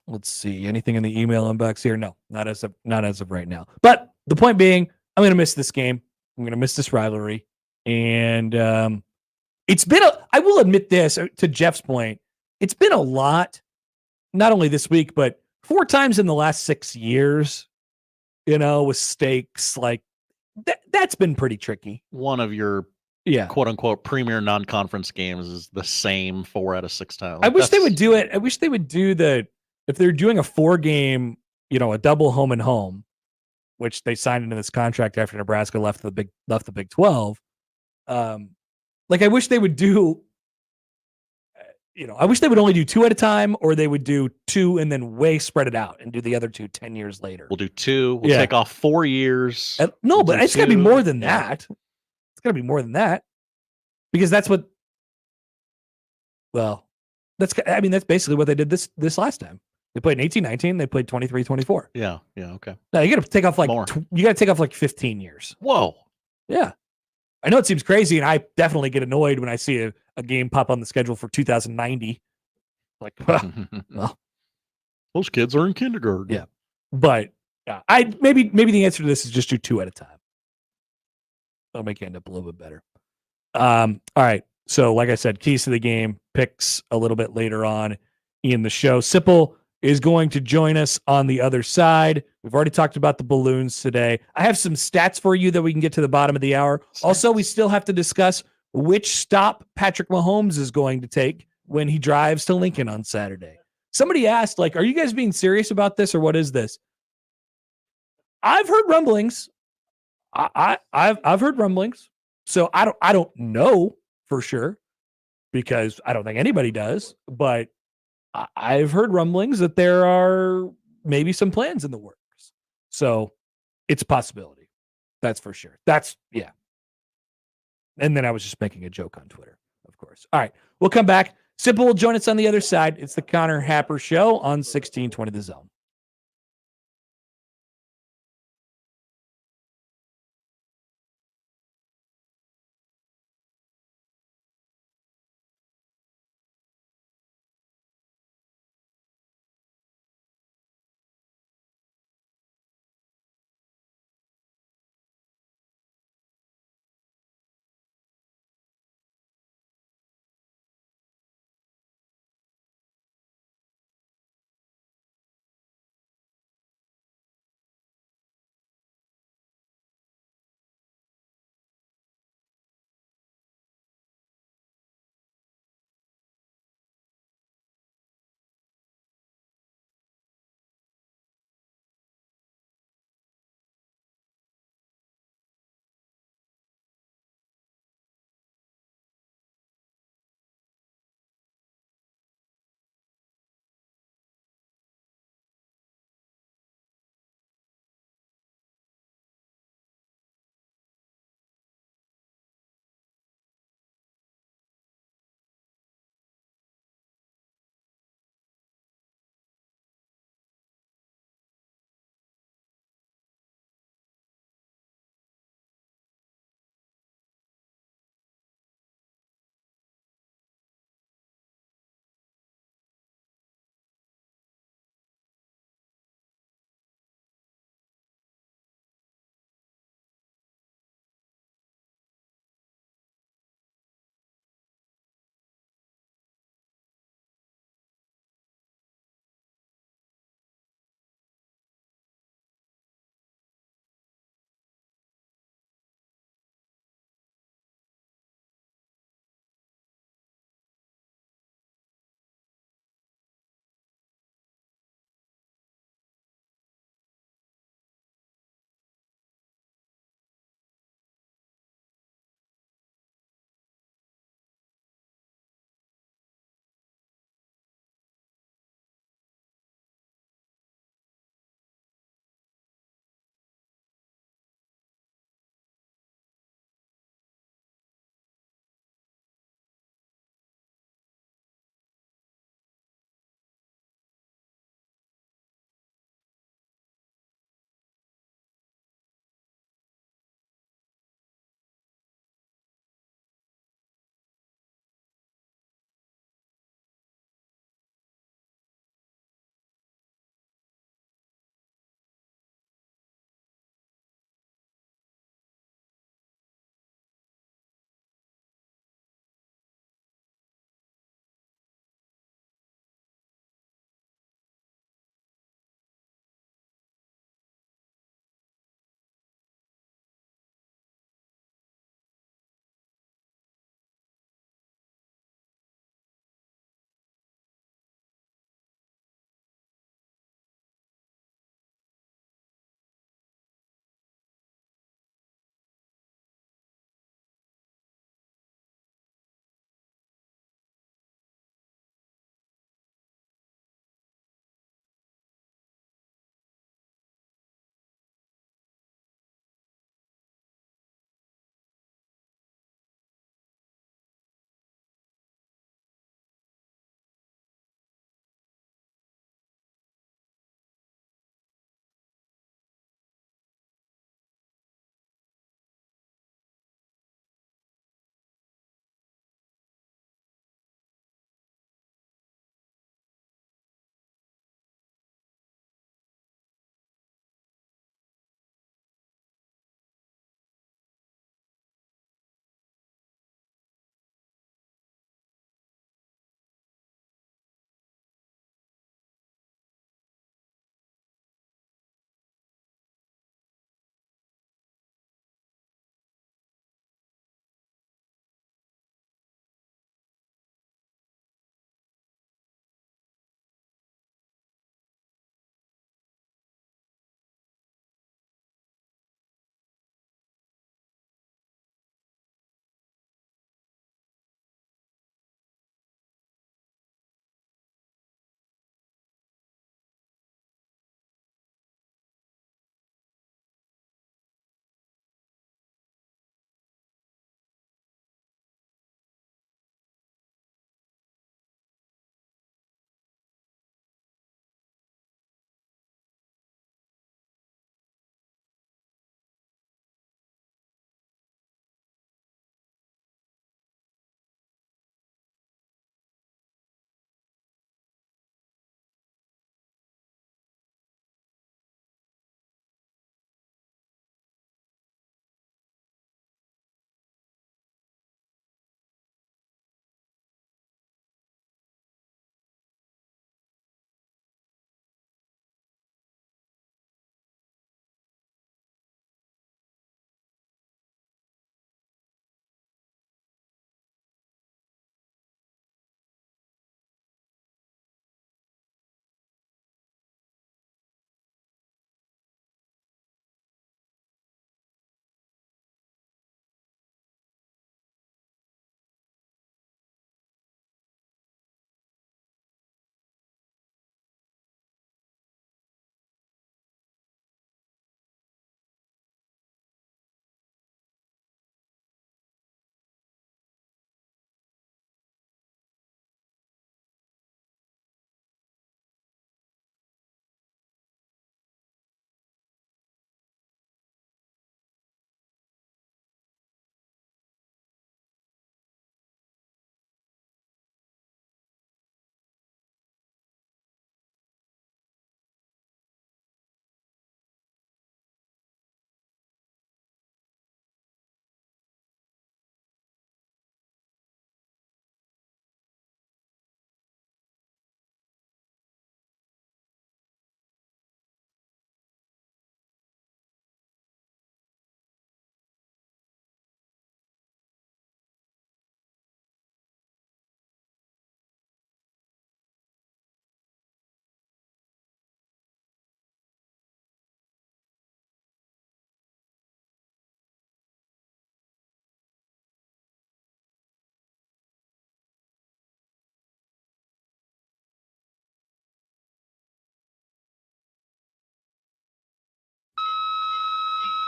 Let's see. Anything in the email inbox here? No, not as of right now. But the point being, I'm going to miss this game. I'm going to miss this rivalry. And it's been I will admit this, to Jeff's point, it's been a lot, not only this week, but 4 times in the last 6 years, with stakes. Like, that's been pretty tricky. One of your quote unquote premier non-conference games is the same 4 out of 6 times. I wish they would do it. I wish they would do if they're doing a 4-game, a double home and home, which they signed into this contract after Nebraska left the Big 12. I wish they would do, I wish they would only do 2 at a time, or they would do 2 and then spread it out and do the other 2 10 years later. We'll do 2. We'll take off 4 years. But it's got to be more than that. It's got to be more than that, because that's what. Well, that's basically what they did this last time. They played in 18-19. They played 23-24. Yeah. Okay. Now you got to take off you got to take off 15 years. Whoa. Yeah. I know it seems crazy, and I definitely get annoyed when I see a game pop on the schedule for 2090. Like, well, those kids are in kindergarten. Yeah, but maybe the answer to this is just do 2 at a time. That'll make you end up a little bit better. All right. So, like I said, keys to the game, picks a little bit later on in the show. Sipple is going to join us on the other side. We've already talked about the balloons today. I have some stats for you that we can get to the bottom of the hour. Also, we still have to discuss which stop Patrick Mahomes is going to take when he drives to Lincoln on Saturday. Somebody asked, are you guys being serious about this, or what is this? I've heard rumblings. I've heard rumblings, so I don't know for sure because I don't think anybody does, but I've heard rumblings that there are maybe some plans in the works. So it's a possibility. That's for sure. Yeah. And then I was just making a joke on Twitter, of course. All right. We'll come back. Sipple will join us on the other side. It's the Connor Happer Show on 1620 The Zone.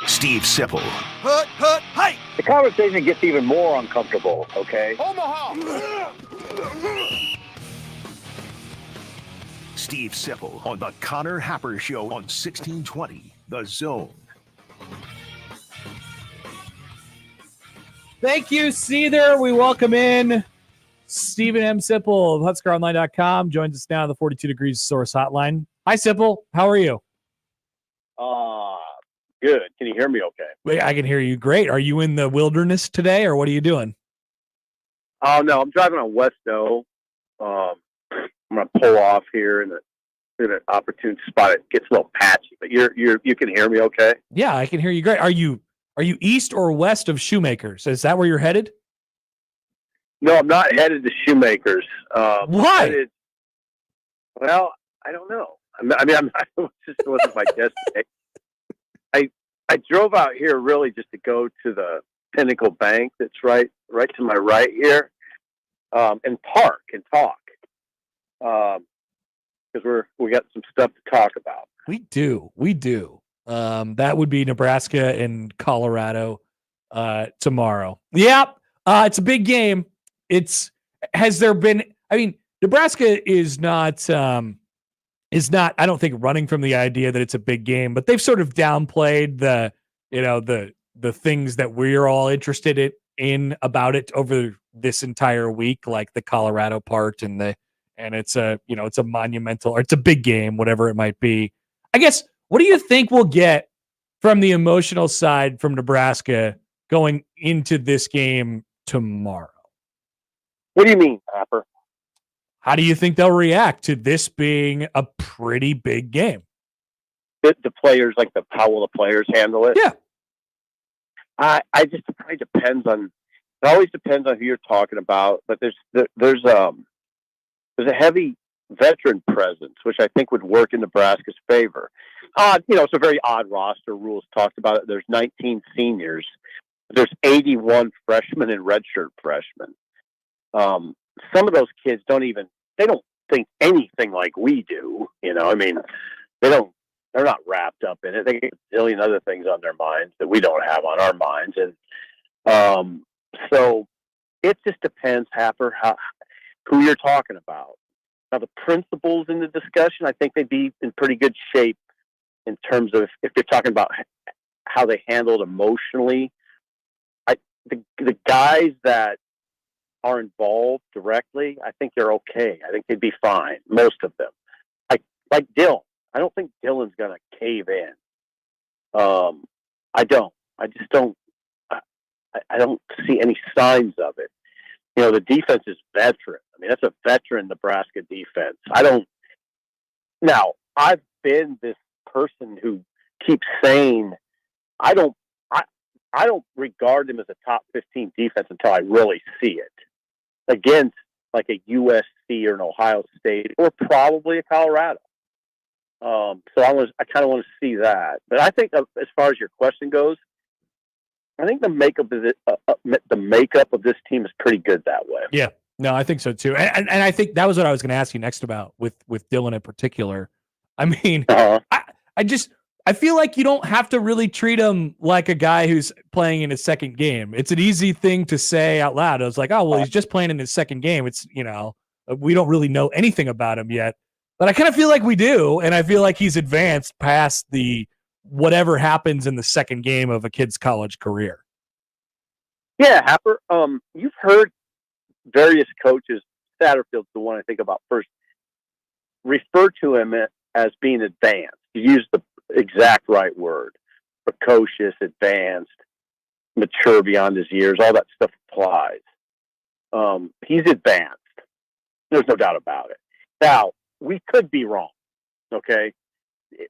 Steve Sipple, The conversation gets even more uncomfortable, okay? Steve Sipple on the Connor Happer Show on 1620 The Zone. Thank you, Seether. We welcome in Stephen M. Sipple of HuskerOnline.com. Joins us now on the 42 Degrees Source Hotline. Hi, Sipple. How are you? Good. Can you hear me okay? Wait, I can hear you great. Are you in the wilderness today, or what are you doing? Oh, no, I'm driving on West O. I'm going to pull off here in an opportune spot. It gets a little patchy, but you can hear me okay? Yeah, I can hear you great. Are you east or west of Shoemakers? Is that where you're headed? No, I'm not headed to Shoemakers. Why? Well, I don't know. It just wasn't my destination. I drove out here really just to go to the Pinnacle Bank that's right to my right here, and park and talk, because we got some stuff to talk about. We do. That would be Nebraska and Colorado tomorrow. Yep. It's a big game. Nebraska is not, I don't think, running from the idea that it's a big game, but they've sort of downplayed the things that we're all interested in about it over this entire week, like the Colorado part and it's a monumental, or it's a big game, whatever it might be. I guess, what do you think we'll get from the emotional side from Nebraska going into this game tomorrow? What do you mean, Happer? How do you think they'll react to this being a pretty big game? The players, how will the players handle it? Yeah. It probably depends on. It always depends on who you're talking about, but there's a heavy veteran presence, which I think would work in Nebraska's favor. It's a very odd roster. Rules talked about it. There's 19 seniors. There's 81 freshmen and redshirt freshmen. Some of those kids they don't think anything like we do. They're not wrapped up in it. They get a zillion other things on their minds that we don't have on our minds. And so it just depends, Happer, who you're talking about. Now, the principals in the discussion, I think they'd be in pretty good shape in terms of if they're talking about how they handled emotionally. The guys that are involved directly, I think they're okay. I think they'd be fine, most of them. Like Dylan. I don't think Dylan's going to cave in. I don't. I just don't. I don't see any signs of it. The defense is veteran. That's a veteran Nebraska defense. Now, I've been this person who keeps saying I don't regard them as a top 15 defense until I really see it against like a USC or an Ohio State or probably a Colorado. So I kind of want to see that. But I think as far as your question goes, I think the makeup of this team is pretty good that way. Yeah, no, I think so too. And I think that was what I was going to ask you next about with Dylan in particular. I feel like you don't have to really treat him like a guy who's playing in his second game. It's an easy thing to say out loud. I was like, oh, well, he's just playing in his second game. It's, we don't really know anything about him yet. But I kind of feel like we do, and I feel like he's advanced past the whatever happens in the second game of a kid's college career. Yeah, Happer. You've heard various coaches, Satterfield's the one I think about first, refer to him as being advanced. You use the exact right word. Precocious, advanced, mature beyond his years, all that stuff applies. He's advanced. There's no doubt about it. Now, we could be wrong. Okay.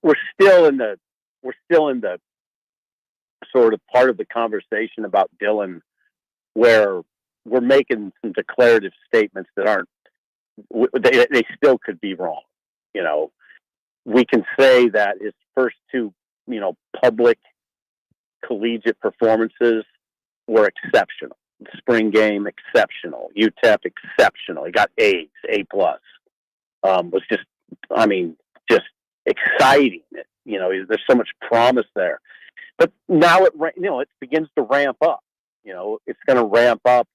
We're still in the sort of part of the conversation about Dylan where we're making some declarative statements that aren't, they still could be wrong. We can say that his first two, public collegiate performances were exceptional. The spring game, exceptional. UTEP, exceptional. He got A's, A+. Was just exciting. There's so much promise there. But now it begins to ramp up. It's going to ramp up.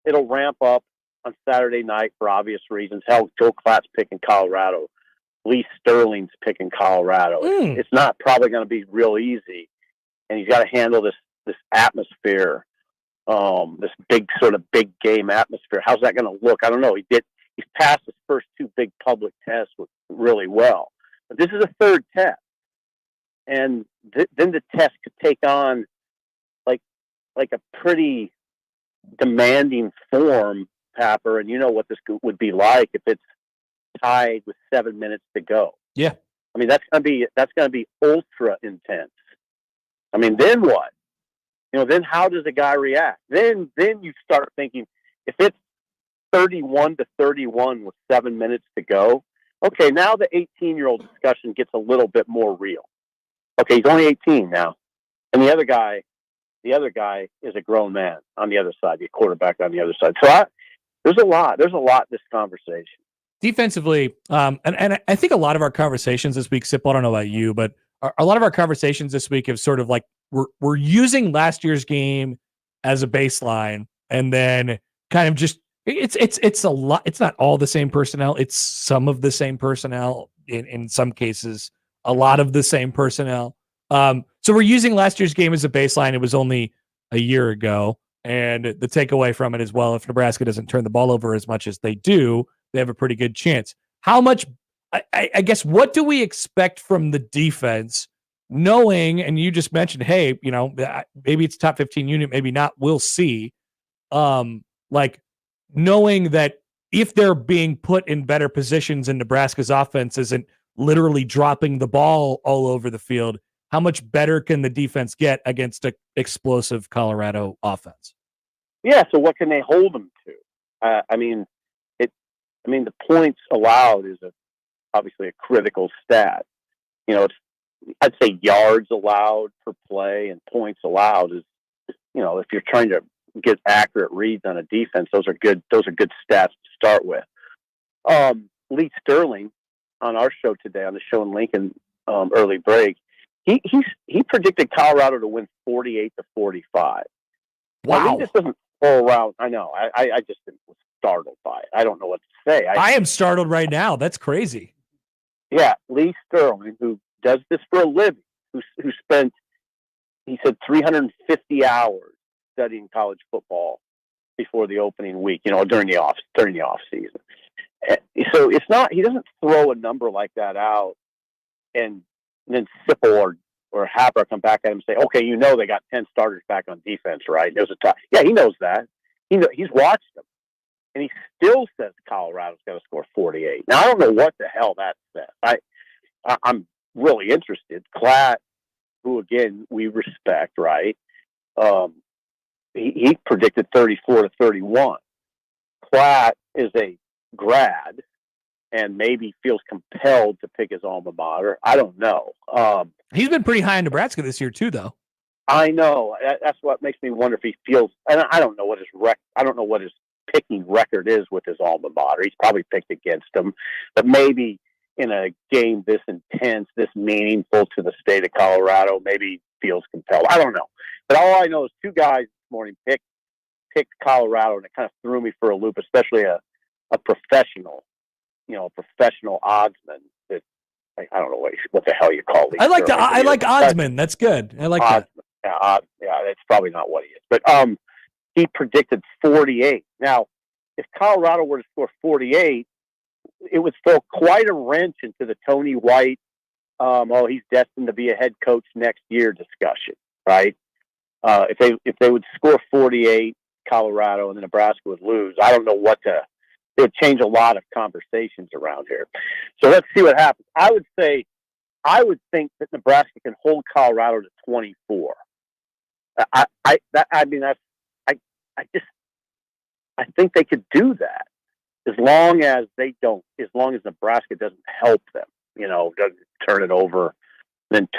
It'll ramp up on Saturday night for obvious reasons. Hell, Joe Klatt's picking Colorado. Lee Sterling's picking Colorado. It's not probably going to be real easy, and he's got to handle this atmosphere, this big game atmosphere. How's that going to look? I don't know. He's passed his first two big public tests really well, but this is a third test, and then the test could take on like a pretty demanding form, Happer, and you know what this would be like if it's tied with 7 minutes to go. Yeah. I mean, that's going to be ultra intense. I mean, then what? Then how does a guy react? Then you start thinking, if it's 31-31 with 7 minutes to go, okay, now the 18-year-old discussion gets a little bit more real. Okay, he's only 18 now. And the other guy is a grown man on the other side, the quarterback on the other side. So there's a lot in this conversation. Defensively, and I think a lot of our conversations this week, Sipple, I don't know about you, but a lot of our conversations this week have sort of like we're using last year's game as a baseline, and then kind of just it's a lot. It's not all the same personnel. It's some of the same personnel. In some cases, a lot of the same personnel. So we're using last year's game as a baseline. It was only a year ago, and the takeaway from it as well, if Nebraska doesn't turn the ball over as much as they do, they have a pretty good chance. How much, I guess, what do we expect from the defense, knowing, and you just mentioned, hey, maybe it's top 15 unit, maybe not, we'll see. Like knowing that if they're being put in better positions and Nebraska's offense isn't literally dropping the ball all over the field, how much better can the defense get against an explosive Colorado offense? Yeah, so what can they hold them to? The points allowed is obviously a critical stat. I'd say yards allowed per play and points allowed is, if you're trying to get accurate reads on a defense, those are good stats to start with. Lee Sterling on our show today, on the show in Lincoln, early break, he predicted Colorado to win 48-45. Wow. I think this doesn't roll around. I know. I just was startled by it. I don't know what to say. I am startled right now. That's crazy. Yeah, Lee Sterling, who does this for a living, who spent, he said, 350 hours studying college football before the opening week, during the off season. So it's not, he doesn't throw a number like that out and then Sipple or Happer come back at him and say, okay, they got 10 starters back on defense, right? There's a tie. Yeah, he knows that. He's watched them. And he still says Colorado's going to score 48. Now, I don't know what the hell that says. I'm really interested. Klatt, who, again, we respect, right? He predicted 34-31. Klatt is a grad and maybe feels compelled to pick his alma mater. I don't know. He's been pretty high in Nebraska this year too, though. I know. That's what makes me wonder if he feels. And I don't know what his picking record is with his alma mater. He's probably picked against them, but maybe in a game this intense, this meaningful to the state of Colorado, maybe feels compelled. I don't know. But all I know is two guys this morning picked Colorado, and it kind of threw me for a loop, especially a professional. A professional oddsman that I don't know what the hell you call these. I like oddsman. That's good. I like that. Yeah, that's probably not what he is. But he predicted 48. Now, if Colorado were to score 48, it would throw quite a wrench into the Tony White, he's destined to be a head coach next year discussion, right? If they would score 48, Colorado and Nebraska would lose. I don't know it would change a lot of conversations around here. So let's see what happens. I would think that Nebraska can hold Colorado to 24. I think they could do that as long as Nebraska doesn't help them, doesn't turn it over, into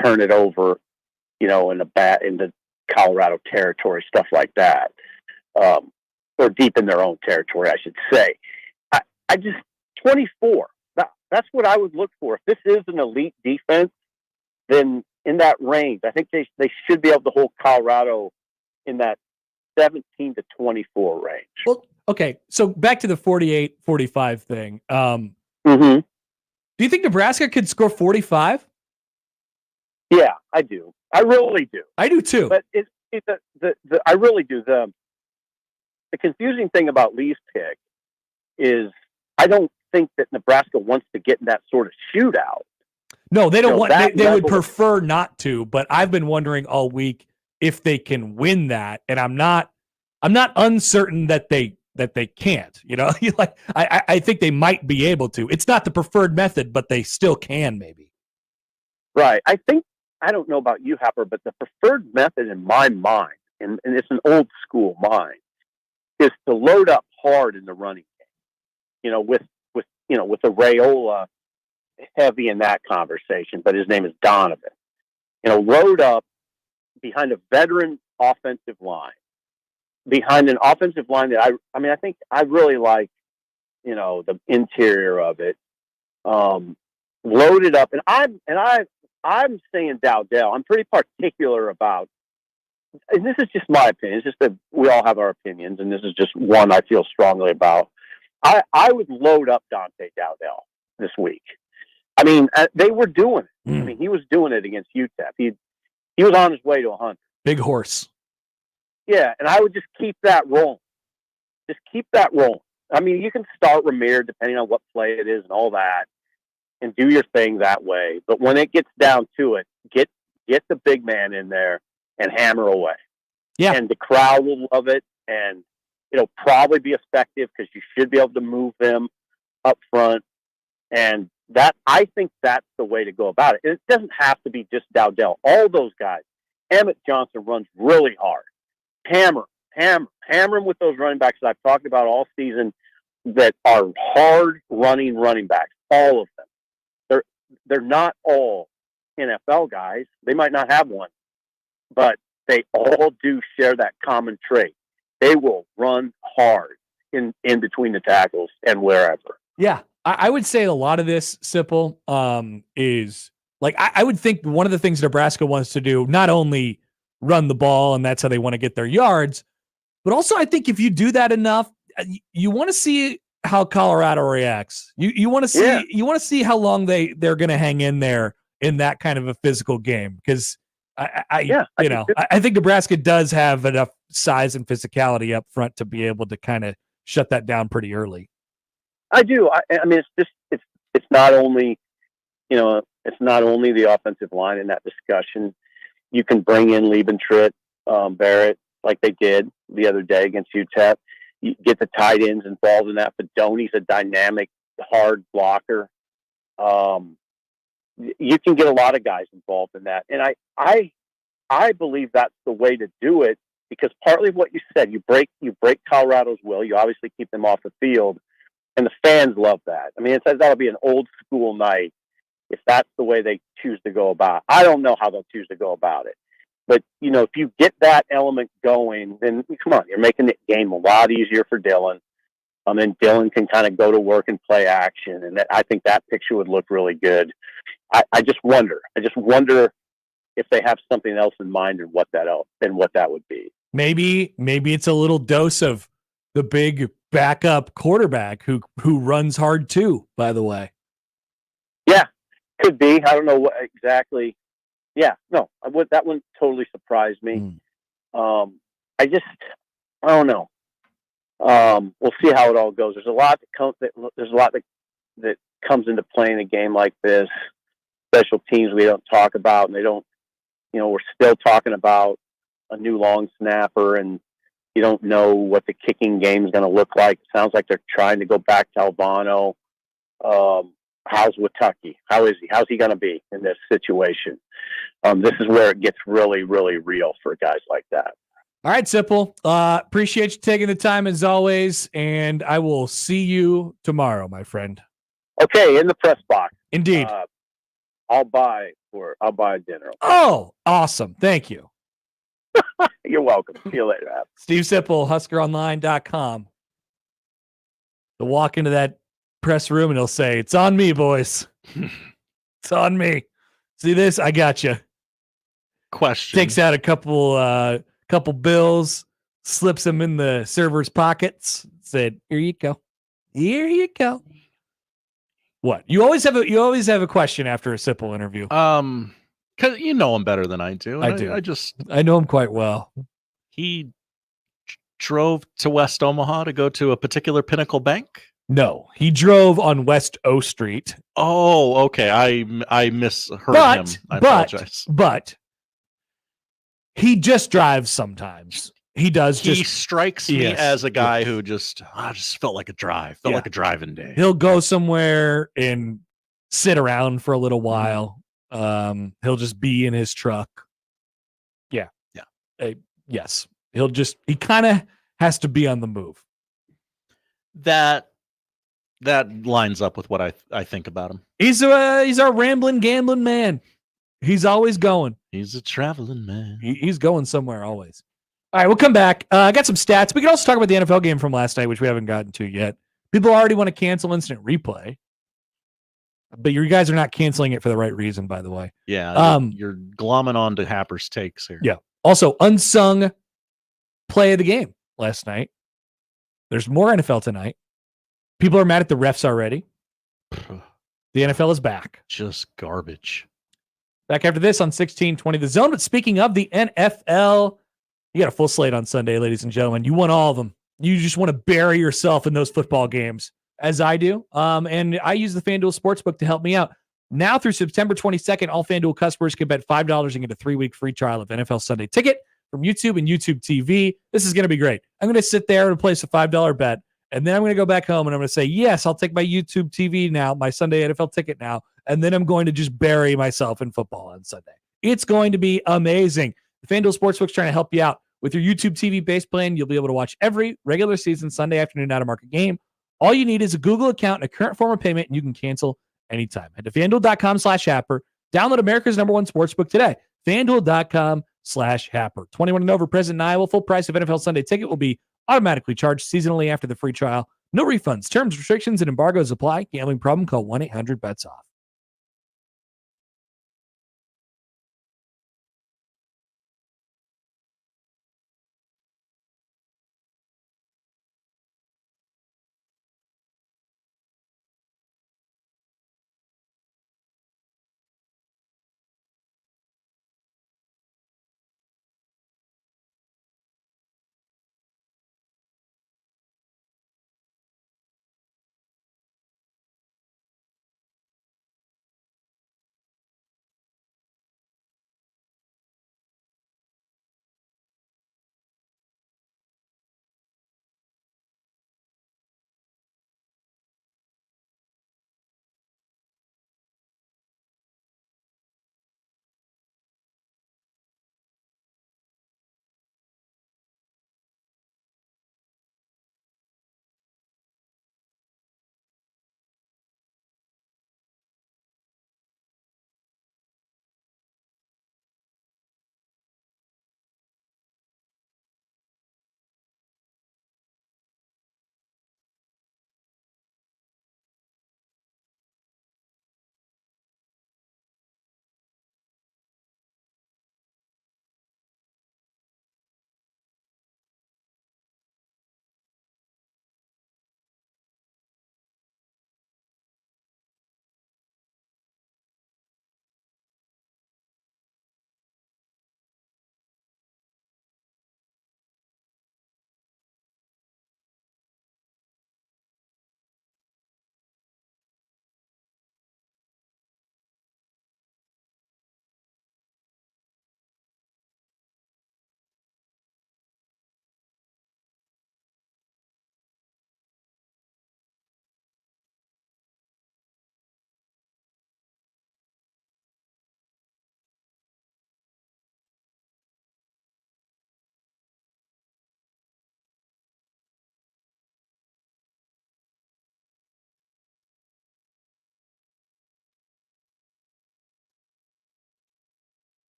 Colorado territory, stuff like that. Or deep in their own territory, I should say. 24. That's what I would look for. If this is an elite defense, then in that range. I think they should be able to hold Colorado in that 17 to 24 range. Well, okay. So back to the 48-45 thing. Mm-hmm. Do you think Nebraska could score 45? Yeah, I do. I really do. I do too. But I really do. The confusing thing about Lee's pick is I don't think that Nebraska wants to get in that sort of shootout. No, they don't You know, want. They would level- prefer not to. But I've been wondering all week if they can win that, and I'm not uncertain that they can't. You know, like I think they might be able to. It's not the preferred method, but they still can maybe. Right. I don't know about you, Happer, but the preferred method in my mind, and it's an old school mind, is to load up hard in the running game. You know, with the Raiola heavy in that conversation, but his name is Donovan. You know, load up behind a veteran offensive line, behind an offensive line that I think I really like, you know, the interior of it. Loaded up, and I'm saying Dowdell. I'm pretty particular about, and this is just my opinion. It's just that we all have our opinions, and this is just one I feel strongly about. I would load up Dante Dowdell this week. I mean, they were doing it. I mean, he was doing it against UTEP. He was on his way to 100. Big horse. Yeah, and I would just keep that rolling. Just keep that rolling. I mean, you can start Ramir depending on what play it is and all that, and do your thing that way. But when it gets down to it, get the big man in there and hammer away. Yeah. And the crowd will love it, and it'll probably be effective because you should be able to move them up front. And I think that's the way to go about it. It doesn't have to be just Dowdell. All those guys. Emmett Johnson runs really hard. Hammer him with those running backs that I've talked about all season that are hard running backs. All of them. They're not all NFL guys. They might not have one, but they all do share that common trait. They will run hard in between the tackles and wherever. Yeah. I would say a lot of this, Sipple, is like I would think one of the things Nebraska wants to do, not only run the ball, and that's how they want to get their yards, but also I think if you do that enough, you want to see how Colorado reacts. You want to see how long they're going to hang in there in that kind of a physical game, because I think Nebraska does have enough size and physicality up front to be able to kind of shut that down pretty early. I do. I mean, it's not only, you know, it's not only the offensive line in that discussion. You can bring in Liebentritt, Barrett, like they did the other day against UTEP. You get the tight ends involved in that. Fedoni's a dynamic, hard blocker. You can get a lot of guys involved in that. And I believe that's the way to do it, because partly what you said, you break Colorado's will. You obviously keep them off the field. And the fans love that. I mean, it says that'll be an old school night if that's the way they choose to go about it. I don't know how they'll choose to go about it. But, you know, if you get that element going, then come on, you're making the game a lot easier for Dylan. And Dylan can kind of go to work and play action. And I think that picture would look really good. I just wonder if they have something else in mind and what that would be. Maybe it's a little dose of the big backup quarterback who runs hard too, by the way. Yeah, could be. I don't know what exactly. Yeah, no, that one totally surprised me. I don't know. We'll see how it all goes. There's a lot that comes into playing a game like this. Special teams we don't talk about, and they don't. You know, we're still talking about a new long snapper, and you don't know what the kicking game is going to look like. It sounds like they're trying to go back to Albano. How's Watucky? How is he? How's he going to be in this situation? This is where it gets really, really real for guys like that. All right, Sipple. Appreciate you taking the time as always, and I will see you tomorrow, my friend. Okay, in the press box. Indeed. I'll buy dinner. Okay? Oh, awesome. Thank you. You're welcome. See you later, Ab. Steve Sipple, HuskerOnline.com. He'll walk into that press room and he'll say, "It's on me, boys. It's on me. See this? I got you." question. Takes out a couple bills, slips them in the server's pockets. Said, "Here you go, here you go." What? You always have a question after a Sipple interview. Because you know him better than I do. I do. I know him quite well. He drove to West Omaha to go to a particular Pinnacle bank. No, he drove on West O Street. Oh, okay. I misheard him. I apologize. But he just drives sometimes. He does. He strikes me as a guy who just felt like a drive. Felt like a driving day. He'll go somewhere and sit around for a little while. He'll just be in his truck. Yeah. Yes. He kind of has to be on the move. That lines up with what I think about him. He's our rambling, gambling man. He's always going. He's a traveling man. He's going somewhere always. All right, we'll come back. I got some stats. We can also talk about the NFL game from last night, which we haven't gotten to yet. People already want to cancel instant replay, but you guys are not canceling it for the right reason, by the way. Yeah, you're glomming on to Happer's takes here. Yeah. Also, unsung play of the game last night. There's more NFL tonight. People are mad at the refs already. The NFL is back. Just garbage. Back after this on 1620 The Zone. But speaking of the NFL, you got a full slate on Sunday, ladies and gentlemen. You want all of them. You just want to bury yourself in those football games, as I do. And I use the FanDuel Sportsbook to help me out. Now through September 22nd, all FanDuel customers can bet $5 and get a 3-week free trial of NFL Sunday Ticket from YouTube and YouTube TV. This is going to be great. I'm going to sit there and place a $5 bet, and then I'm going to go back home and I'm going to say, yes, I'll take my YouTube TV now, my Sunday NFL Ticket now, and then I'm going to just bury myself in football on Sunday. It's going to be amazing. The FanDuel Sportsbook's trying to help you out. With your YouTube TV-based plan, you'll be able to watch every regular season Sunday afternoon out-of-market game. All you need is a Google account and a current form of payment, and you can cancel anytime. Head to FanDuel.com/Happer. Download America's #1 sportsbook today. FanDuel.com/Happer. 21 and over, present in Iowa. Full price of NFL Sunday Ticket will be automatically charged seasonally after the free trial. No refunds. Terms, restrictions, and embargoes apply. Gambling problem? Call 1-800-BETS-OFF.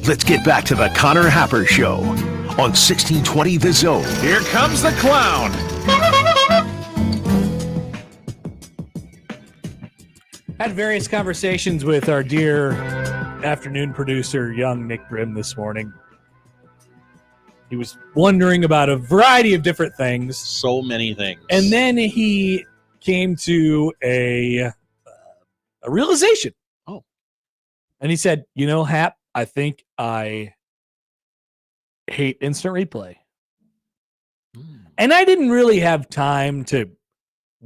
Let's get back to the Connor Happer Show on 1620 The Zone. Here comes the clown. Had various conversations with our dear afternoon producer, young Nick Grimm, this morning. He was wondering about a variety of different things. So many things. And then he came to a realization. Oh. And he said, you know, Hap, I think I hate instant replay. And I didn't really have time to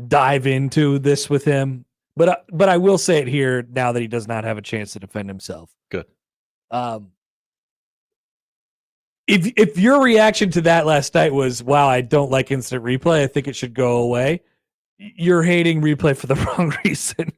dive into this with him, but I will say it here now that he does not have a chance to defend himself. Good. If your reaction to that last night was, wow, I don't like instant replay, I think it should go away, you're hating replay for the wrong reason.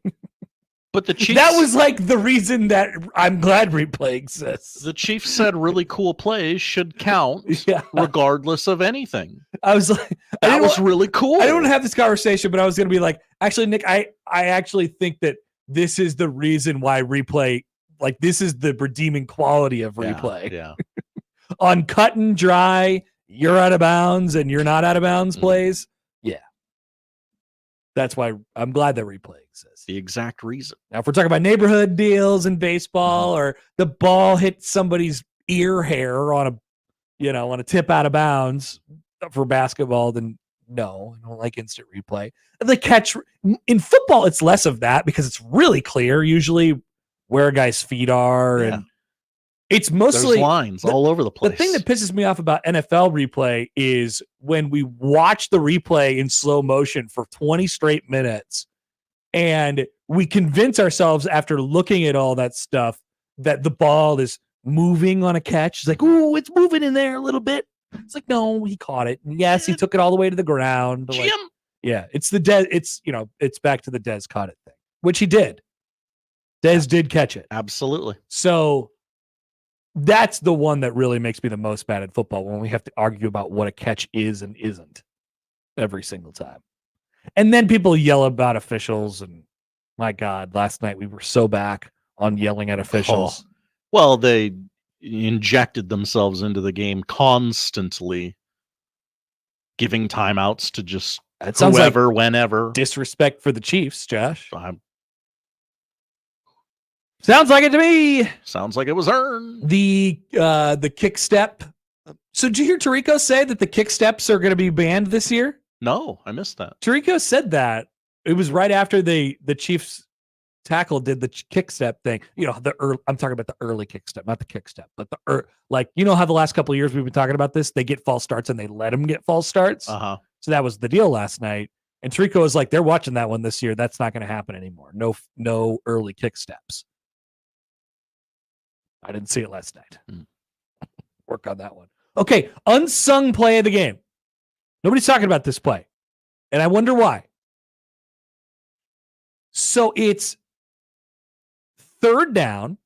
But the Chiefs, that was like the reason that I'm glad replay exists. The Chiefs said really cool plays should count regardless of anything. I was like, that was really cool. I didn't want to have this conversation, but I was going to be like, actually, Nick, I actually think that this is the reason why replay, like this is the redeeming quality of replay. Yeah. On cut and dry, you're out of bounds and you're not out of bounds plays. Yeah. That's why I'm glad that replay exists. The exact reason. Now, if we're talking about neighborhood deals in baseball or the ball hit somebody's ear hair on a tip out of bounds for basketball, then no, I don't like instant replay. The catch in football, it's less of that because it's really clear usually where a guy's feet are and it's mostly there's lines all over the place. The thing that pisses me off about NFL replay is when we watch the replay in slow motion for 20 straight minutes and we convince ourselves after looking at all that stuff that the ball is moving on a catch. It's like, ooh, it's moving in there a little bit. It's like, no, he caught it. And yes, he took it all the way to the ground. But it's the it's back to the Dez caught it thing, which he did. Dez did catch it. Absolutely. So that's the one that really makes me the most mad at football, when we have to argue about what a catch is and isn't every single time. And then people yell about officials. And my God, last night we were so back on yelling at officials. Oh. Well, they injected themselves into the game constantly, giving timeouts to just whoever, whenever. Disrespect for the Chiefs, Josh. Sounds like it to me. Sounds like it was earned. The kick step. So did you hear Tirico say that the kick steps are going to be banned this year? No, I missed that. Tirico said that. It was right after the Chiefs tackle did the kick step thing. You know, I'm talking about the early kick step, not the kick step, but how the last couple of years we've been talking about this, they get false starts and they let them get false starts. Uh-huh. So that was the deal last night. And Tirico was like, they're watching that one this year. That's not going to happen anymore. No early kick steps. I didn't see it last night. Work on that one. Okay, unsung play of the game. Nobody's talking about this play, and I wonder why. So it's third down,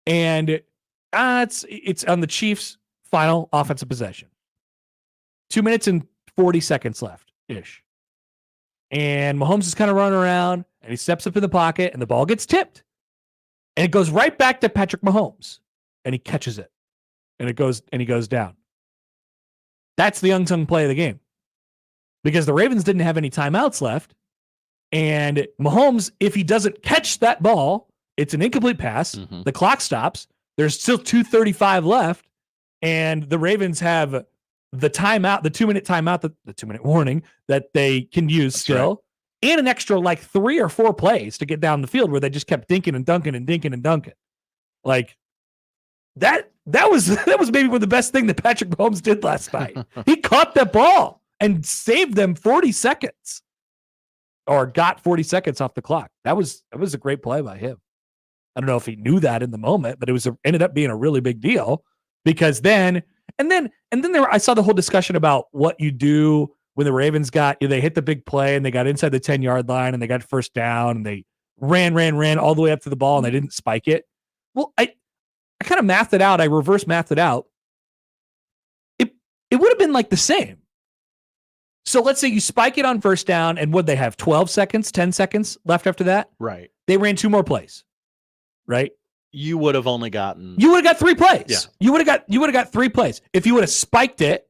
and it's on the Chiefs' final offensive possession. 2 minutes and 40 seconds left-ish. And Mahomes is kind of running around, and he steps up in the pocket, and the ball gets tipped. And it goes right back to Patrick Mahomes, and he catches it, and he goes down. That's the unsung play of the game, because the Ravens didn't have any timeouts left, and Mahomes, if he doesn't catch that ball, it's an incomplete pass. Mm-hmm. The clock stops. There's still 2:35 left, and the Ravens have the timeout, the 2-minute timeout, the 2-minute warning that they can use still. Right. And an extra 3 or 4 plays to get down the field where they just kept dinking and dunking and dinking and dunking. Like that was maybe one of the best thing that Patrick Mahomes did last night. He caught that ball and saved them 40 seconds, or got 40 seconds off the clock. That was a great play by him. I don't know if he knew that in the moment, but it ended up being a really big deal, because then I saw the whole discussion about what you do when the Ravens they hit the big play and they got inside the 10-yard line and they got first down and they ran all the way up to the ball and they didn't spike it. Well, I kind of mathed it out. I reverse mathed it out. It would have been the same. So let's say you spike it on first down, and would they have 12 seconds, 10 seconds left after that? Right. They ran 2 more plays, right? You would have only gotten. You would have got 3 plays. Yeah. You would have got 3 plays. If you would have spiked it,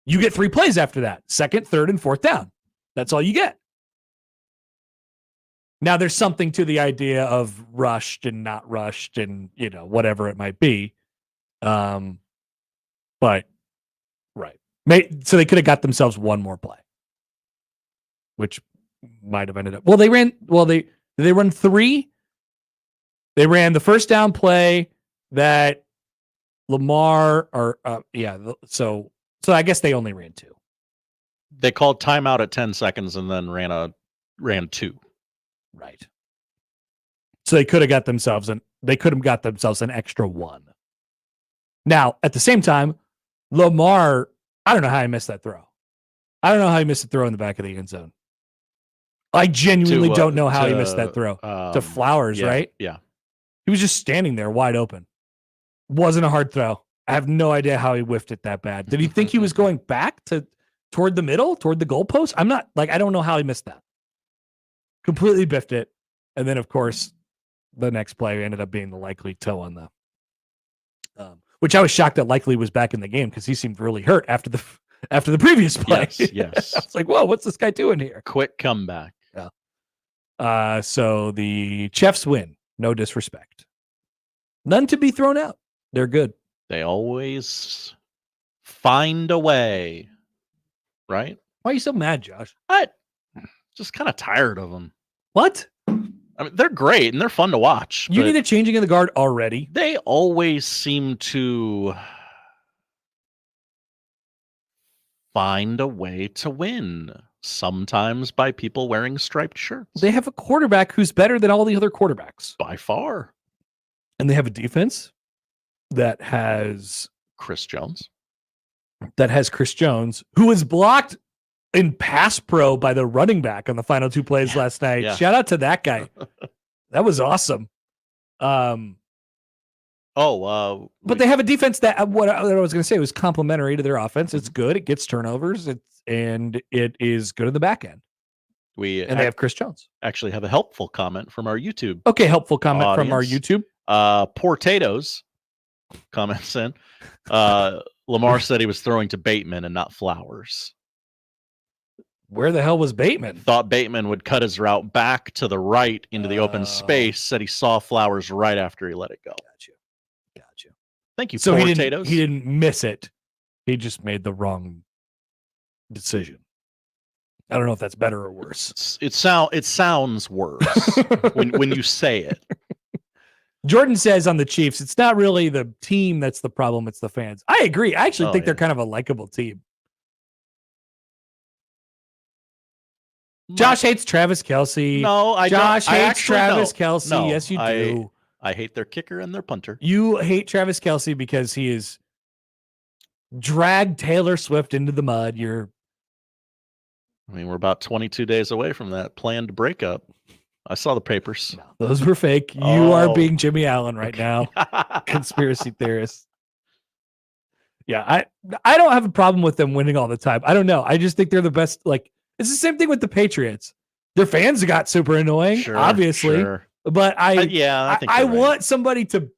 you get 3 plays after that. 2nd, 3rd, and 4th down. That's all you get. Now there's something to the idea of rushed and not rushed and, whatever it might be. But right. So they could have got themselves 1 more play, which might have ended up. Well, they run 3. They ran the first down play that Lamar so I guess they only ran 2. They called timeout at 10 seconds and then ran 2. Right. So they could have got themselves an extra 1. Now, at the same time, Lamar, I don't know how he missed that throw. I don't know how he missed the throw in the back of the end zone. I genuinely don't know how he missed that throw. To Flowers, right? Yeah. He was just standing there wide open. Wasn't a hard throw. I have no idea how he whiffed it that bad. Did he think he was going back toward the middle, toward the goalpost? I don't know how he missed that. Completely biffed it. And then, of course, the next play ended up being the likely toe on the, which I was shocked that Likely was back in the game because he seemed really hurt after the previous play. Yes. I was like, whoa, what's this guy doing here? Quick comeback. Yeah. So the Chiefs win. No disrespect. None to be thrown out. They're good. They always find a way, right? Why are you so mad, Josh? I'm just kind of tired of them. What? I mean, they're great and they're fun to watch. You need a changing of the guard already. They always seem to find a way to win. Sometimes by people wearing striped shirts. They have a quarterback who's better than all the other quarterbacks. By far. And they have a defense that has Chris Jones. Who was blocked in pass pro by the running back on the final 2 plays last night. Yeah. Shout out to that guy. That was awesome. But they have a defense that what I was going to say was complementary to their offense. It's good. It gets turnovers. And it is good in the back end. They have Chris Jones. Actually have a helpful comment from our YouTube. Okay, helpful comment from our YouTube. Potatoes comments in. Lamar said he was throwing to Bateman and not Flowers. Where the hell was Bateman? Thought Bateman would cut his route back to the right into the open space. Said he saw Flowers right after he let it go. Gotcha. Thank you, So Potatoes. he didn't miss it. He just made the wrong decision. I don't know if that's better or worse. It sounds worse when you say it. Jordan says on the Chiefs, it's not really the team that's the problem, it's the fans. I agree. I actually think they're kind of a likable team. Josh hates Travis Kelce. No, I Josh don't. hates Travis don't. Kelce. No, yes, you do. I hate their kicker and their punter. You hate Travis Kelce because he is dragged Taylor Swift into the mud. We're about 22 days away from that planned breakup. I saw the papers. No, those were fake. You are being Jimmy Allen right now. Conspiracy theorist. Yeah, I don't have a problem with them winning all the time. I don't know. I just think they're the best. Like, it's the same thing with the Patriots. Their fans got super annoying, obviously. Sure. But I think want somebody to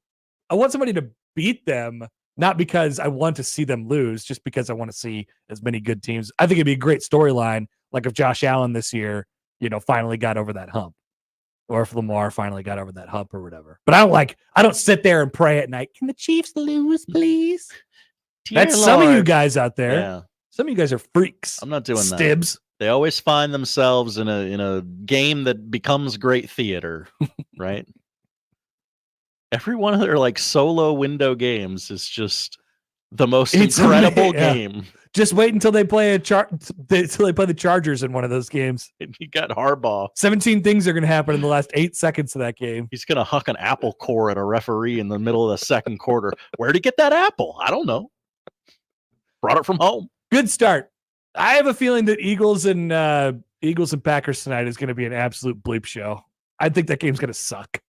beat them, not because I want to see them lose, just because I want to see as many good teams. I think it'd be a great storyline, like if Josh Allen this year, finally got over that hump, or if Lamar finally got over that hump or whatever. But I don't sit there and pray at night. Can the Chiefs lose, please? That's some of you guys out there. Yeah. Some of you guys are freaks. I'm not doing that. Stibs. They always find themselves in a game that becomes great theater, right? Every one of their solo window games is just the most incredible game. Just wait until they play the Chargers in one of those games. And you got Harbaugh. 17 things are going to happen in the last 8 seconds of that game. He's going to huck an apple core at a referee in the middle of the second quarter. Where'd he get that apple? I don't know. Brought it from home. Good start. I have a feeling that Eagles and Packers tonight is going to be an absolute bleep show. I think that game's going to suck.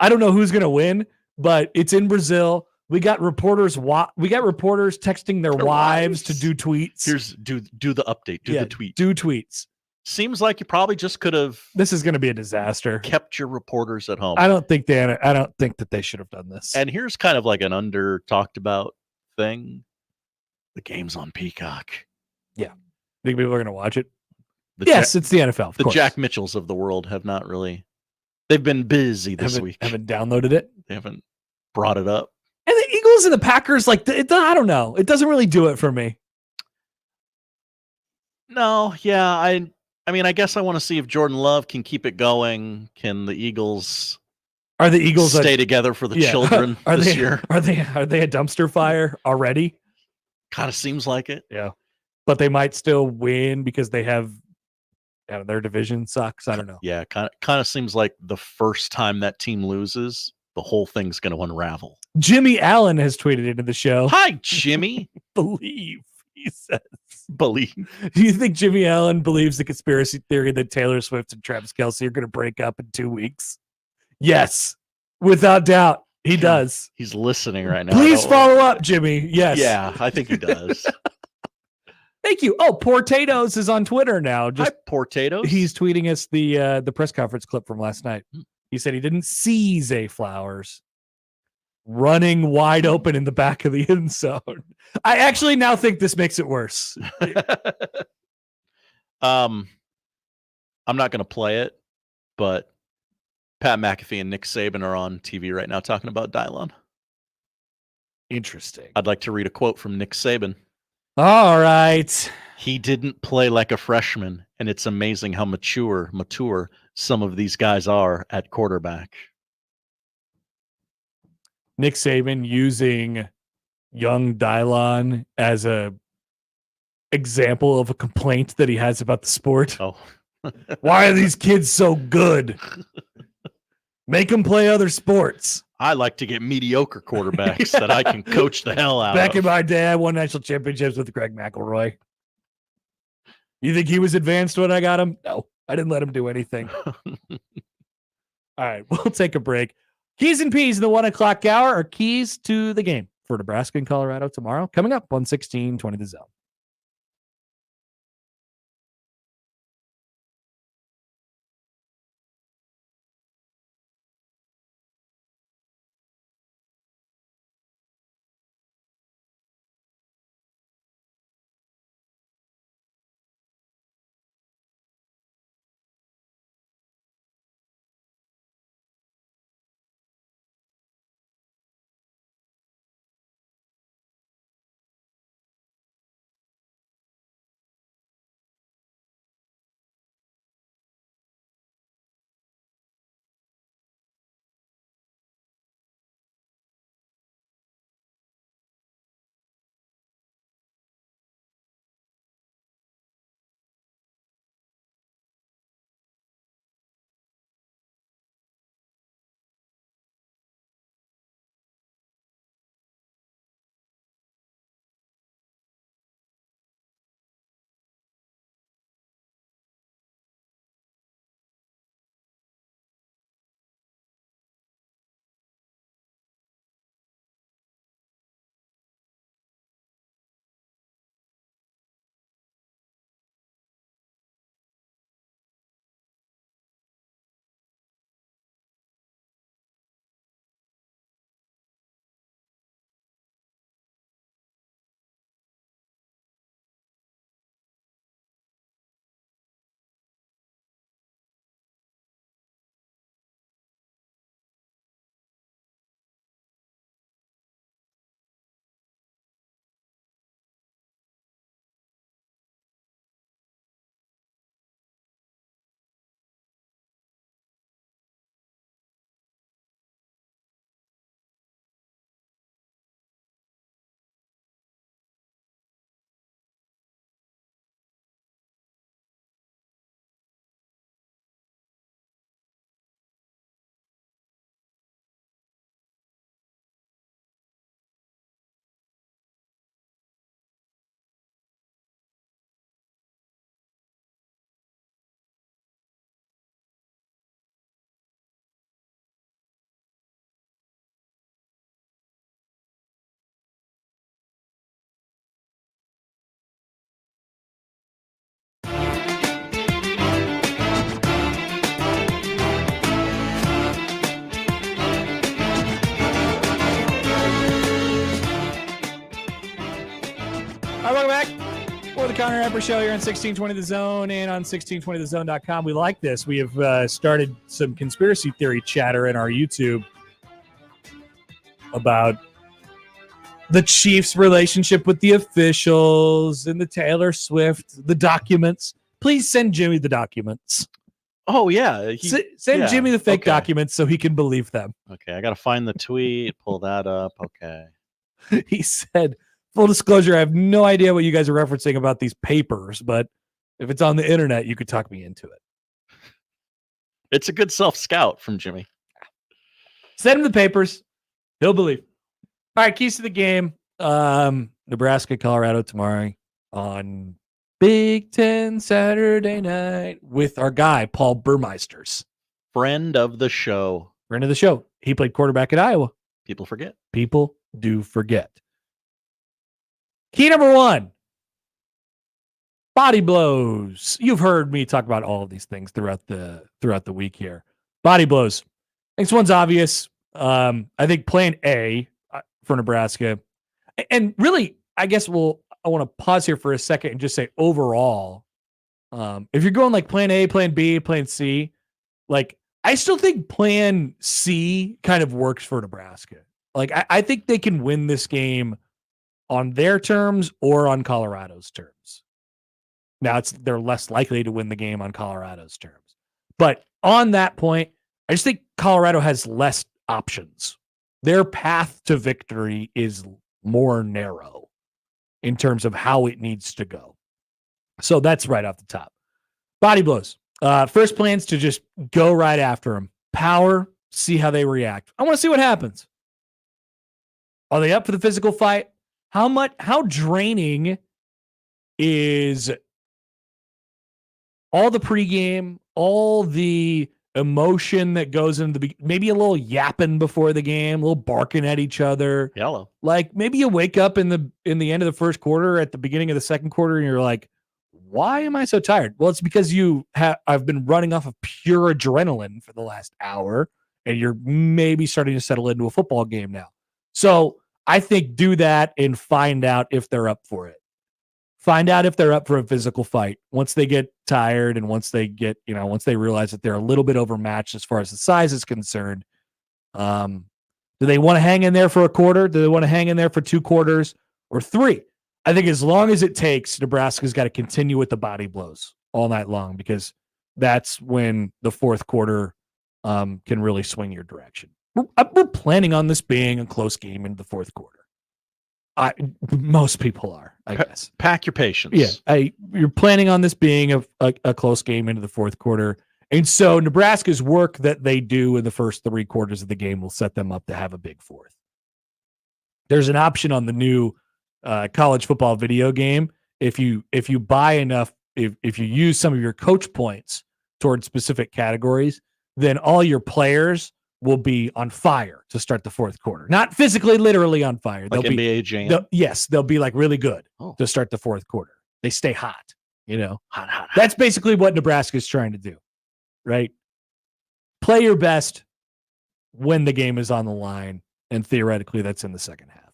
I don't know who's going to win, but it's in Brazil. We got reporters texting their wives to do tweets. Do the update. Do the tweet. Do tweets. Seems like you probably just could have This is going to be a disaster. kept your reporters at home. I don't think that they should have done this. And here's kind of like an under talked about thing. The game's on Peacock. Yeah. Think people are going to watch it? The Yes, it's the NFL. Of the course. Jack Mitchells of the world have not really. They've been busy this week. Haven't downloaded it. They haven't brought it up. And the Eagles and the Packers, I don't know. It doesn't really do it for me. No, yeah, I mean, I guess I want to see if Jordan Love can keep it going. Can the Eagles? Are the Eagles stay together for the children this year? Are they a dumpster fire already? Kind of seems like it. Yeah, but they might still win because they have. Their division sucks. I don't know. Yeah, kind of seems like the first time that team loses, the whole thing's going to unravel. Jimmy Allen has tweeted into the show. Hi, Jimmy. Believe, he says. Believe. Do you think Jimmy Allen believes the conspiracy theory that Taylor Swift and Travis Kelce are going to break up in 2 weeks? Yes, without doubt, he does. He's listening right now. Please follow up, Jimmy. Yes. Yeah, I think he does. Thank you. Oh, Portatoes is on Twitter now. Hi, Portatoes. He's tweeting us the press conference clip from last night. He said he didn't see Zay Flowers running wide open in the back of the end zone. I actually now think this makes it worse. I'm not going to play it, but Pat McAfee and Nick Saban are on TV right now talking about Dylon. Interesting. I'd like to read a quote from Nick Saban. All right. He didn't play like a freshman, and it's amazing how mature some of these guys are at quarterback. Nick Saban using young Dylon as a example of a complaint that he has about the sport. Oh. Why are these kids so good? Make them play other sports. I like to get mediocre quarterbacks that I can coach the hell out Back of. in my day, I won national championships with Greg McElroy. You think he was advanced when I got him? No, I didn't let him do anything. All right, we'll take a break. Keys and Peas in the 1 o'clock hour are keys to the game for Nebraska and Colorado tomorrow. Coming up on 1620 The Zone. Connor Happer Show here on 1620 The Zone and on 1620thezone.com. We like this. We have started some conspiracy theory chatter in our YouTube about the Chiefs' relationship with the officials and the Taylor Swift, the documents. Please send Jimmy the documents. Oh, yeah. Send Jimmy the fake documents so he can believe them. Okay, I got to find the tweet, pull that up. Okay. He said, full disclosure, I have no idea what you guys are referencing about these papers, but if it's on the internet, you could talk me into it. It's a good self-scout from Jimmy. Send him the papers. He'll believe. All right, keys to the game. Nebraska-Colorado tomorrow on Big Ten Saturday night with our guy, Paul Burmeisters. Friend of the show. Friend of the show. He played quarterback at Iowa. People forget. People do forget. Key number 1. Body blows. You've heard me talk about all of these things throughout the week here. Body blows. This one's obvious. I think plan A for Nebraska. And really, I guess I want to pause here for a second and just say overall, if you're going like plan A, plan B, plan C, like I still think plan C kind of works for Nebraska. Like I think they can win this game on their terms or on Colorado's terms. Now they're less likely to win the game on Colorado's terms. But on that point, I just think Colorado has less options. Their path to victory is more narrow in terms of how it needs to go. So that's right off the top. Body blows. First plan's to just go right after them. Power, see how they react. I want to see what happens. Are they up for the physical fight? How draining is all the pregame, all the emotion that goes into maybe a little yapping before the game, a little barking at each other. Hello. Like maybe you wake up in the end of the first quarter, at the beginning of the second quarter, and you're like, why am I so tired? Well, it's because I've been running off of pure adrenaline for the last hour, and you're maybe starting to settle into a football game now. So I think do that and find out if they're up for it. Find out if they're up for a physical fight. Once they get tired and once they realize that they're a little bit overmatched as far as the size is concerned, do they want to hang in there for a quarter? Do they want to hang in there for 2 quarters or 3? I think as long as it takes, Nebraska's got to continue with the body blows all night long, because that's when the fourth quarter can really swing your direction. We're planning on this being a close game in the fourth quarter. Most people are, I guess. Pack your patience. Yeah, you're planning on this being a close game into the fourth quarter. And so Nebraska's work that they do in the first 3 quarters of the game will set them up to have a big fourth. There's an option on the new college football video game. If you buy enough, if you use some of your coach points towards specific categories, then all your players will be on fire to start the fourth quarter. Not physically, literally on fire. Like NBA Jam? Yes, they'll be like really good to start the fourth quarter. They stay hot, Hot. That's basically what Nebraska is trying to do, right? Play your best when the game is on the line, and theoretically that's in the second half.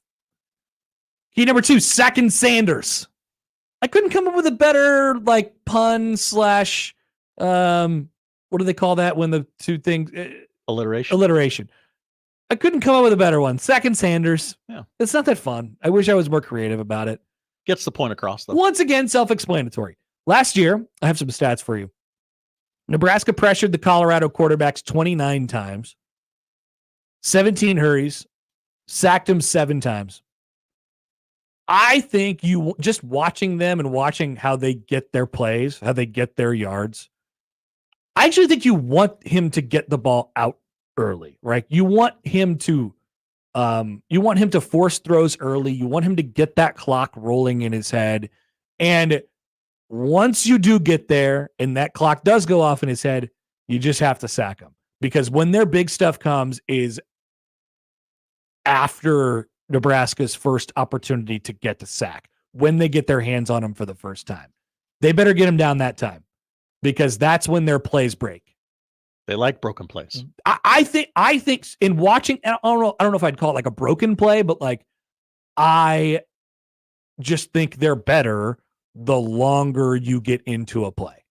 Key number 2, second Sanders. I couldn't come up with a better pun / what do they call that when the two things... Alliteration. I couldn't come up with a better one. Second Sanders. Yeah. It's not that fun. I wish I was more creative about it. Gets the point across, though. Once again, self-explanatory. Last year, I have some stats for you. Nebraska pressured the Colorado quarterbacks 29 times, 17 hurries, sacked him 7 times. I think you just watching them and watching how they get their plays, how they get their yards, I actually think you want him to get the ball out early, right? You want him to force throws early. You want him to get that clock rolling in his head. And once you do get there and that clock does go off in his head, you just have to sack him. Because when their big stuff comes is after Nebraska's first opportunity to get the sack, when they get their hands on him for the first time. They better get him down that time, because that's when their plays break. They like broken plays. I think in watching, I don't know if I'd call it like a broken play, but I just think they're better the longer you get into a play.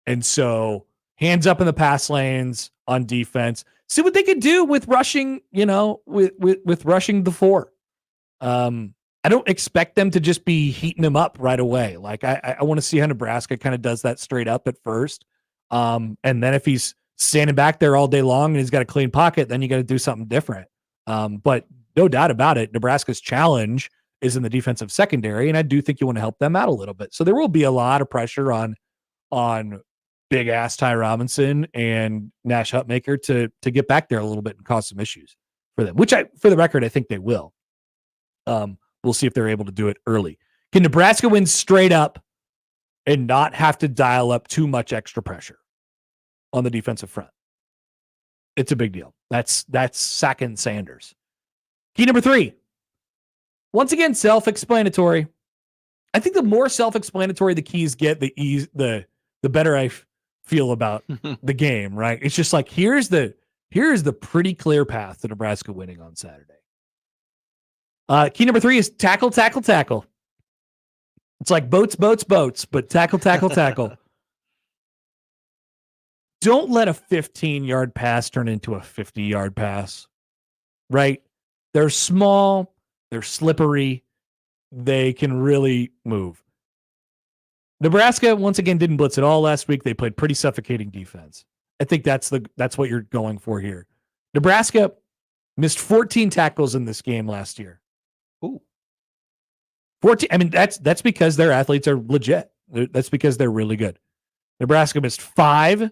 And so hands up in the pass lanes on defense. See what they could do with rushing, with rushing the 4. I don't expect them to just be heating him up right away. Like I want to see how Nebraska kind of does that straight up at first. And then if he's standing back there all day long and he's got a clean pocket, then you got to do something different. But no doubt about it, Nebraska's challenge is in the defensive secondary, and I do think you want to help them out a little bit. So there will be a lot of pressure on big ass Ty Robinson and Nash Hutmaker to get back there a little bit and cause some issues for them, which for the record, I think they will. We'll see if they're able to do it early. Can Nebraska win straight up and not have to dial up too much extra pressure on the defensive front? It's a big deal. That's sacking Sanders. Key number 3. Once again, self-explanatory. I think the more self-explanatory the keys get, the better I feel about the game, right? It's just like, here's the pretty clear path to Nebraska winning on Saturday. Key number 3 is tackle, tackle, tackle. It's like boats, but tackle, tackle, tackle. Don't let a 15-yard pass turn into a 50-yard pass, right? They're small, they're slippery, they can really move. Nebraska, once again, didn't blitz at all last week. They played pretty suffocating defense. I think that's what you're going for here. Nebraska missed 14 tackles in this game last year. Ooh. 14. I mean, that's because their athletes are legit. That's because they're really good. Nebraska missed 5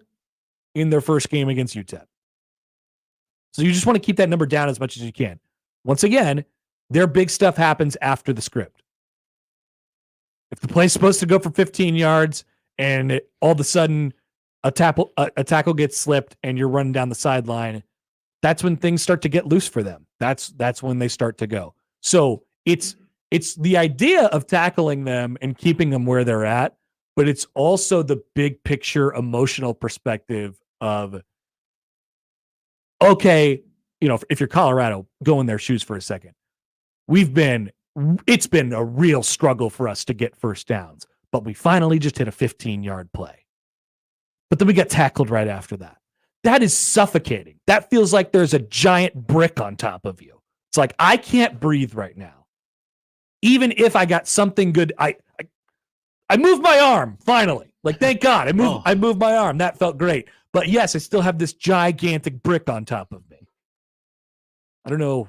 in their first game against UTEP. So you just want to keep that number down as much as you can. Once again, their big stuff happens after the script. If the play's supposed to go for 15 yards and all of a sudden a tackle gets slipped and you're running down the sideline, that's when things start to get loose for them. That's when they start to go. So it's the idea of tackling them and keeping them where they're at, but it's also the big picture emotional perspective of, okay, if you're Colorado, go in their shoes for a second. It's been a real struggle for us to get first downs, but we finally just hit a 15-yard play. But then we got tackled right after that. That is suffocating. That feels like there's a giant brick on top of you. It's like, I can't breathe right now. Even if I got something good, I moved my arm, finally. Like, thank God, I moved my arm. That felt great. But yes, I still have this gigantic brick on top of me. I don't know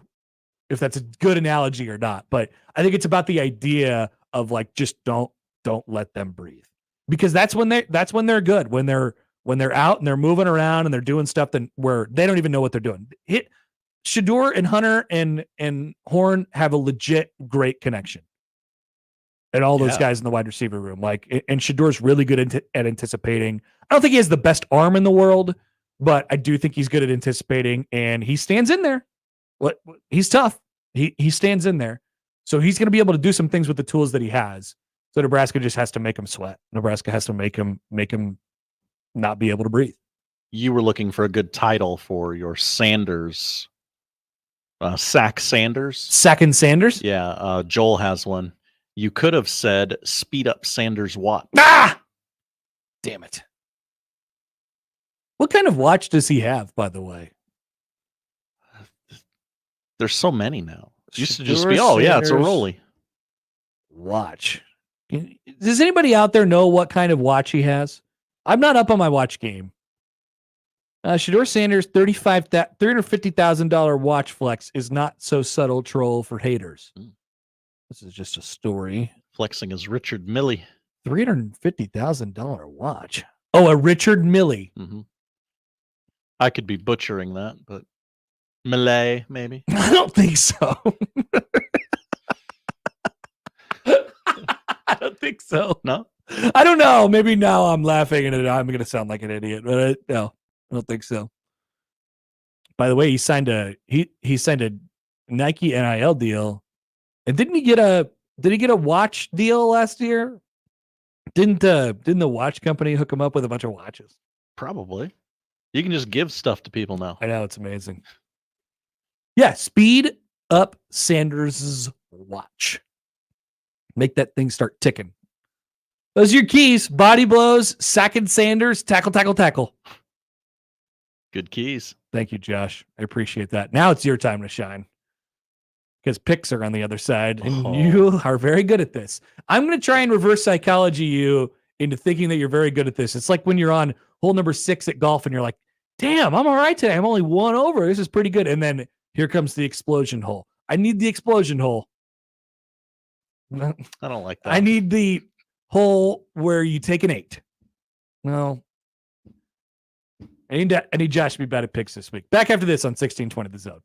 if that's a good analogy or not, but I think it's about the idea of like, just don't let them breathe, because that's when they're good, when they're out and they're moving around and they're doing stuff where they don't even know what they're doing. Shedeur and Hunter and Horn have a legit great connection. And all those guys in the wide receiver room, and Shadeur's really good at anticipating. I don't think he has the best arm in the world, but I do think he's good at anticipating, and he stands in there. He's tough. He stands in there. So he's going to be able to do some things with the tools that he has. So Nebraska just has to make him sweat. Nebraska has to make him not be able to breathe. You were looking for a good title for your Sanders, Sack Sanders. Sacking Sanders? Yeah, Joel has one. You could have said speed up Sanders' watch. Ah! Damn it. What kind of watch does he have, by the way? There's so many now. It used to just be, it's a Rolly. Watch. Does anybody out there know what kind of watch he has? I'm not up on my watch game. Shedeur Sanders' $350,000 watch flex is not so subtle troll for haters. This is just a story. Flexing his Richard Milley. $350,000 watch. Oh, a Richard Milley. Mm-hmm. I could be butchering that, but Milley, maybe. I don't think so. I don't think so. No? I don't know. Maybe now I'm laughing and I'm going to sound like an idiot, but no, I don't think so. By the way, he signed a Nike NIL deal, and didn't he get a watch deal last year? Didn't the watch company hook him up with a bunch of watches? Probably. You can just give stuff to people now. I know, it's amazing. Yeah, speed up Sanders' watch. Make that thing start ticking. Those are your keys. Body blows, sack and Sanders, tackle, tackle, tackle. Good keys. Thank you, Josh. I appreciate that. Now it's your time to shine because picks are on the other side, and you are very good at this. I'm going to try and reverse psychology you into thinking that you're very good at this. It's like when you're on hole number 6 at golf and you're like, damn, I'm all right today. I'm only 1 over. This is pretty good. And then here comes the explosion hole. I need the explosion hole. I don't like that. I need the hole where you take an 8. No. I need Josh to be bad at picks this week. Back after this on 1620 The Zone.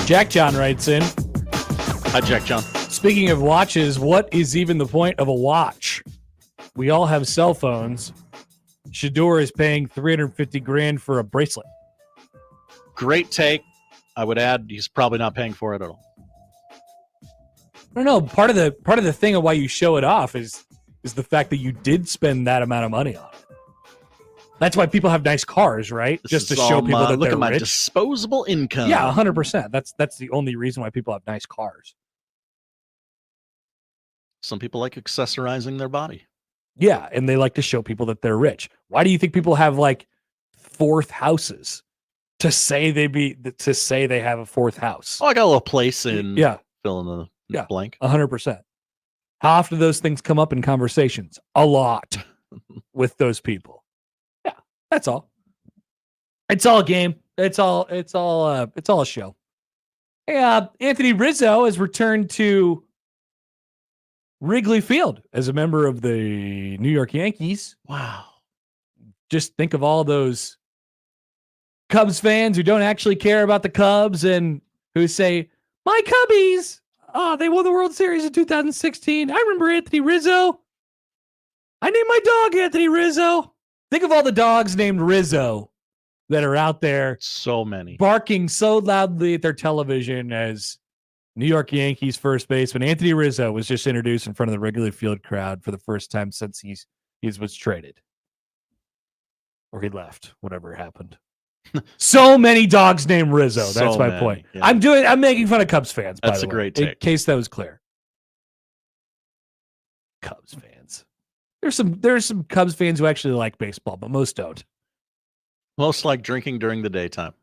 Jack John writes in. Hi, Jack John. Speaking of watches, what is even the point of a watch? We all have cell phones. Shador is paying $350,000 for a bracelet. Great take. I would add he's probably not paying for it at all. I don't know. Part of the thing of why you show it off is the fact that you did spend that amount of money on it. That's why people have nice cars, right? This Just to is show all people that look they're at my rich. disposable income. Yeah, 100%. That's the only reason why people have nice cars. Some people like accessorizing their body. Yeah, and they like to show people that they're rich. Why do you think people have like fourth houses to say they have a fourth house? Oh, I got a little place in Yeah. fill in the blank. 100%. How often do those things come up in conversations? A lot with those people. Yeah, that's all. It's all a game. It's all a show. Hey, Anthony Rizzo has returned to Wrigley Field as a member of the New York Yankees. Wow. Just think of all those Cubs fans who don't actually care about the Cubs and who say, my Cubbies, oh, they won the World Series in 2016. I remember Anthony Rizzo. I named my dog Anthony Rizzo. Think of all the dogs named Rizzo that are out there. So many. Barking so loudly at their television as New York Yankees first baseman Anthony Rizzo was just introduced in front of the Wrigley Field crowd for the first time since he was traded. Or he left, whatever happened. So many dogs named Rizzo. That's So my many, point. yeah. I'm making fun of Cubs fans, by That's the a way, great in take. case that was clear. Cubs fans. There's some Cubs fans who actually like baseball, but most don't. Most like drinking during the daytime.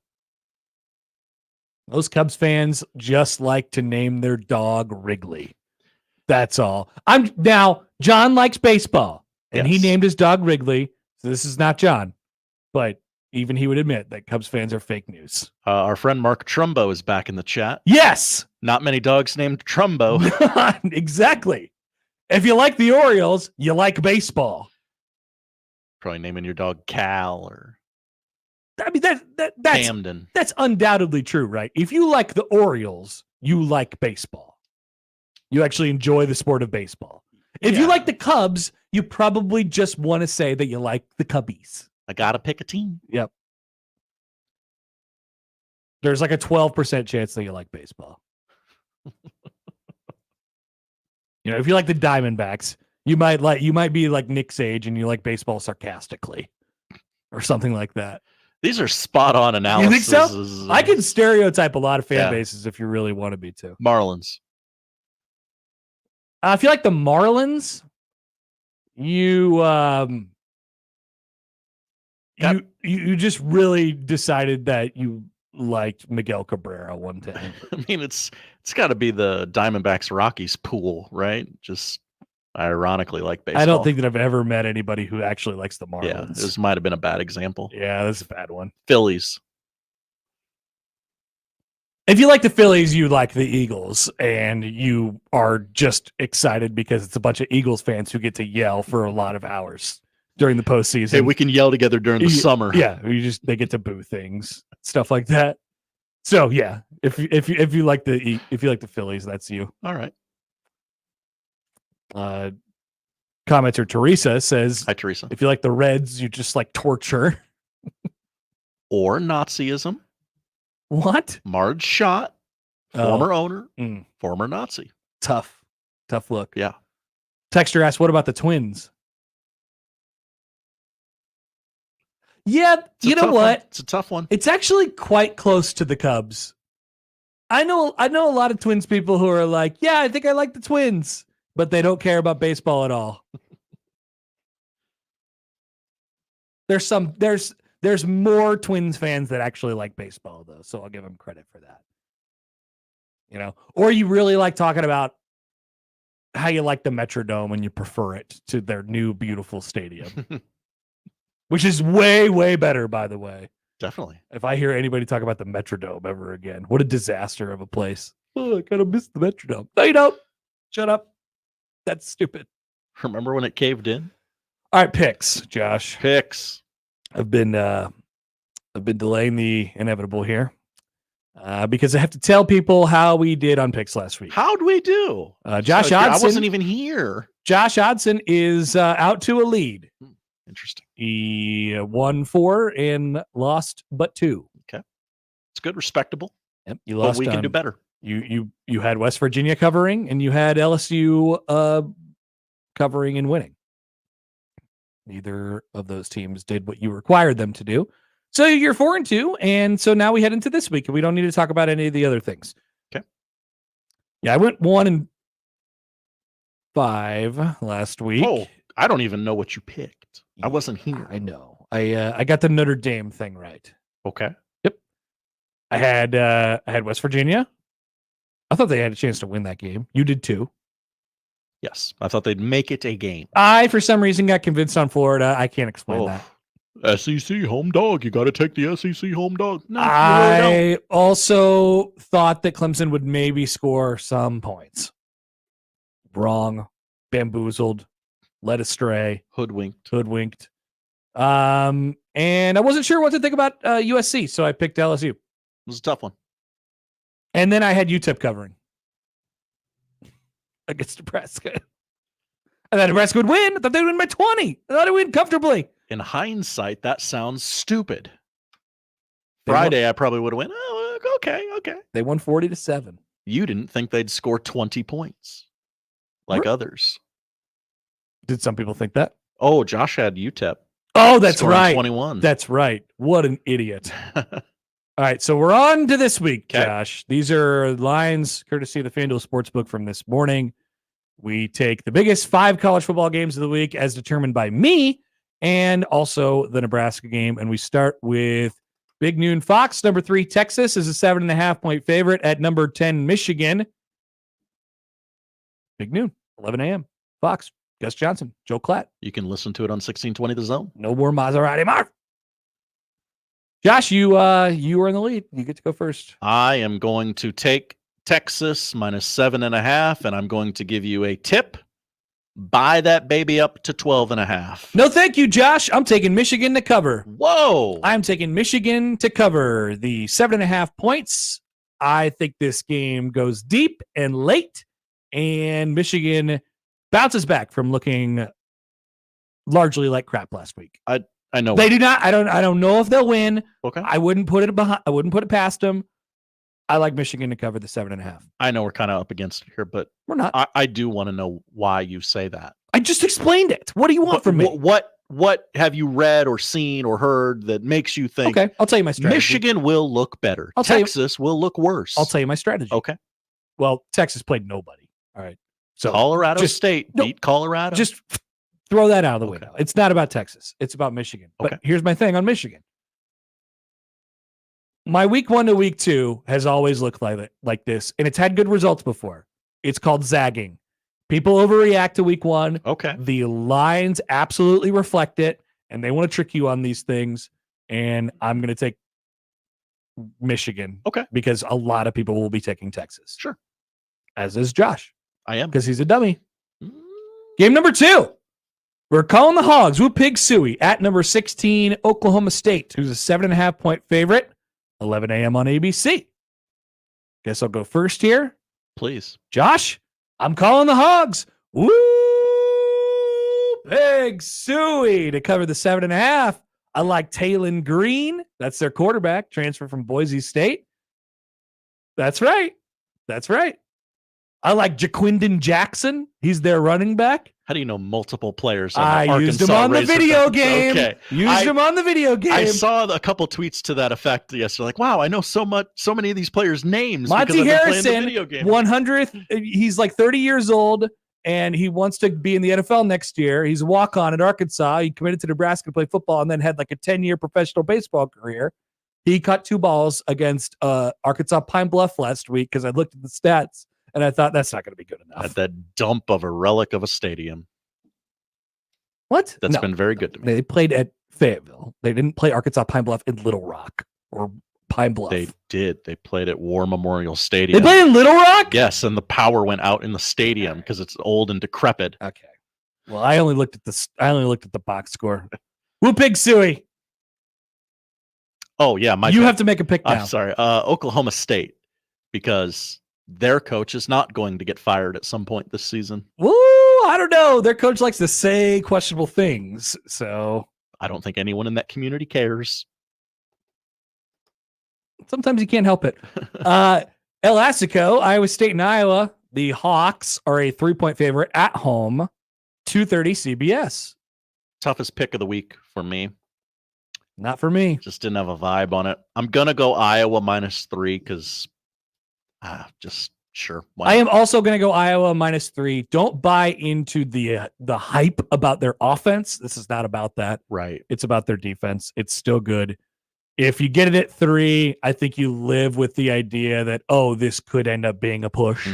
Most Cubs fans just like to name their dog Wrigley. That's all. John likes baseball, and he Yes. named his dog Wrigley. So this is not John, but even he would admit that Cubs fans are fake news. Our friend Mark Trumbo is back in the chat. Yes, Not many dogs named Trumbo. exactly. If you like the Orioles, you like baseball. Probably naming your dog Cal or I mean that's Camden. that's undoubtedly true, right? If you like the Orioles, you like baseball. You actually enjoy the sport of baseball. If you Yeah. like the Cubs, you probably just want to say that you like the Cubbies. I gotta pick a team. Yep. There's like a 12% chance that you like baseball. If you like the Diamondbacks, you might be like Nick Sage and you like baseball sarcastically or something like that. These are spot on You analysis. think so? I can stereotype a lot of fan Yeah. bases if you really want me to. Marlins. If you like the Marlins, you just really decided that you liked Miguel Cabrera one time. I mean, it's got to be the Diamondbacks Rockies pool, right? Just ironically like baseball. I don't think that I've ever met anybody who actually likes the Yeah, Marlins. this might have been a bad example. Yeah, that's a bad one. Phillies. If you like the Phillies, you like the Eagles, and you are just excited because it's a bunch of Eagles fans who get to yell for a lot of hours during the postseason. Hey, we can yell together during the summer. Yeah, they get to boo things, stuff like that. So yeah, if you like the Phillies, that's you. All right. Commenter Teresa says, Hi, Teresa. if you like the Reds, you just like torture. Or Nazism. What? Marge Schott, former owner, former Nazi. Tough look. Yeah. Texter asks, what about the Twins? Yeah, It's a you know tough what? one. It's a tough one. It's actually quite close to the Cubs. I know a lot of Twins people who are like, yeah, I think I like the Twins, but they don't care about baseball at all. There's more Twins fans that actually like baseball though, so I'll give them credit for that. Or you really like talking about how you like the Metrodome and you prefer it to their new beautiful stadium. Which is way, way better, by the way. Definitely. If I hear anybody talk about the Metrodome ever again, what a disaster of a place. Oh, I kind of miss the Metrodome. No, you don't. Shut up. That's stupid. Remember when it caved in? All right, picks, Josh. Picks. I've been delaying the inevitable here. because I have to tell people how we did on picks last week. How'd we do? Josh Odson. I wasn't even here. Josh Odson is out to a lead. Interesting. He won 4 and lost but 2. Okay, it's good, respectable. Yep, you lost. But we can do better. You had West Virginia covering, and you had LSU covering and winning. Neither of those teams did what you required them to do. So you're 4-2, and so now we head into this week, and we don't need to talk about any of the other things. Okay. Yeah, I went 1-5 last week. Oh, I don't even know what you picked. I wasn't here. I know. I got the Notre Dame thing right. Okay. Yep. I had West Virginia. I thought they had a chance to win that game. You did too. Yes, I thought they'd make it a game. I, for some reason, got convinced on Florida. I can't explain that. SEC home dog. You got to take the SEC home dog. No, I also thought that Clemson would maybe score some points. Wrong. Bamboozled. Led astray. Hoodwinked. And I wasn't sure what to think about USC, so I picked LSU. It was a tough one. And then I had UTEP covering against Nebraska. I thought Nebraska would win. I thought they would win by 20. I thought they would win comfortably. In hindsight, that sounds stupid. Friday, I probably would have went, oh, okay. They won 40-7. You didn't think they'd score 20 points like others. Did some people think that? Oh, Josh had UTEP. Oh, that's right. 21. That's right. What an idiot. All right, so we're on to this week, Josh. These are lines courtesy of the FanDuel Sportsbook from this morning. We take the biggest 5 college football games of the week as determined by me and also the Nebraska game. And we start with Big Noon Fox. Number 3, Texas is a 7.5-point favorite at number 10, Michigan. Big Noon, 11 a.m. Fox, Gus Johnson, Joe Klatt. You can listen to it on 1620 The Zone. No more Maserati Marv. Josh, you are in the lead. You get to go first. I am going to take Texas minus 7.5, and I'm going to give you a tip. Buy that baby up to 12.5. No, thank you, Josh. I'm taking Michigan to cover. Whoa. I'm taking Michigan to cover the 7.5 points. I think this game goes deep and late, and Michigan bounces back from looking largely like crap last week. I know they do not. I don't know if they'll win. Okay. I wouldn't put it past them. I like Michigan to cover the 7.5. I know we're kind of up against it here, but we're not. I do want to know why you say that. I just explained it. What do you want from me? What have you read or seen or heard that makes you think? Okay, I'll tell you my strategy. Michigan will look better. Texas will look worse. I'll tell you my strategy. Okay. Well, Texas played nobody. All right. So Colorado State beat Colorado. Just throw that out of the window. It's not about Texas. It's about Michigan. But here's my thing on Michigan. My week 1 to week 2 has always looked like this, and it's had good results before. It's called zagging. People overreact to week 1. Okay. The lines absolutely reflect it, and they want to trick you on these things. And I'm going to take Michigan. Okay. Because a lot of people will be taking Texas. Sure. As is Josh. I am. Because he's a dummy. Game number 2. We're calling the Hogs. Woo Pig Suey at number 16, Oklahoma State, who's a 7.5-point favorite. 11 a.m. on ABC. Guess I'll go first here. Please. Josh, I'm calling the Hogs. Woo Pig Suey to cover the 7.5. I like Talon Green. That's their quarterback, transfer from Boise State. That's right. I like Jaquindon Jackson. He's their running back. How do you know multiple players? On I used him on the video game. Okay. Used him on the video game. I saw a couple tweets to that effect yesterday. Like, wow, I know so many of these players' names. Monty Harrison, the video game. 100th. He's like 30 years old, and he wants to be in the NFL next year. He's a walk-on at Arkansas. He committed to Nebraska to play football, and then had like a 10-year professional baseball career. He caught 2 balls against Arkansas Pine Bluff last week because I looked at the stats. And I thought that's not going to be good enough. At that dump of a relic of a stadium. What? That's been very good to me. They played at Fayetteville. They didn't play Arkansas Pine Bluff in Little Rock or Pine Bluff. They did. They played at War Memorial Stadium. They played in Little Rock? Yes, and the power went out in the stadium because it's old and decrepit. Okay. Well, I only looked at the box score. Woo Pig Suey. Oh yeah, You have to make a pick now. I'm sorry, Oklahoma State, because their coach is not going to get fired at some point this season. Woo! I don't know. Their coach likes to say questionable things, so I don't think anyone in that community cares. Sometimes you can't help it. El Asico, Iowa State and Iowa. The Hawks are a 3-point favorite at home. 2:30 CBS. Toughest pick of the week for me. Not for me. Just didn't have a vibe on it. I'm gonna go Iowa -3 because just sure. I am also going to go Iowa -3. Don't buy into the hype about their offense. This is not about that. Right. It's about their defense. It's still good. If you get it at 3, I think you live with the idea that, this could end up being a push,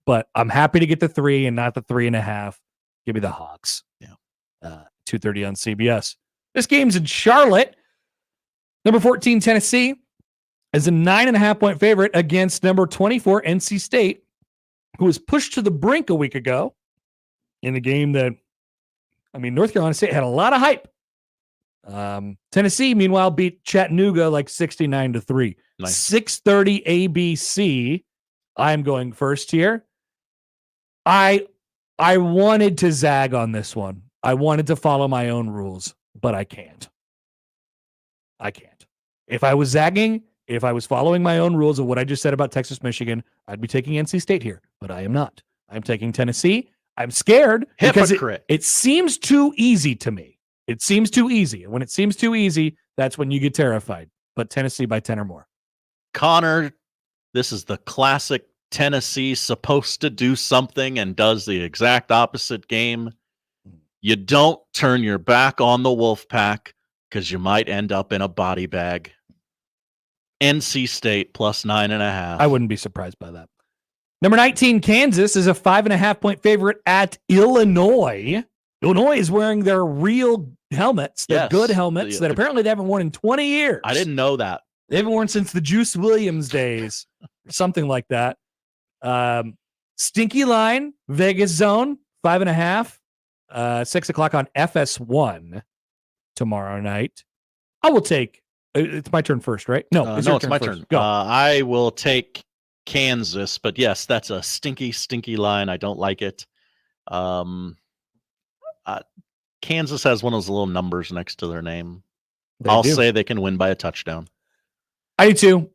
But I'm happy to get the 3 and not the 3.5. Give me the Hawks. Yeah. 2:30 on CBS. This game's in Charlotte. Number 14, Tennessee, is a 9.5-point favorite against number 24, NC State, who was pushed to the brink a week ago in a game that, North Carolina State had a lot of hype. Tennessee, meanwhile, beat Chattanooga like 69-3. Nice. 6:30 ABC. I'm going first here. I wanted to zag on this one. I wanted to follow my own rules, but I can't. If I was zagging, if I was following my own rules of what I just said about Texas, Michigan, I'd be taking NC State here, but I am not. I'm taking Tennessee. I'm scared because it seems too easy to me. It seems too easy. And when it seems too easy, that's when you get terrified. But Tennessee by 10 or more. Connor, this is the classic Tennessee supposed to do something and does the exact opposite game. You don't turn your back on the Wolfpack because you might end up in a body bag. NC State +9.5. I wouldn't be surprised by that. Number 19, Kansas, is a 5.5-point favorite at Illinois. Illinois is wearing their real helmets, their good helmets that apparently they haven't worn in 20 years. I didn't know that. They haven't worn since the Juice Williams days, or something like that. Stinky line, Vegas zone, 5.5, 6 o'clock on FS1 tomorrow night. I will take. It's my turn first, right? No, it's my turn. Go. I will take Kansas, but yes, that's a stinky line. I don't like it. Kansas has one of those little numbers next to their name. I'll say they can win by a touchdown. I do too.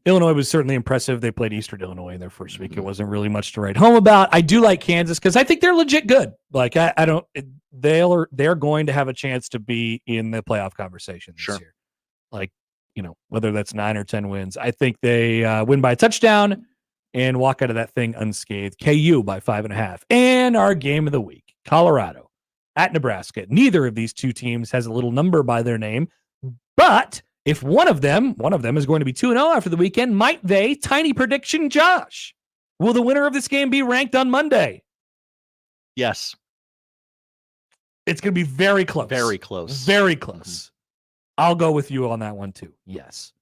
Illinois was certainly impressive. They played Eastern Illinois in their first week. It wasn't really much to write home about. I do like Kansas because I think they're legit good. Like they're going to have a chance to be in the playoff conversation this year. Like, whether that's 9 or 10 wins, I think they win by a touchdown and walk out of that thing unscathed. KU by 5.5. And our game of the week, Colorado at Nebraska. Neither of these two teams has a little number by their name, but if one of them is going to be 2-0 after the weekend, might they? Tiny prediction, Josh. Will the winner of this game be ranked on Monday? Yes. It's going to be very close. Very close. Very close. I'll go with you on that one too. Yes.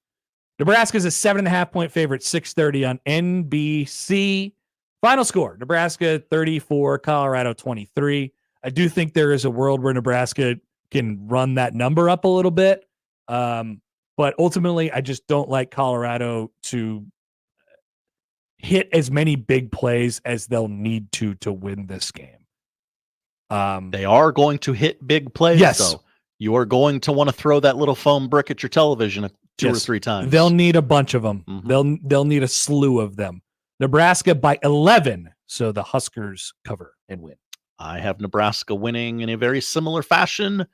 Nebraska is a 7.5-point favorite, 6:30 on NBC. Final score, Nebraska 34, Colorado 23. I do think there is a world where Nebraska can run that number up a little bit. But ultimately, I just don't like Colorado to hit as many big plays as they'll need to win this game. They are going to hit big plays, though. You are going to want to throw that little foam brick at your television 2 or 3 times. They'll need a bunch of them. They'll need a slew of them. Nebraska by 11, so the Huskers cover and win. I have Nebraska winning in a very similar fashion,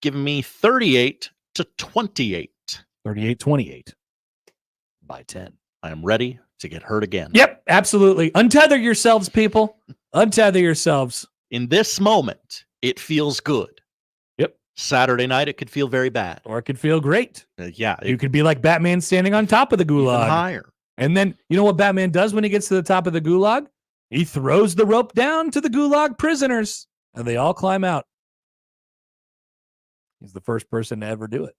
giving me 38-28. 38-28 by 10. I am ready to get hurt again. Yep, absolutely. Untether yourselves, people. Untether yourselves. In this moment, it feels good. Yep. Saturday night, it could feel very bad. Or it could feel great. Yeah. You could be like Batman standing on top of the gulag. Even higher. And then, you know what Batman does when he gets to the top of the gulag? He throws the rope down to the gulag prisoners, and they all climb out. He's the first person to ever do it.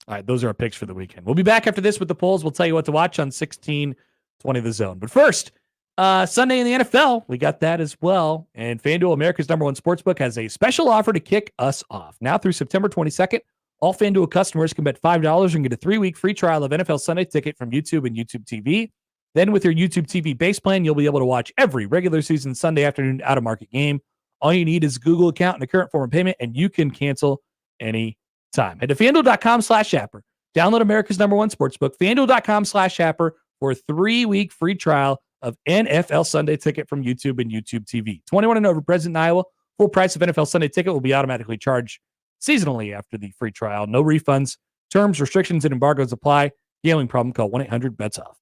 All right, those are our picks for the weekend. We'll be back after this with the polls. We'll tell you what to watch on 1620 The Zone. But first, Sunday in the NFL, we got that as well. And FanDuel, America's #1 sportsbook, has a special offer to kick us off. Now through September 22nd, All FanDuel customers can bet $5 and get a 3-week free trial of NFL Sunday Ticket from YouTube and YouTube TV. Then with your YouTube TV base plan, you'll be able to watch every regular season Sunday afternoon out-of-market game. All you need is a Google account and a current form of payment, and you can cancel any time. Head to FanDuel.com/Happer. Download America's #1 sportsbook, FanDuel.com/Happer, for a 3-week free trial of NFL Sunday Ticket from YouTube and YouTube TV. 21 and over, present in Iowa. Full price of NFL Sunday Ticket will be automatically charged seasonally after the free trial. No refunds. Terms, restrictions, and embargoes apply. Gambling problem? Call 1-800-BETS-OFF.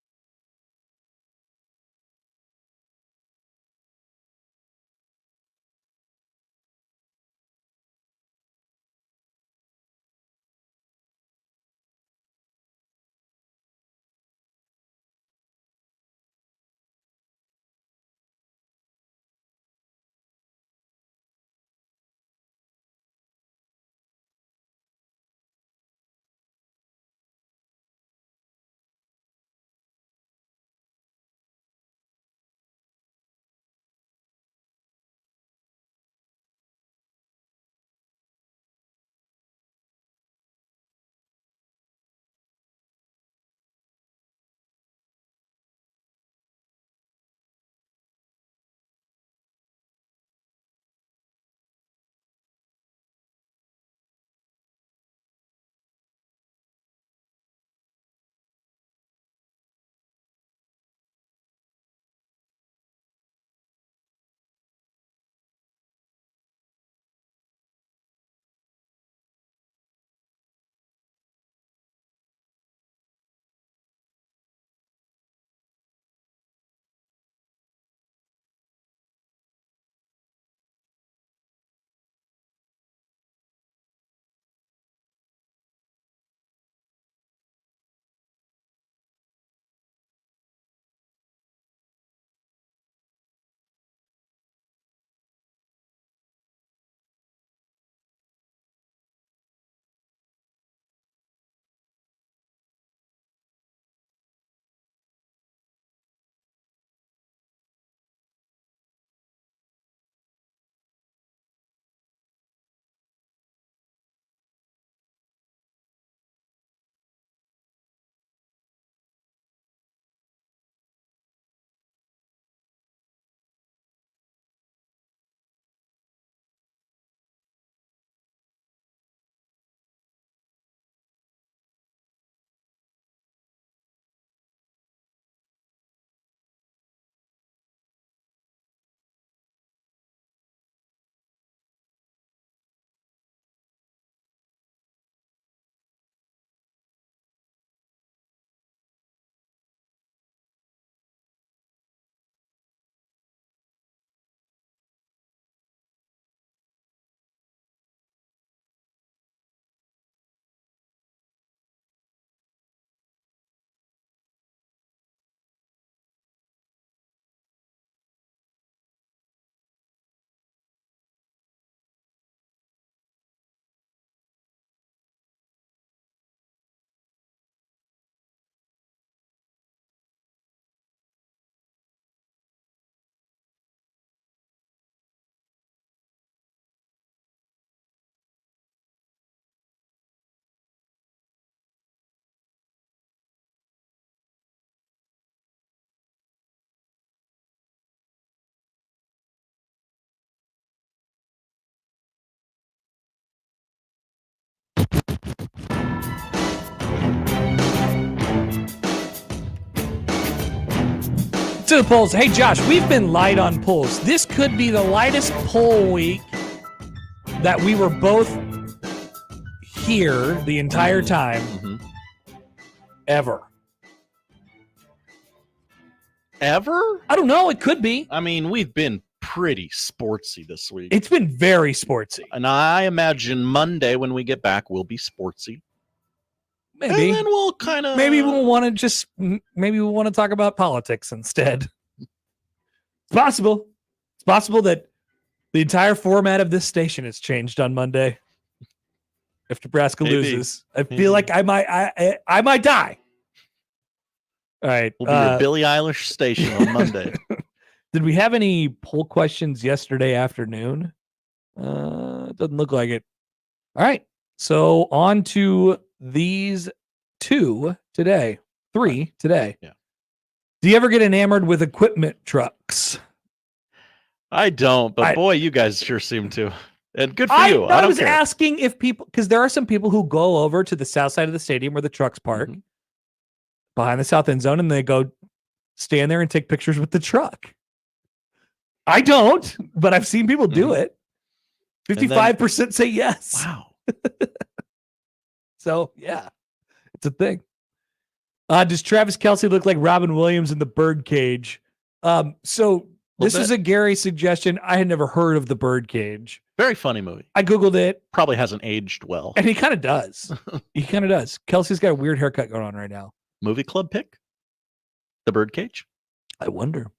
To the polls. Hey, Josh, we've been light on polls. This could be the lightest poll week that we were both here the entire time ever. Ever? I don't know. It could be. I mean, we've been pretty sportsy this week. It's been very sportsy. And I imagine Monday when we get back, we'll be sportsy. Maybe. And then we'll kind of... Maybe we'll want to talk about politics instead. It's possible. It's possible that the entire format of this station has changed on Monday. If Nebraska loses, I feel like I might die. All right. We'll be your Billie Eilish station on Monday. Did we have any poll questions yesterday afternoon? It doesn't look like it. All right. So on to these 2 today. 3 today. Yeah. Do you ever get enamored with equipment trucks? I don't, but boy, you guys sure seem to. And good for I you. I don't was care. asking if people, because there are some people who go over to the south side of the stadium where the trucks park behind the south end zone, and they go stand there and take pictures with the truck. I don't, but I've seen people do it. 55% say yes. Wow. So yeah, it's a thing. Does Travis Kelce look like Robin Williams in the Birdcage? So this is a Gary suggestion. I had never heard of the Birdcage. Very funny movie. I Googled it. Probably hasn't aged well. And he kind of does. He kind of does. Kelsey's got a weird haircut going on right now. Movie club pick? The Birdcage? I wonder.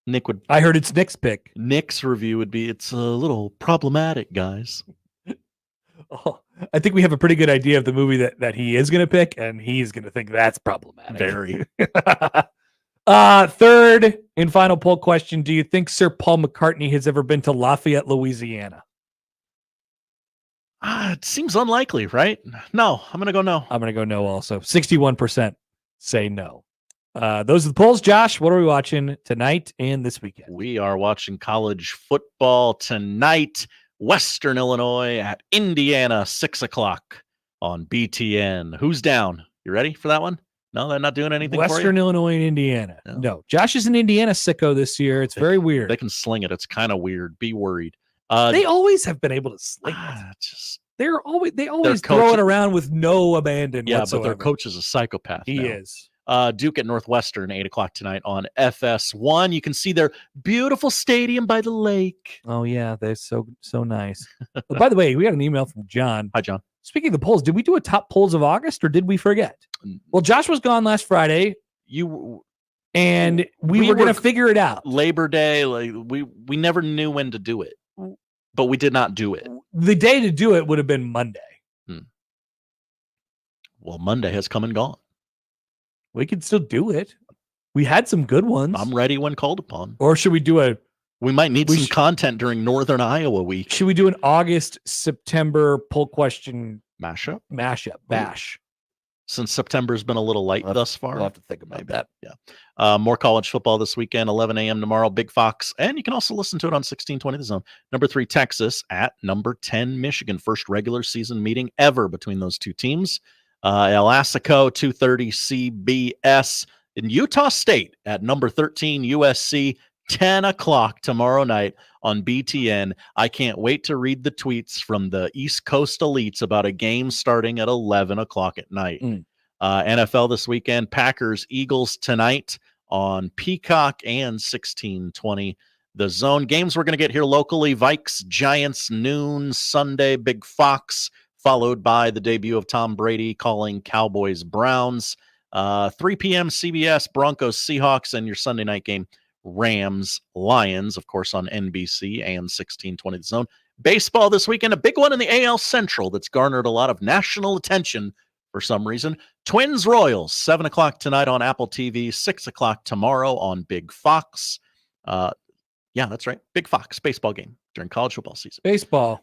Nick would. I heard it's Nick's pick. Nick's review would be, it's a little problematic, guys. Oh, I think we have a pretty good idea of the movie that he is going to pick, and he's going to think that's problematic. Very. Third and final poll question. Do you think Sir Paul McCartney has ever been to Lafayette, Louisiana? It seems unlikely, right? No, I'm going to go no. I'm going to go no also. 61% say no. Those are the polls. Josh, what are we watching tonight and this weekend? We are watching college football tonight. Western Illinois at Indiana, 6 o'clock on BTN. Who's down? You ready for that one? No, they're not doing anything Western for you? Illinois and Indiana. No. Josh is an Indiana sicko this year. It's very weird. They can sling it. It's kind of weird. Be worried. They always have been able to sling it. They always throw it around with no abandon whatsoever. But their coach is a psychopath. He now. is. Duke at Northwestern, 8 o'clock tonight on FS1. You can see their beautiful stadium by the lake. Oh, yeah. They're so nice. By the way, we got an email from John. Hi, John. Speaking of the polls, did we do a top polls of August or did we forget? Well, Josh was gone last Friday. We were going to figure it out. Labor Day, we never knew when to do it, but we did not do it. The day to do it would have been Monday. Well, Monday has come and gone. We could still do it. We had some good ones. I'm ready when called upon. Or should we do we might need some content during Northern Iowa week. Should we do an August-September poll question mashup? Bash. Since September's been a little light thus far. We'll have to think about that. Yeah. More college football this weekend, 11 a.m. tomorrow, Big Fox. And you can also listen to it on 1620 The Zone. Number 3, Texas at number 10, Michigan. First regular season meeting ever between those two teams. El Assico, 2:30 CBS. In Utah State at number 13, USC, 10 o'clock tomorrow night on BTN. I can't wait to read the tweets from the East Coast elites about a game starting at 11 o'clock at night. NFL this weekend, Packers, Eagles tonight on Peacock and 1620 The Zone. Games we're going to get here locally, Vikes, Giants, noon, Sunday, Big Fox, followed by the debut of Tom Brady calling Cowboys, Browns. 3 p.m. CBS, Broncos, Seahawks, and your Sunday night game, Rams, Lions, of course, on NBC and 1620 The Zone. Baseball this weekend, a big one in the AL Central that's garnered a lot of national attention for some reason. Twins, Royals, 7 o'clock tonight on Apple TV, 6 o'clock tomorrow on Big Fox. Yeah, that's right. Big Fox baseball game during college football season. Baseball.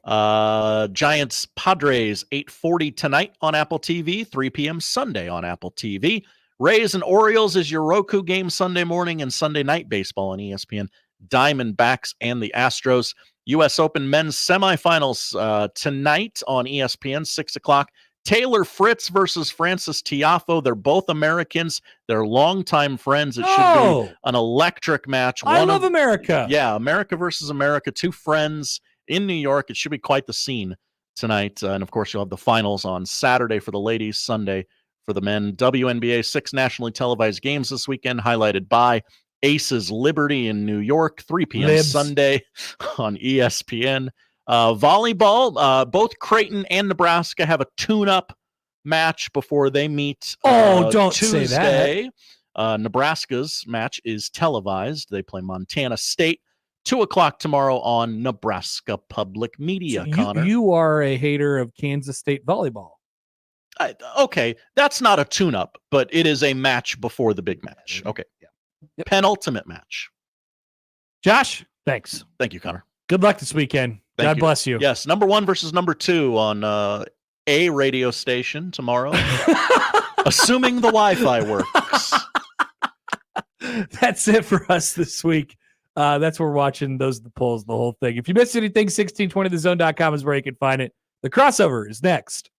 Giants, Padres, 8:40 tonight on Apple TV, 3 p.m. Sunday on Apple TV. Rays and Orioles is your Roku game Sunday morning and Sunday night baseball on ESPN. Diamondbacks and the Astros. U.S. Open men's semifinals tonight on ESPN, 6 o'clock. Taylor Fritz versus Francis Tiafoe. They're both Americans. They're longtime friends. It should be an electric match. I love America. Yeah, America versus America. Two friends in New York. It should be quite the scene tonight. And, of course, you'll have the finals on Saturday for the ladies, Sunday for the men. WNBA, 6 nationally televised games this weekend, highlighted by Aces Liberty in New York, 3 p.m. Sunday on ESPN. Volleyball, both Creighton and Nebraska have a tune-up match before they meet don't Tuesday. say that. Nebraska's match is televised. They play Montana State, 2 o'clock tomorrow on Nebraska Public Media, So Connor. you are a hater of Kansas State volleyball. Okay, that's not a tune-up, but it is a match before the big match. Okay. Penultimate match. Josh, thanks. Thank you, Connor. Good luck this weekend. Thank God bless you. Yes, number 1 versus number 2 on a radio station tomorrow, assuming the Wi-Fi works. That's it for us this week. That's where we're watching the polls, the whole thing. If you missed anything, 1620thezone.com is where you can find it. The crossover is next.